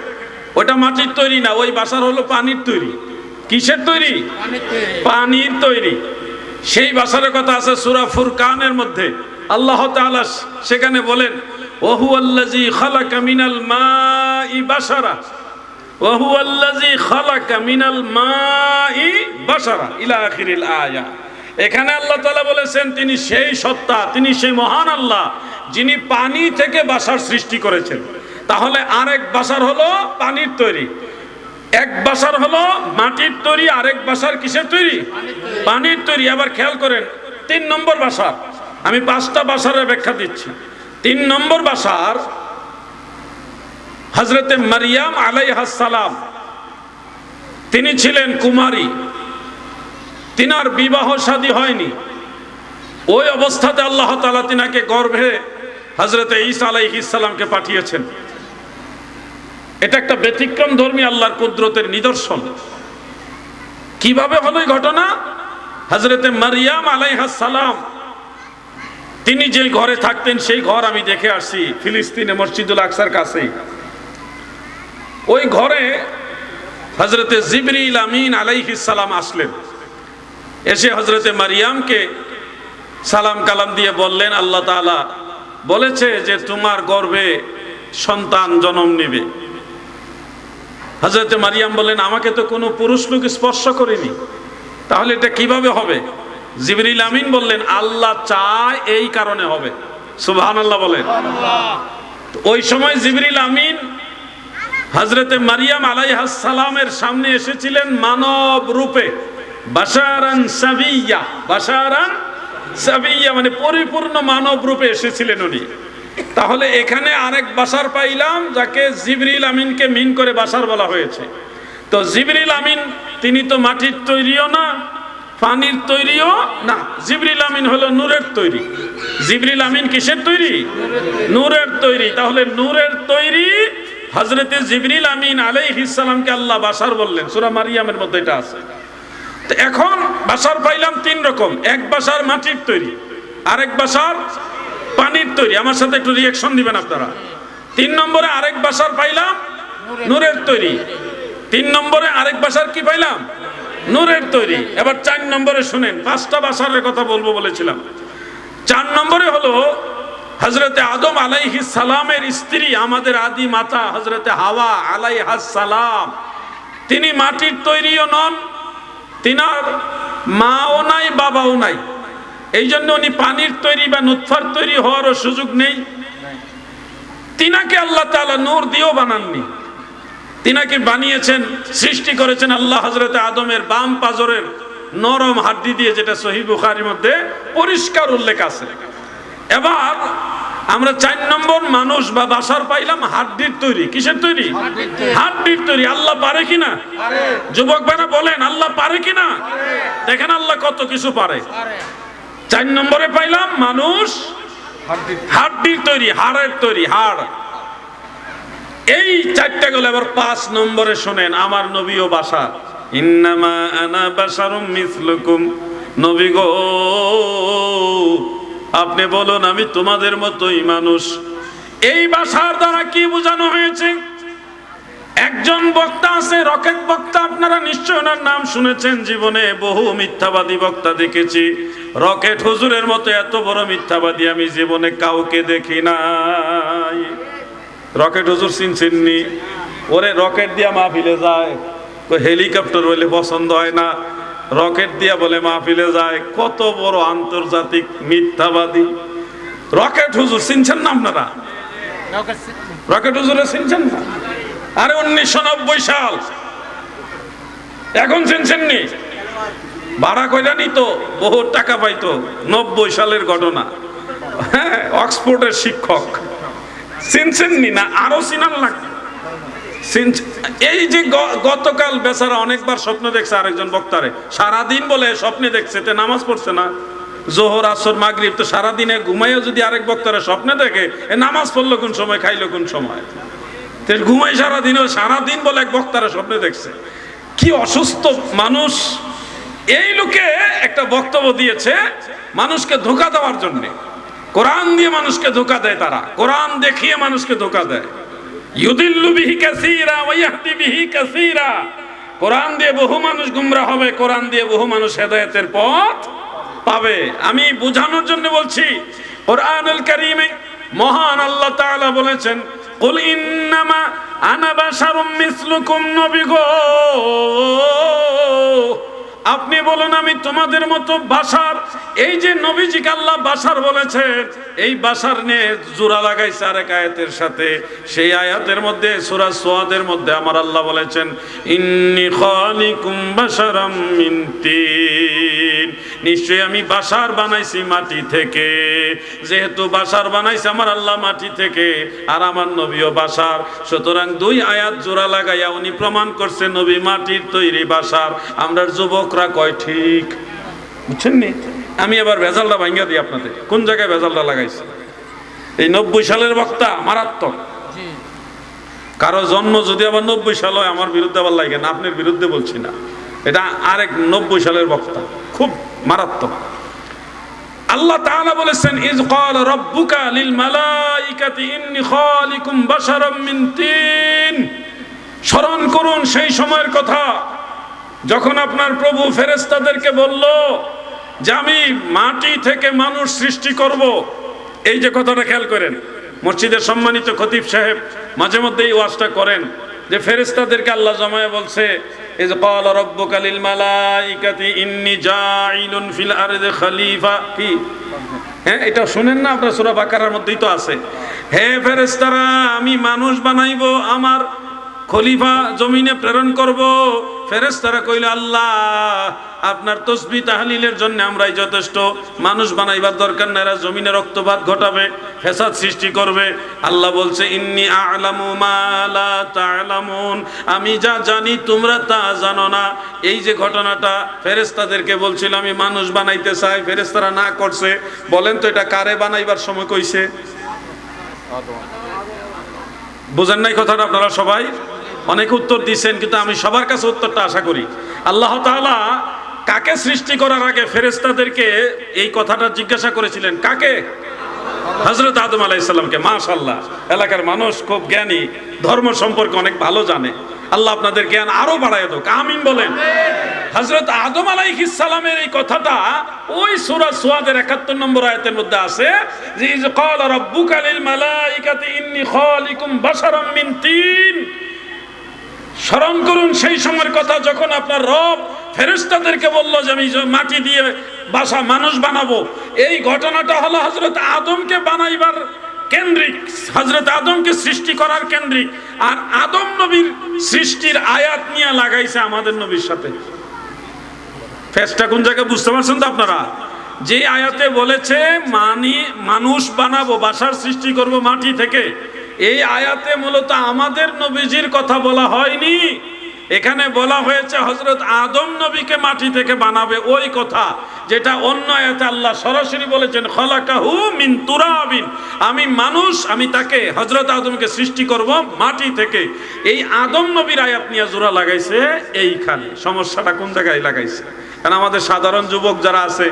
ওটা মাটির তৈরি না, ওই বাসার হলো পানির তৈরি। কিসের তৈরি? পানির তৈরি। সেই বাসার কথা আছে সূরা ফুরকানের মধ্যে। আল্লাহ তাআলা সেখানে বলেন, ওয়া হুয়াল্লাযী খালাকা মিনাল মাই বাশারা, ওয়া হুয়াল্লাযী খালাকা মিনাল মাই বাশারা ইলা আখিরিল আয়া। এখানে আল্লাহ তাআলা বলেছেন তিনি সেই সত্তা, তিনি সেই মহান আল্লাহ যিনি পানি থেকে বাসার সৃষ্টি করেছেন। তাহলে আরেক বাসার হলো পানির তৈরি, এক বাসার হলো মাটির তৈরি, আরেক বাসার কিসের তৈরি? পানির তৈরি। আবার খেয়াল করেন 3 নম্বর বাসার, আমি 5টা বাসারের ব্যাখ্যা দিচ্ছি। 3 নম্বর বাসার হযরতে মারিয়াম আলাইহাস সালাম, তিনি ছিলেন কুমারী, তিনার বিবাহ শাদী হয়নি। ওই অবস্থাতে আল্লাহ তাআলা তিনাকে গর্ভে হযরতে ঈসা আলাইহিস সালামকে পাঠিয়েছেন। এটা একটা ব্যতিক্রম ধর্মী আল্লাহর কুদরতের নিদর্শন। কিভাবে হলো এই ঘটনা? হযরতে মারিয়াম আলাইহাস সালাম তিনি যে ঘরে থাকতেন সেই ঘর আমি দেখে আসছি ফিলিস্তিনে মসজিদুল আকসার কাছে। ওই ঘরে হযরতে জিবরিল আমিন আলাইহিস সালাম আসলেন, এসে হযরতে মারিয়ামকে সালাম কালাম দিয়ে বললেন আল্লাহ তাআলা বলেছে যে তোমার গর্ভে সন্তান জন্ম নেবে। হযরতে মারিয়াম বললেন আমাকে তো কোনো পুরুষ লোক স্পর্শ করেনি, তাহলে এটা কিভাবে হবে? জিবরিল আমিন বললেন আল্লাহ চায় এই কারণে হবে। সুবহানাল্লাহ বলেন। ওই সময় জিবরিল আমিন হযরতে মারিয়াম আলাইহাস সালামের সামনে এসেছিলেন মানব রূপে, বাশারান সাবিয়্যা। বাশারান সাবিয়্যা মানে পরিপূর্ণ মানব রূপে এসেছিলেন উনি। তাহলে এখানে আরেক বাশার পাইলাম যাকে জিবরিল আমিনকে মিন করে বাশার বলা হয়েছে। তো জিবরিল আমিন তিনি তো মাটির তৈরিও না, পানির তৈরিও না। জিবরিল আমিন হলো নূরের তৈরি। জিবরিল আমিন কিসের তৈরি? নূরের তৈরি। তাহলে নূরের তৈরি হযরতে জিবরিল আমিন আলাইহিস সালামকে আল্লাহ বাশার বললেন। সূরা মারিয়ামের মধ্যে এটা আছে। তো এখন বাশার পাইলাম 3 রকম, এক বাশার মাটির তৈরি, আরেক বাশার পানির তৈরি। আমার সাথে একটু রিঅ্যাকশন দিবেন আপনারা। 3 নম্বরে আরেক বাশার পাইলাম নূরের তৈরি। 3 নম্বরে আরেক বাশার কি পাইলাম? নূরের তৈরি। এবার 4 নম্বরে শুনেন, 5টা বাশারের কথা বলবো বলেছিলাম। 4 নম্বরে হলো হযরতে আদম আলাইহিস সালামের স্ত্রী, আমাদের আদি মাতা হযরতে হাওয়া আলাইহাস সালাম। তিনি মাটির তৈরিও নন, তিনার মাও নাই বাবাও নাই, এই জন্য উনি পানির তৈরি বা নুতফার তৈরি হওয়ারও সুযোগ নেই। তিনাকে আল্লাহ তাআলা নূর দিয়েও বানাননি, তিনাকে বানিয়েছেন, সৃষ্টি করেছেন আল্লাহ হযরতে আদমের বাম পাজরের নরম হাড্ডি দিয়ে, যেটা সহিহ বুখারীর মধ্যে পরিষ্কার উল্লেখ আছে। এবার আমরা 4 নম্বর মানুষ বা বাশার পাইলাম হাড্ডির তৈরি। কিসের তৈরি? হাড্ডির তৈরি। আল্লাহ পারে কিনা? যুবক ভাইরা বলেন আল্লাহ পারে কিনা? দেখেন আল্লাহ কত কিছু পারে। 4 নম্বরে পাইলাম মানুষ হাড্ডির তৈরি, হাড়ের তৈরি, হাড়। এই 4টা গেল। এবার 5 নম্বরে শুনেন, আমার নবীও বাশার। ইন্নামা আনা বাশারুম মিসলুকুম। নবী গো আপনি বলুন আমি তোমাদের মতোই মানুষ। এই বাশার দ্বারা কি বোঝানো হয়েছে? একজন বক্তা আছে, রকেট বক্তা, আপনারা নিশ্চয় ওনার নাম শুনেছেন। জীবনে বহু মিথ্যাবাদী বক্তা দেখেছি, রকেট হুজুরের মতো এত বড় মিথ্যাবাদী আমি জীবনে কাউকে দেখি নাই। রকেট হুজুর চিনছেননি? ওরে রকেট দিয়া মাহফিলে যায়, হেলিকপ্টার হইলে পছন্দ হয় না, রকেট দিয়া বলে মাহফিলে যায়। কত বড় আন্তর্জাতিক মিথ্যাবাদী রকেট হুজুর। চিনছেন না আপনারা? রকেট হুজুরে চিনছেন না? আরে 1990 সাল, এখন চিনছেননি? ভাড়া কইরা নিত, বহু টাকা পাইতো। 90 সালের ঘটনা। হ্যাঁ, অক্সফোর্ডের শিক্ষক। চিনছেননি না? আরো চিনার লাগবে। এই যে গতকাল বেচারা অনেকবার স্বপ্ন দেখছে আরেকজন বক্তারে, সারাদিন বলে স্বপ্নে দেখছে, তে নামাজ পড়ছে না, জোহর আসর মাগরিব। তো সারাদিনে ঘুমাইও যদি আরেক বক্তারে স্বপ্নে দেখে, এ নামাজ পড়লো কোন সময়, খাইলো কোন সময়? ঘুমাই সারাদিন বলে এক বক্তারে স্বপ্নে দেখছে। কি অসুস্থ মানুষ! এই লোকে একটা বক্তব্য দিয়েছে মানুষকে ধোঁকা দেওয়ার জন্য। কোরআন দিয়ে মানুষকে ধোঁকা দেয়, তারা কোরআন দেখিয়ে মানুষকে ধোঁকা দেয়। ইউদিল্লু বিহি কাসীরা ওয়া ইয়াহদি বিহি কাসীরা। কোরআন দিয়ে বহু মানুষ গুমরাহ হবে, কোরআন দিয়ে বহু মানুষ হেদায়েতের পথ পাবে। আমি বোঝানোর জন্য বলছি, কোরআনুল কারীমে মহান আল্লাহ তাআলা বলেছেন, কুল ইন্নামা আনা বাশারুম মিসলুকুম, নবী গো আপনি বলুন আমি তোমাদের মতো বাশার। এই যে নবীজিকে আল্লাহ বাশার বলেছেন, এই বাশার নিয়ে জোড়া লাগাইছে আরেক আয়াতের সাথে। সেই আয়াতের মধ্যে সূরা সুয়াদের মধ্যে আমার আল্লাহ বলেছেন, ইন্নী খালিকুম বাশারাম মিন তিন, নিশ্চয়ই আমি বাশার বানাইছি মাটি থেকে। যেহেতু বাশার বানাইছে আমার আল্লাহ মাটি থেকে, আর আমার নবীও বাশার, সুতরাং দুই আয়াত জোড়া লাগাইয়া উনি প্রমাণ করছে নবী মাটির তৈরি বাশার। আমরা যুবকরা কয় ঠিক, বুঝছেন নি? আমি এবার ভেজালটা ভাঙ্গা দিই আপনাদের, কোন জায়গায় ভেজালটা লাগাইছে। এই 90 সালের বক্তা মারাত্মক, কারো জন্ম যদি আবার 90 সাল হয় আমার বিরুদ্ধে আবার লাগে না, আপনার বিরুদ্ধে বলছি না, এটা আরেক 90 সালের বক্তা, খুব মারাত্মক। আল্লাহ তাআলা বলেছেন, ইজ ক্বালা রাব্বুকা লিল মালাইকাতি ইন্নী খালিকুম বাশারাম মিন তিন। স্মরণ করুন সেই সময়ের কথা যখন আপনার প্রভু ফেরেশতাদেরকে বলল যে আমি মাটি থেকে মানুষ সৃষ্টি করব। এই যে কথাটা খেয়াল করেন, মসজিদের সম্মানিত খতিব সাহেব মাঝে মধ্যে এই ওয়াজটা করেন যে ফেরেশতাদেরকে আল্লাহ জমায়ে বলছে, ইজ ক্বালা রাব্বুকা লিল মালাইকাতি ইন্নী জাইলুন ফিল আরদি খলিফা। কি হ্যাঁ, এটা শুনেন না আপনারা? সূরা বাকারার মধ্যেই তো আছে, হে ফেরেশতারা আমি মানুষ বানাইবো, আমার খলিফা জমিনে প্রেরণ করব। ফেরেশতারা কইল, আল্লাহ আপনার তাসবিহ তাহলিলের জন্য আমরাই যথেষ্ট, মানুষ বানাইবার দরকার না, এরা জমিনে রক্তপাত ঘটাবে, ফেসাদ সৃষ্টি করবে। আল্লাহ বলছে, ইন্নী আ'লামু মা লা তা'লামুন, আমি যা জানি তোমরা তা জানো না। এই যে ঘটনাটা ফেরেশতাদেরকে বলছিল আমি মানুষ বানাইতে চাই, ফেরেশতারা না করছে। বলেন তো এটা কারে বানাইবার সময় কইছে? বুঝেন নাই কথাটা আপনারা সবাই? অনেক উত্তর দিচ্ছেন, কিন্তু আমি সবার কাছে উত্তরটা আশা করি। আল্লাহ তাআলা কাকে সৃষ্টি করার আগে ফেরেশতাদেরকে এই কথাটা জিজ্ঞাসা করেছিলেন? কাকে? হযরত আদম আলাইহিস সালামকে। মাশাআল্লাহ, এলাকার মানুষ খুব জ্ঞানী, ধর্ম সম্পর্কে অনেক ভালো জানে। আল্লাহ আপনাদের জ্ঞান আরো বাড়ায় দেক, আমিন বলেন। হযরত আদম আলাইহিস সালামের এই কথাটা ওই সূরা সুয়াদের 71 নম্বর আয়াতের মধ্যে আছে যে ইজ ক্বালা রাব্বুকা লিল মালাইকাতি ইন্নী খালিকুম বাশারাম মিন তিন। স্মরণ করুন সেই সময়ের কথা যখন আপনার রব ফেরেশতাদেরকে বলল যে আমি মাটি দিয়ে বাসা মানুষ বানাবো। এই ঘটনাটা হলো হযরত আদমকে বানাইবার কেন্দ্রিক, হযরত আদমকে সৃষ্টি করার কেন্দ্রিক। আর আদম নবীর সৃষ্টির আয়াত নিয়ে লাগাইছে আমাদের নবীর সাথে। ফেসটা কোন জায়গায় বুঝতে পারছেন তো আপনারা? যে আয়াতে বলেছে মানুষ বানাবো, বাসার সৃষ্টি করব মাটি থেকে, এই আয়াতে মূলত আমাদের নবীজির কথা বলা হয়নি। এখানে বলা হয়েছে হযরত আদম নবীকে মাটি থেকে বানাবে, ওই কথা যেটা অন্য আয়াতে আল্লাহ সরাসরি বলেছেন খলাকাহু মিন তুরাবিন, আমি মানুষ, আমি তাকে হযরত আদমকে সৃষ্টি করব মাটি থেকে। এই আদম নবীর আয়াত নিয়ে জোড়া লাগাইছে এইখানে। সমস্যাটা কোন জায়গায় লাগাইছে? কারণ আমাদের সাধারণ যুবক যারা আছে,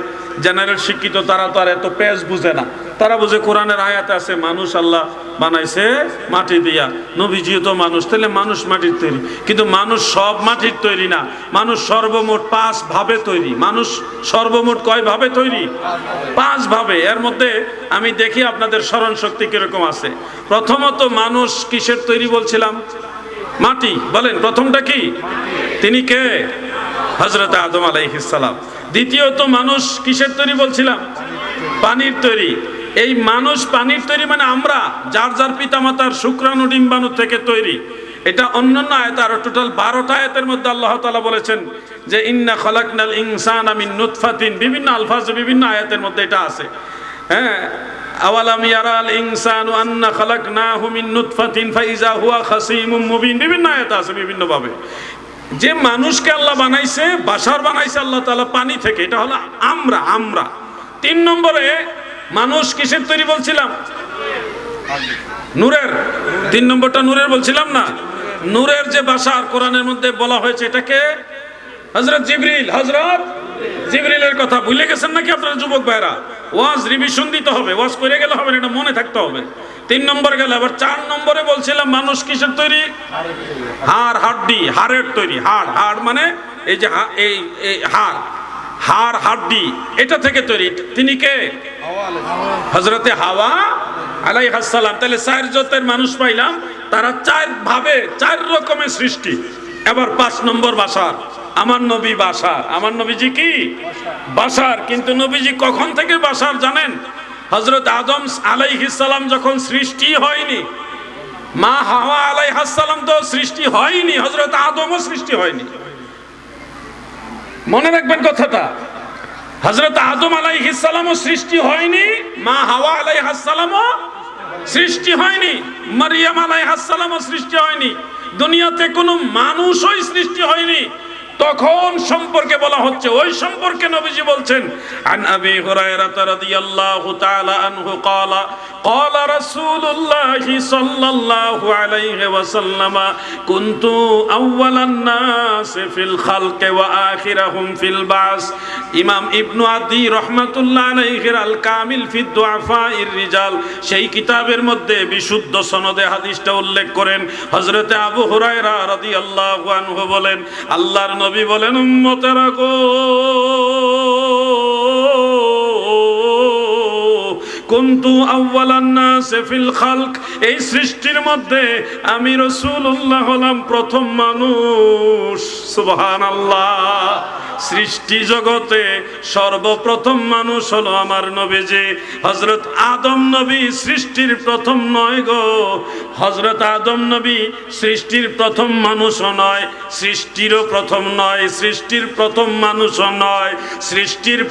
জেনারেল শিক্ষিত, তারা তো আর এত পেজ বুঝে না। তারা বুঝে কোরআনের আয়াতে আছে মানুষ আল্লাহ বানাইছে মাটি দিয়া, নবীজিও তো মানুষ, তাহলে মানুষ মাটির তৈরি। কিন্তু মানুষ সব মাটির তৈরি না, মানুষ সর্বমোট 5 ভাবে তৈরি। মানুষ সর্বমোট কয় ভাবে তৈরি? 5 ভাবে। এর মধ্যে আমি দেখি আপনাদের স্মরণ শক্তি কিরকম আছে। প্রথমত মানুষ কিসের তৈরি বলছিলাম? মাটি। বলেন প্রথমটা কি? তিনি কে? হযরত আদম আলাইহিস সালাম। দ্বিতীয়ত মানুষ কিসের তৈরি বলছিলাম? পানির তৈরি। এই মানুষ পানির তৈরি মানে আমরা যার যার পিতামাতার শুক্রাণু ডিম্বাণু থেকে তৈরি। এটা অন্যান্য আয়াত আরো টোটাল 12টা আয়াতের মধ্যে আল্লাহ তাআলা বলেছেন যে ইন্না খালাকনাল ইনসানা মিন নুতফাতিন, বিভিন্ন আলফাজে বিভিন্ন আয়াতের মধ্যে এটা আছে। হ্যাঁ, আওয়ালাম ইয়ারাল ইনসানু আন্না খালাকনাহু মিন নুতফাতিন ফাইজা হুয়া খাসীমুম মুবিন, বিভিন্ন আয়াত আছে বিভিন্ন ভাবে। যে মানুষকে আল্লাহ বানাইছে, বাশার বানাইছে আল্লাহ তাআলা পানি থেকে, এটা হলো আমরা। 3 নম্বরে মানুষ কিসের তৈরি বলছিলাম? নূরের। 3 নম্বরটা নূরের বলছিলাম না? নূরের যে বাশার কোরআনের মধ্যে বলা হয়েছে, এটাকে হযরত জিবরিল, হযরত জিবরিলের কথা ভুলে গেছেন নাকি আপনারা যুবক ভাইরা? ওয়াজ রিভিশন দিতে হবে, ওয়াজ করে গেলে হবে না, এটা মনে থাকতে হবে। 3 নম্বর গেল। আবার 4 নম্বরে বলছিলাম মানুষ কিসের তৈরি? হাড়, হাড্ডি, হাড়ের তৈরি। হাড়, হাড় মানে এই যে এই হাড়, হাড় হাড্ডি এটা থেকে তৈরি। তিনি কে? হযরতে হাওয়া আলাইহিস সালাম। তাহলে 4 জাতের মানুষ পাইলাম, তারা 4 ভাবে 4 রকমের সৃষ্টি। এবার 5 নম্বর বাশার। আমার নবী বাশার। আমার নবীজি কি? বাশার। কিন্তু নবীজি কখন থেকে বাশার জানেন? হযরত আদম আলাইহিস সালাম যখন সৃষ্টি হয়নি, মা হাওয়া আলাইহিস সালাম তো সৃষ্টি হয়নি, হযরত আদমও সৃষ্টি হয়নি। মনে রাখবেন কথাটা। হযরত আদম আলাইহিস সালামও সৃষ্টি হয়নি, মা হাওয়া আলাইহিস সালামও সৃষ্টি হয়নি, মারিয়াম আলাইহিস সালামও সৃষ্টি হয়নি, দুনিয়াতে কোনো মানুষই সৃষ্টি হয়নি। তখন সম্পর্কে বলা হচ্ছে, ওই সম্পর্কে নবীজি বলছেন, আন আবি হুরায়রা রাদিয়াল্লাহু তাআলা আনহু ক্বালা ক্বালা রাসূলুল্লাহ সাল্লাল্লাহু আলাইহি ওয়াসাল্লাম কুনতু আউওয়ালান নাস ফিল খালকি ওয়া আখিরাহুম ফিল বাস। ইমাম ইবনু আদি রাহমাতুল্লাহ আলাইহির আল কামিল ফি দুআফাইর রিজাল, সেই কিতাবের মধ্যে বিশুদ্ধ সনদে হাদিসটা উল্লেখ করেন। হযরতে আবু হুরায়রা রাদিয়াল্লাহু আনহু বলেন, আল্লাহর নবী বলেন, উম্মতেরা গো, কুনতু আউওয়ালান নাস ফিল খালক, এই সৃষ্টির মধ্যে আমি রাসূলুল্লাহ হলাম প্রথম মানুষ। সুবহানাল্লাহ। সৃষ্টি জগতে সর্বপ্রথম মানুষ হলো আমার নবীজি। হযরত আদম নবী সৃষ্টির প্রথম নয় গো। হযরত আদম নবী সৃষ্টির প্রথম মানুষও নয়, সৃষ্টিরও প্রথম নয়, সৃষ্টির প্রথম মানুষও নয়। সৃষ্টির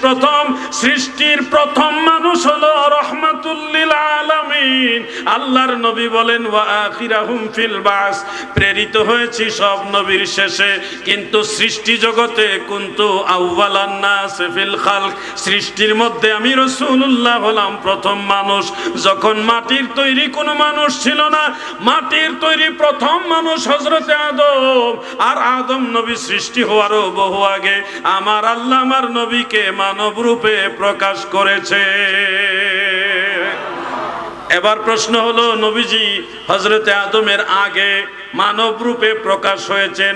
প্রথম মানুষ হলো রাহমাতুল লিল আলামিন। আল্লাহর নবী বলেন, ওয়া আখিরাহুম ফিল বাস, প্রেরিত হয়েছি সব নবীর শেষে, কিন্তু সৃষ্টি জগতে কুনতু আউওয়ালান নাস ফিল খালক, সৃষ্টির মধ্যে আমি রাসূলুল্লাহ হলাম প্রথম মানুষ। যখন মাটির তৈরি কোনো মানুষ ছিল না, মাটির তৈরি প্রথম মানুষ হযরতে আদম। আর আদম নবী সৃষ্টি হওয়ারও বহু আগে আমার আল্লাহ আমার নবীকে মানব রূপে প্রকাশ করেছে। এবার প্রশ্ন হলো, নবীজি হযরতে আদমের আগে মানব রূপে প্রকাশ হয়েছেন,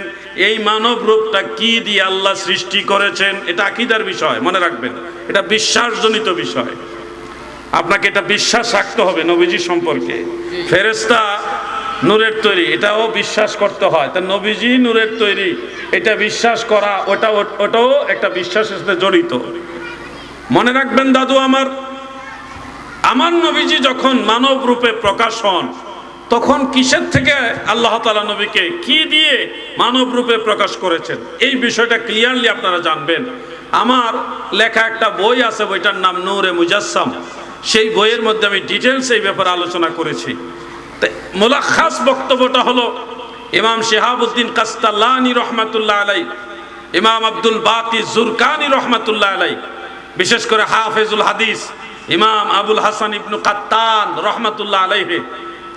এই মানব রূপটা কি দিয়ে আল্লাহ সৃষ্টি করেছেন? এটা আকীদার বিষয়, মনে রাখবেন, এটা বিশ্বাসজনিত বিষয়। আপনাকে এটা বিশ্বাস রাখতে হবে নবীজি সম্পর্কে। ফেরেশতা নূরের তৈরি, এটাও বিশ্বাস করতে হয়। তা নবীজি নূরের তৈরি, এটা বিশ্বাস করা, ওটাও একটা বিশ্বাসের সাথে জড়িত। মনে রাখবেন দাদু আমার নবীজি যখন মানব রূপে প্রকাশ হন, তখন কিসের থেকে আল্লাহ তাআলা নবীকে কি দিয়ে মানব রূপে প্রকাশ করেছেন, এই বিষয়টা ক্লিয়ারলি আপনারা জানবেন। আমার লেখা একটা বই আছে, বইটার নাম নূরে মুজাসসাম। সেই বইয়ের মধ্যে আমি ডিটেলস এই ব্যাপারে আলোচনা করেছি। মুলাখাস বক্তব্যটা হলো, ইমাম শিহাবুদ্দিন কাস্তালানি রহমাতুল্লাহ আলাই, ইমাম আব্দুল বাকি জুরকানি রহমাতুল্লাহ আলাই, বিশেষ করে হাফেজুল হাদিস ইমাম আবুল হাসান ইবনু কাত্তান রহমাতুল্লাহ আলাইহি,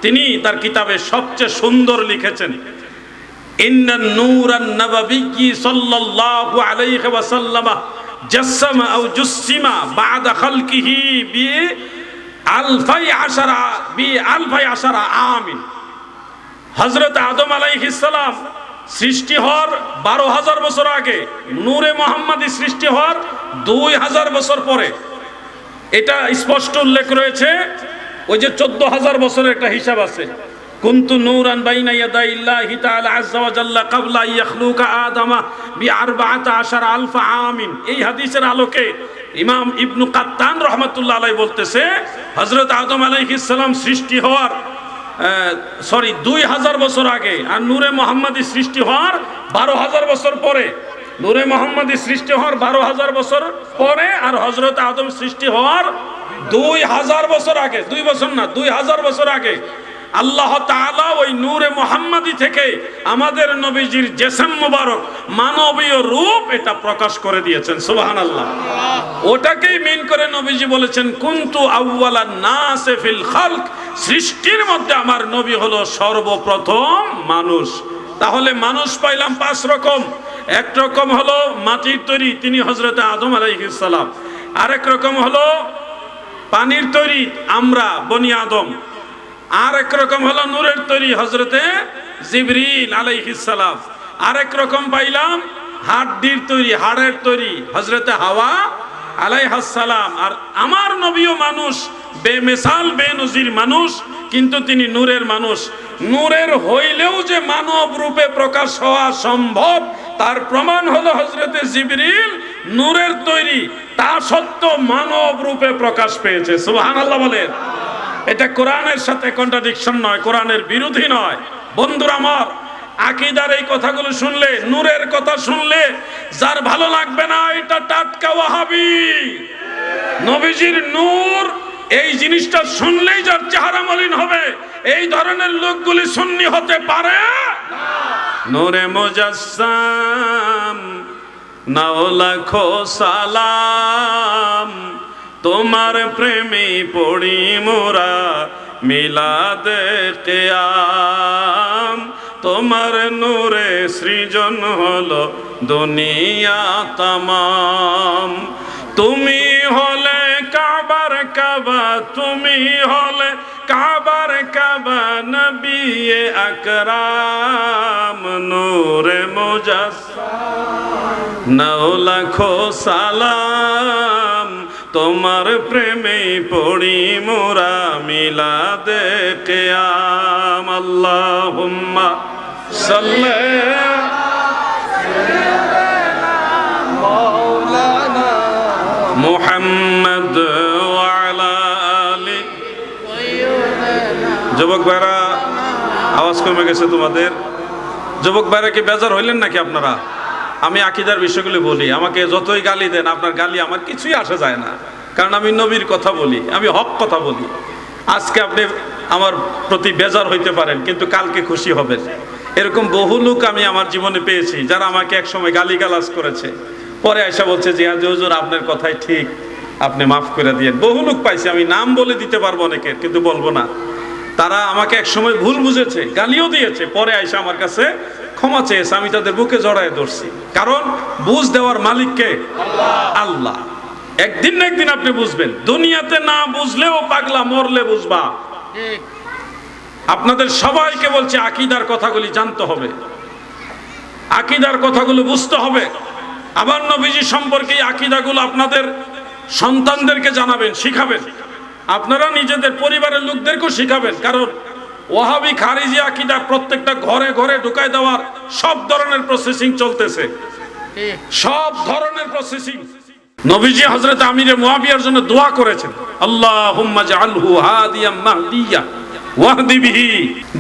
তিনি তার কিতাবে সবচেয়ে সুন্দর লিখেছেন, ইন্নান নূরান নববী সাল্লাল্লাহু আলাইহি ওয়াসাল্লাম জাসসামা আও জুসিমা বাদা খালকিহি বি আলফাই আশারা আমিন। হযরত আদম আলাইহিস সালাম সৃষ্টি হওয়ার 12,000 বছর আগে, নূরে মুহাম্মাদি সৃষ্টি হওয়ার 2,000 বছর পরে। এটা স্পষ্ট উল্লেখ রয়েছে, ওই যে 14,000 বছরের একটা হিসাব আছে, কুনতু নূরান বাইনা ইয়াদাইল্লাহি তাআলা আযজা ওয়া জাল্লা ক্বাবলা ইয়াখলুকা আদামা বি14 আলফা আমিন। এই হাদিসের আলোকে ইমাম ইবনু কাত্তান রহমাতুল্লাহ আলাইহি বলতেছে, হযরত আদম আলাইহিস সালাম সৃষ্টি হওয়ার 2,000 বছর আগে, আর নূরে মুহাম্মাদি সৃষ্টি হওয়ার 12,000 বছর পরে। নূরে মুহাম্মাদি সৃষ্টি হওয়ার 12,000 বছর পরে, আর হযরত আদম সৃষ্টি হওয়ার 2,000 বছর আগে, 2 বছর না, 2,000 বছর আগে আল্লাহ তাআলা ওই নূরে মুহাম্মাদি থেকে আমাদের নবীজির জিসম মুবারক, মানবীয় রূপ, এটা প্রকাশ করে দিয়েছেন। সুবহানাল্লাহ। ওটাকেই মিন করে নবীজি বলেছেন, কুনতু আউওয়ালান নাস ফিল খালক, সৃষ্টির মধ্যে আমার নবী হলো সর্বপ্রথম মানুষ। তাহলে মানুষ পাইলাম 5 রকম। একরকম হলো মাটির তৈরি, তিনি হযরতে আদম আলাইহিস সালাম। আরেক রকম হলো পানির তৈরি, আমরা বনি আদম। আরেক রকম হলো নূরের তৈরি, হযরতে জিবরিল আলাইহিস সালাম। আরেক রকম পাইলাম হাড়ের তৈরি, হাড়ের তৈরি, হযরতে হাওয়া আলাইহাস সালাম। আর আমার নবীও মানুষ, বেমিসাল বেনজির মানুষ, কিন্তু তিনি নূরের মানুষ। নূরের হইলেও যে মানব রূপে প্রকাশ হওয়া সম্ভব তার প্রমাণ হলো হযরতে জিবরিল নূরের তৈরি, তা সত্ত্বেও মানব রূপে প্রকাশ পেয়েছে। সুবহানাল্লাহ বলেন। এটা কোরআনের সাথে কন্ট্রাডিকশন নয়, কোরআনের বিরোধী নয়। বন্ধুরা আমার, আকীদার এই কথাগুলো শুনলে, নূরের কথা শুনলে যার ভালো লাগবে না, এটা টাটকা ওয়াহাবি। নবীজির নূর এই জিনিসটা শুনলেই যার চেহারা মলিন হবে, এই ধরনের লোকগুলি সুন্নি হতে পারে না। নূরে মুজাসসাম নাও লাখো সালাম, তোমার প্রেমে পড়ি মোরা মিলাদে কিয়াম। তোমার নূরে সৃজন হলো দুনিয়া তামাম। তুমি হলে কাবার কাবা, তুমি হলে কাবার কাবা, নবী আকরাম নূরে মুজাসসাম নাও লাখো সালাম, তোমার প্রেমে পড়ি মোরা মিলাদে কিয়াম। আল্লাহুম্মা সাল্লি মাওলানা মুহাম্মদ ওয়া আলা আলি। যুবক ভাইরা, আওয়াজ কমে গেছে তোমাদের। যুবক ভাইরা কি বেজার হইলেন নাকি আপনারা? আমি আকীদার বিষয়গুলি বলি, আমাকে যতই গালি দেন, আপনার গালি আমার কিছুই আসে যায় না, কারণ আমি নবীর কথা বলি, আমি হক কথা বলি। আজকে আপনি আমার প্রতি বেজার হইতে পারেন, কিন্তু কালকে খুশি হবেন। এরকম বহু লোক আমি আমার জীবনে পেয়েছি যারা আমাকে একসময় গালিগালাজ করেছে, পরে এসে বলছে যে হুজুর আপনার কথাই ঠিক, আপনি মাফ করে দিয়েন। বহু লোক পাইছি, আমি নাম বলে দিতে পারবো অনেকের, কিন্তু বলবো না। তারা আমাকে একসময় ভুল বুঝেছে, গালিও দিয়েছে, পরে এসে আমার কাছে ক্ষমা চেয়েছে, আমি তাদের বুকে জড়ায় ধরছি। কারণ বুঝ দেওয়ার মালিককে আল্লাহ। একদিন না একদিন আপনি বুঝবেন, দুনিয়াতে না বুঝলেও পাগলা, মরলে বুঝবা। আপনাদের সবাইকে বলছি, আকীদার কথাগুলি জানতে হবে, আকীদার কথাগুলো বুঝতে হবে। আবার নবীজি সম্পর্কে এই আকীদাগুলো আপনাদের সন্তানদেরকে জানাবেন, শিখাবেন। আপনারা নিজেদের পরিবারের লোকদেরকেও শিখাবেন, কারণ ওয়াহাবি খারিজি আকীদা প্রত্যেকটা ঘরে ঘরে ঢুকায় দেওয়ার সব ধরনের প্রসেসিং চলতেছে, সব ধরনের প্রসেসিং। নবীজি হযরত আমিরে মুয়াবিয়ার জন্য দোয়া করেছেন, আল্লাহুম্মা জাআলহু হাদিয়াম মাহদিয়া ওয়াহদি বিহি।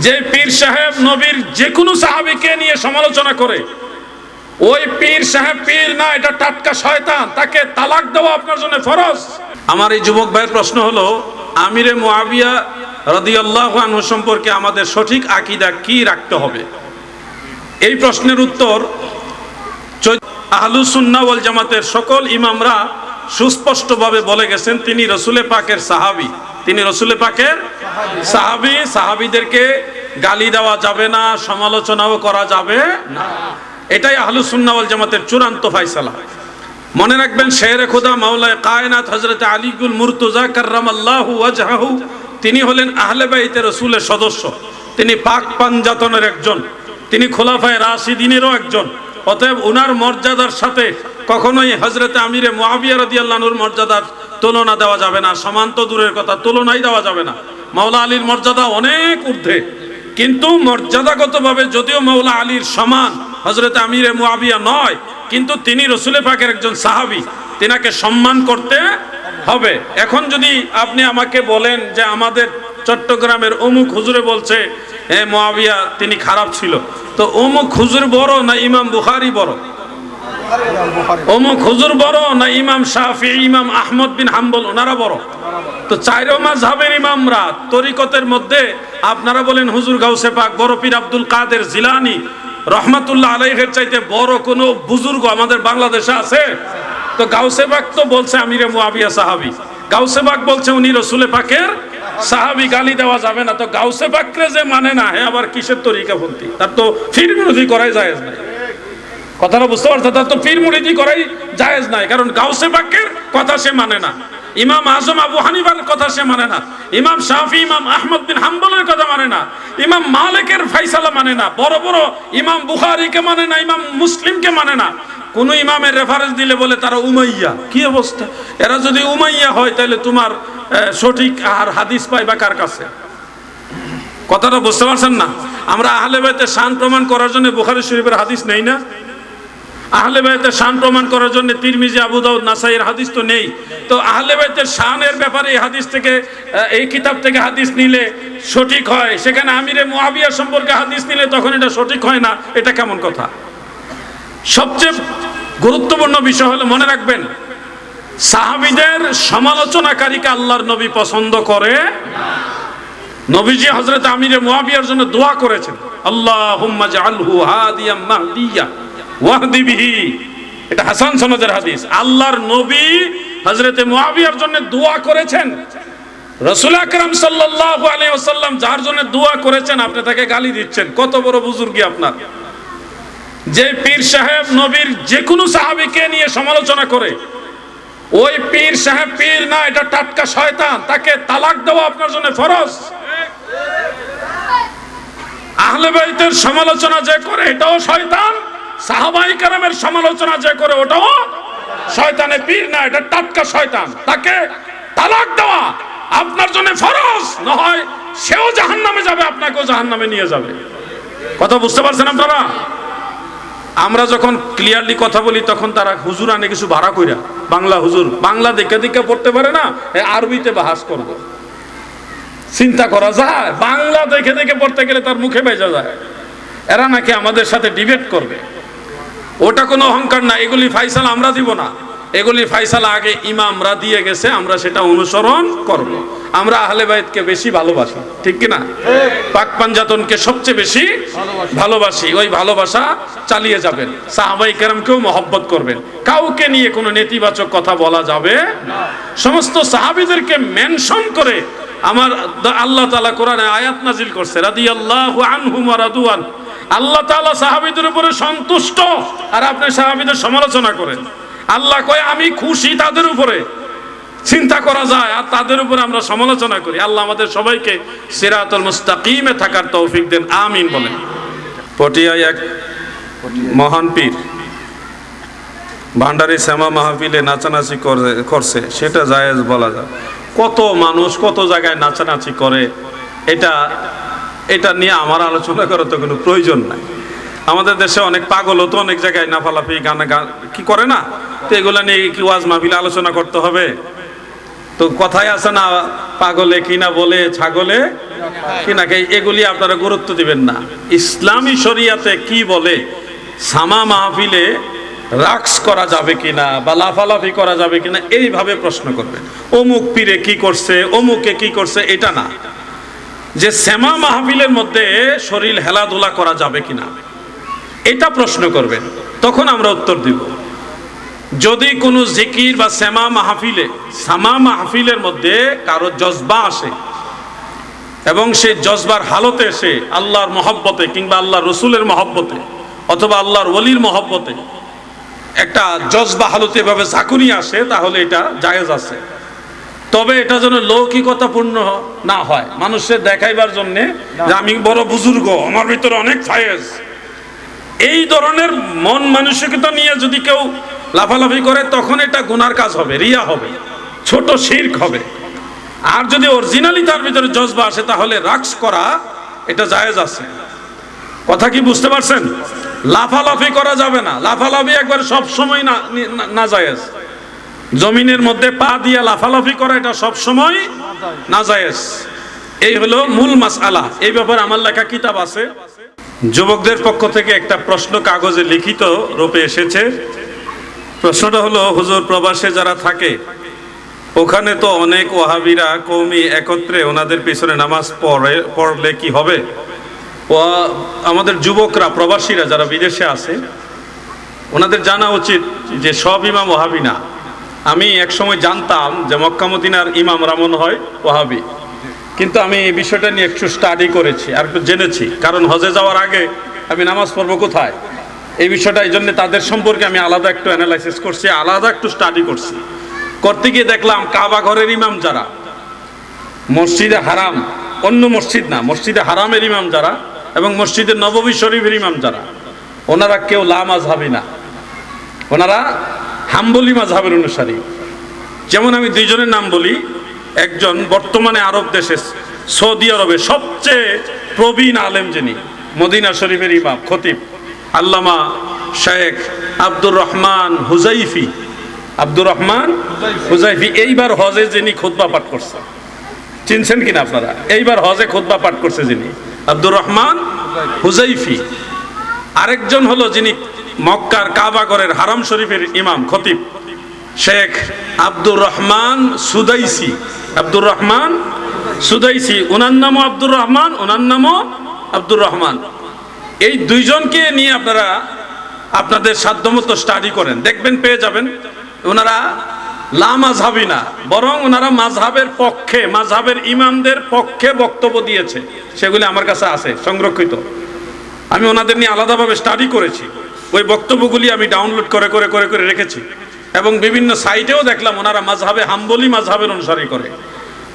যে পীর সাহেব নবীর যে কোনো সাহাবীকে নিয়ে সমালোচনা করে, ওই পীর সাহেব পীর না, এটা টাটকা শয়তান, তাকে তালাক দেওয়া আপনার জন্য ফরজ। আমার এই যুবক ভাইয়ের প্রশ্ন হলো, আমিরে মুয়াবিয়া রাদিয়াল্লাহু আনহু সম্পর্কে আমাদের সঠিক আকীদা কি রাখতে হবে? এই প্রশ্নের উত্তর আহলুস সুন্নাহ ওয়াল জামাতের সকল ইমামরা সুস্পষ্টভাবে বলে গেছেন, তিনি রাসূলে পাকের সাহাবী, তিনি রাসূলে পাকের সাহাবী। সাহাবীদেরকে গালি দেওয়া যাবে না, সমালোচনাও করা যাবে না। এটাই আহলুস সুন্নাহ ওয়াল জামাতের চূড়ান্ত ফয়সালা। মনে রাখবেন, শেরে খোদা মাওলায়ে কায়নাত হযরত আলীগুল মুর্তজা কাররামাল্লাহু ওয়াজহাহু, তিনি হলেন আহলে বাইতে রাসূলের সদস্য, তিনি পাক পাঞ্জাতনের একজন, তিনি খোলাফায়ে রাশিদিনেরও একজন। অতএব উনার মর্যাদার সাথে কখনোই হযরত আমিরে মুয়াবিয়া রাদিয়াল্লাহু আনহুর মর্যাদার তুলনা দেওয়া যাবে না, সমান তো দূরের কথা, তুলনাই দেওয়া যাবে না। মাওলা আলীর মর্যাদা অনেক ঊর্ধ্বে, কিন্তু মর্যাদাগতভাবে যদিও মাওলা আলীর সমান হযরত আমিরে মুয়াবিয়া নয়, কিন্তু তিনি রাসূলে পাকের একজন সাহাবী, তিনাকে সম্মান করতে হবে। এখন যদি আপনি আমাকে বলেন যে আমাদের চট্টগ্রামের অমুক হুজুরে বলছে মুয়াবিয়া তিনি খারাপ ছিল, তো অমুক হুজুর বড় না ইমাম বুখারী বড়? অমুক হুজুর বড় না ইমাম শাফিঈ, ইমাম আহমদ বিন হাম্বল ওনারা বড়? তো চাইরো মাযহাবের ইমামরা তরিকতের মধ্যে আপনারা বলেন হুজুর গাউসে পাক বড়, পীর আব্দুল কাদের জিলানী রহমাতুল্লাহ আলাইহির চাইতে বড় কোন বুজুর্গ আমাদের বাংলাদেশে আছে? তো গাউসে পাক তো বলছে আমিরে মুয়াবিয়া সাহাবী, গাউসে পাক বলছে উনি রাসূলে পাকের সাহাবী, গালি দেওয়া যাবে না। তো গাউসে পাকরে যে মানে না, হে আবার কিসের তরিকাপন্থী? তার তো ফির বিরোধী করাই জায়েজ নাই। কথাটা বুঝতে পারছো? তার তো পীর মুরিদি করাই জায়েজ নাই, কারণ গাউসে পাকের কথা সে মানে না, ইমাম আজম আবু হানিফার কথা সে মানে না, ইমাম শাফি ইমাম আহমদ বিন হাম্বলের কথা মানে না, ইমাম মালিকের ফাইসালা মানে না, বড় বড় ইমাম বুখারীকে মানে না, ইমাম মুসলিমকে মানে না। কোন ইমামের রেফারেন্স দিলে বলে তারা উমাইয়া। কি অবস্থা! এরা যদি উমাইয়া হয় তাহলে তোমার সঠিক আর হাদিস পাইবা কার কাছে? কথাটা বুঝতে পারছেন না? আমরা আহলে বাইতের শান প্রমাণ করার জন্য বুখারী শরীফের হাদিস নেই না? আহলে বাইতের শান প্রমাণ করার জন্য তিরমিজি, আবু দাউদ, নাসাইয়ের হাদিস তো নেই? তো আহলে বাইতের শানের ব্যাপারে এই হাদিস থেকে, এই কিতাব থেকে হাদিস নিলে সঠিক হয়, সেখানে আমিরে মুআবিয়া সম্পর্কে হাদিস নিলে তখন এটা সঠিক হয় না, এটা কেমন কথা? সবচেয়ে গুরুত্বপূর্ণ বিষয় হলো, মনে রাখবেন, সাহাবীদের সমালোচনাকারীকে আল্লাহর নবী পছন্দ করে না। নবীজি হযরত আমিরে মুআবিয়ার জন্য দোয়া করেছেন, আল্লাহুম্মা জাআলহু হাদিয়াম মাহদিয়া ওয়াহদি বিহি। এটা হাসান সনদের হাদিস। আল্লাহর নবী হযরত মুআবিয়ার জন্য দোয়া করেছেন। রাসূল আকরাম সাল্লাল্লাহু আলাইহি ওয়াসাল্লাম যার জন্য দোয়া করেছেন, আপনি তাকে গালি দিচ্ছেন। কত বড় বুজুর্গি আপনার! যে পীর সাহেব নবীর যে কোনো সাহাবীকে নিয়ে সমালোচনা করে, ওই পীর সাহেব পীর না, এটা টাটকা শয়তান। তাকে তালাক দেওয়া আপনার জন্য ফরজ। আহলে বাইতের সমালোচনা যে করে এটাও শয়তান, সাহাবায়ে কেরামের সমালোচনা যে করে ওটাও শয়তানে পীর না, এটা টাটকা শয়তান। তাকে তালাক দেওয়া আপনার জন্য ফরজ, না হয় সেও জাহান্নামে যাবে, আপনাকেও জাহান্নামে নিয়ে যাবে। কথা বুঝতে পারছেন আপনারা? আমরা যখন ক্লিয়ারলি কথা বলি তখন তারা হুজুর আনে কিছু ভাড়া কইরা, বাংলা হুজুর, বাংলা দেখে দেখে পড়তে পারে না, আরবিতে বাহাস করবো। চিন্তা করা যায়? বাংলা দেখে দেখে পড়তে গেলে তার মুখে বেজা যায়। এরা নাকি আমাদের সাথে ডিবেট করবে। ওটা কোনো অহংকার না, এগুলি ফাইসালা আমরা দিব না, এগুলি ফাইসালা আগে ইমামরা দিয়ে গেছে, আমরা সেটা অনুসরণ করব। আমরা আহলে বাইতকে বেশি ভালোবাসি, ঠিক কি না? পাক পাঞ্জাতনকে সবচেয়ে বেশি ভালোবাসি। ওই ভালোবাসা চালিয়ে যাবেন, সাহাবায়ে কেরামকেও মহব্বত করবেন। কাউকে নিয়ে কোনো নেতিবাচক কথা বলা যাবে না। সমস্ত সাহাবীদেরকে মেনশন করে আমার আল্লাহ তাআলা কোরআনে আয়াত নাজিল করছে, রাদিয়াল্লাহু আনহুম ওয়া রাদুয়ান। আল্লাহ তাআলা সাহাবীদের উপরে সন্তুষ্ট, আর আপনি সাহাবীদের সমালোচনা করেন। আল্লাহ কয় আমি খুশি তাদের উপরে, চিন্তা করা যায়, আর তাদের উপরে আমরা সমালোচনা করি। আল্লাহ আমাদের সবাইকে সিরাতুল মুস্তাকিমে থাকার তৌফিক দেন, আমিন বলেন। পটিয়ায় এক মহান পীর ভান্ডারি শ্যামা মাহফিলে নাচানাচি করছে, সেটা জায়েজ বলা যায়? কত মানুষ কত জায়গায় নাচানাচি করে, এটা নিয়ে আমার আলোচনা করার তো কোনো প্রয়োজন নাই। আমাদের দেশে অনেক পাগল তো অনেক জায়গায় নাফালাফি গান কি করে না, তো এগুলা নিয়ে কি ওয়াজ মাহফিলে আলোচনা করতে হবে? তো কথাই আছে না, পাগলে কিনা বলে ছাগলে কিনা, এগুলি আপনারা গুরুত্ব দিবেন না। ইসলামী শরিয়াতে কি বলে, সামা মাহফিলে রাক্স করা যাবে কিনা বা লাফালাফি করা যাবে কিনা, এইভাবে প্রশ্ন করবেন। অমুক পীরে কি করছে, অমুকে কি করছে, এটা না। যে শ্যামা মাহফিলের মধ্যে শরীর হেলাধুলা করা যাবে কিনা, এটা প্রশ্ন করবেন, তখন আমরা উত্তর দিব। যদি কোনো জিকির বা সামা মাহফিলের মধ্যে কারো জজবা আসে এবং সেই জজবার হালতে এসে আল্লাহর মহব্বতে কিংবা আল্লাহ রসুলের মহব্বতে অথবা আল্লাহর ওলির মহব্বতে একটা জজবা হালতে এভাবে ঝাঁকুনি আসে, তাহলে এটা জায়েজ আছে। তবে এটা যেন লৌকিকতাপূর্ণ না হয়, মানুষের দেখাইবার জন্যে যে আমি বড় বুজুর্গ, আমার ভিতরে অনেক ফায়েজ, এই ধরনের মন মানসিকতা নিয়ে যদি কেউ লাফালাফি করে, তখন এটা গুনার কাজ হবে, রিয়া হবে, ছোট শিরক হবে। আর যদি অরিজিনালি তার ভিতরে জজবা আসে, তাহলে রাক্স করা এটা জায়েজ আছে। কথা কি বুঝতে পারছেন? লাফালাফি করা যাবে না, লাফালাফি একবার সব সময় না জায়েজ। জমিনের মধ্যে পা দিয়ে লাফালাফি করা এটা সব সময় না জায়েজ। এই হলো মূল মাসআলা। এই ব্যাপারে আমার লেখা কিতাব আছে। যুবকদের পক্ষ থেকে একটা প্রশ্ন কাগজে লিখিত রূপে এসেছে। প্রশ্নটা হলো, হুজুর, প্রবাসে যারা থাকে ওখানে তো অনেক ওয়াহাবিরা কওমি একত্রে ওনাদের পিছনে নামাজ পড়লে কি হবে? আমাদের যুবকরা, প্রবাসীরা যারা বিদেশে আছে, ওনাদের জানা উচিত যে সব ইমাম ওয়াহাবি না। আমি একসময় জানতাম যে মক্কা মদিনার ইমামরা মনে হয় ওয়াহাবি, কিন্তু আমি এই বিষয়টা নিয়ে একটু স্টাডি করেছি আর একটু জেনেছি। কারণ হজে যাওয়ার আগে আমি নামাজ পড়বো কোথায়? এই বিষয়টা, এই জন্য তাদের সম্পর্কে আমি আলাদা একটু অ্যানালাইসিস করছি, আলাদা একটু স্টাডি করছি। করতে গিয়ে দেখলাম কাবা ঘরের ইমাম যারা, মসজিদে হারাম, অন্য মসজিদ না, মসজিদে হারামের ইমাম যারা এবং মসজিদে নববী শরীফের ইমাম যারা, ওনারা কেউ লা মাযহাবী না, ওনারা হাম্বলি মাযহাবের অনুসারী। যেমন আমি দুইজনের নাম বলি। একজন বর্তমানে আরব দেশে সৌদি আরবে সবচেয়ে প্রবীণ আলেম, যিনি মদিনা শরীফের ইমাম খতিব আল্লামা শেখ আব্দুর রহমান হুজাইফি। আব্দুর রহমান হুজাইফি এইবার হজে যিনি খুতবা পাঠ করছে, চিনছেন কিনা আপনারা? এইবার হজে খুতবা পাঠ করছে যিনি, আব্দুর রহমান হুজাইফি। আরেকজন হলো যিনি মক্কার কাবা ঘরের হারাম শরীফের ইমাম খতিব, শেখ আব্দুর রহমান সুদাইসি। আব্দুর রহমান সুদাইসি, ওনার নামও আব্দুর রহমান, ওনার নামও আব্দুর রহমান। এই দুইজনকে নিয়ে আপনারা আপনাদের সাধ্যমতো স্টাডি করেন, দেখবেন পেয়ে যাবেন ওনারা লা মাযহাবী না, বরং ওনারা মাযহাবের পক্ষে, মাযহাবের ইমামদের পক্ষে বক্তব্য দিয়েছে। সেগুলি আমার কাছে আছে সংরক্ষিত, আমি ওনাদের নিয়ে আলাদাভাবে স্টাডি করেছি। ওই বক্তব্যগুলি আমি ডাউনলোড করে করে করে করে রেখেছি এবং বিভিন্ন সাইটেও দেখলাম ওনারা মাযহাবে হাম্বলি মাযহাবের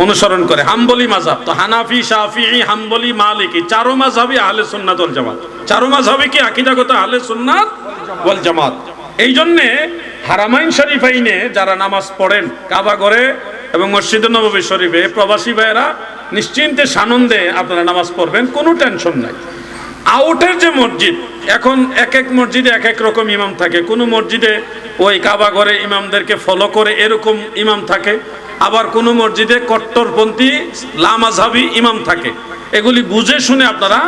অনুসরণ করে হাম্বলি মাযহাব। তো হানাফি, শাফিঈ, হাম্বলি, মালিকি চারো মাযহাবই আহলে সুন্নাত ওয়াল জামাত, চারো মাযহাবই কি আকীদাগত আহলে সুন্নাত ওয়াল জামাত। এই জন্যে হারামাইন শরীফাইনে যারা নামাজ পড়েন কাবা ঘরে এবং মসজিদে নববী শরীফে, প্রবাসী ভাইয়েরা নিশ্চিন্তে সানন্দে আপনারা নামাজ পড়বেন, কোনো টেনশন নাই। আউটের যে মসজিদ, এখন এক এক মসজিদে এক এক রকম ইমাম থাকে। কোনো মসজিদে ওই কাবা ঘরে ইমামদেরকে ফলো করে এরকম ইমাম থাকে, আবার কোনো মসজিদে কট্টরপন্থী লা মাযহাবী ইমাম থাকে। এগুলি বুঝে শুনে আপনারা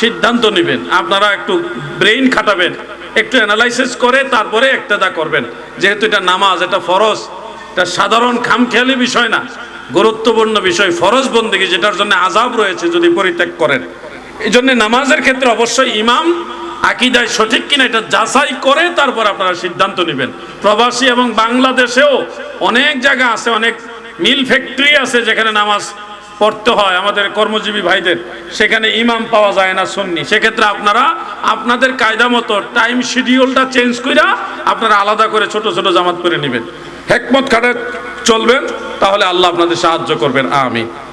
সিদ্ধান্ত নেবেন, আপনারা একটু ব্রেইন খাটাবেন, একটু অ্যানালাইসিস করে তারপরে ইক্তেদা করবেন। যেহেতু এটা নামাজ, এটা ফরজ, এটা সাধারণ খামখেয়ালি বিষয় না, গুরুত্বপূর্ণ বিষয়, ফরজ বন্দেগী, যেটার জন্য আযাব রয়েছে যদি পরিত্যাগ করেন। এই জন্য নামাজের ক্ষেত্রে অবশ্যই ইমাম আকীদায় সঠিক কিনা এটা যাচাই করে তারপর আপনারা সিদ্ধান্ত নেবেন। প্রবাসী এবং বাংলাদেশেও অনেক জায়গা আছে, অনেক মিল ফ্যাক্টরি আছে যেখানে নামাজ পড়তে হয় আমাদের কর্মজীবী ভাইদের, সেখানে ইমাম পাওয়া যায় না সুন্নি। সেক্ষেত্রে আপনারা আপনাদের কায়দা মতো টাইম শিডিউলটা চেঞ্জ করে আপনারা আলাদা করে ছোট ছোট জামাত করে নেবেন, হিকমত খাটে চলবেন, তাহলে আল্লাহ আপনাদের সাহায্য করবেন। আমিন।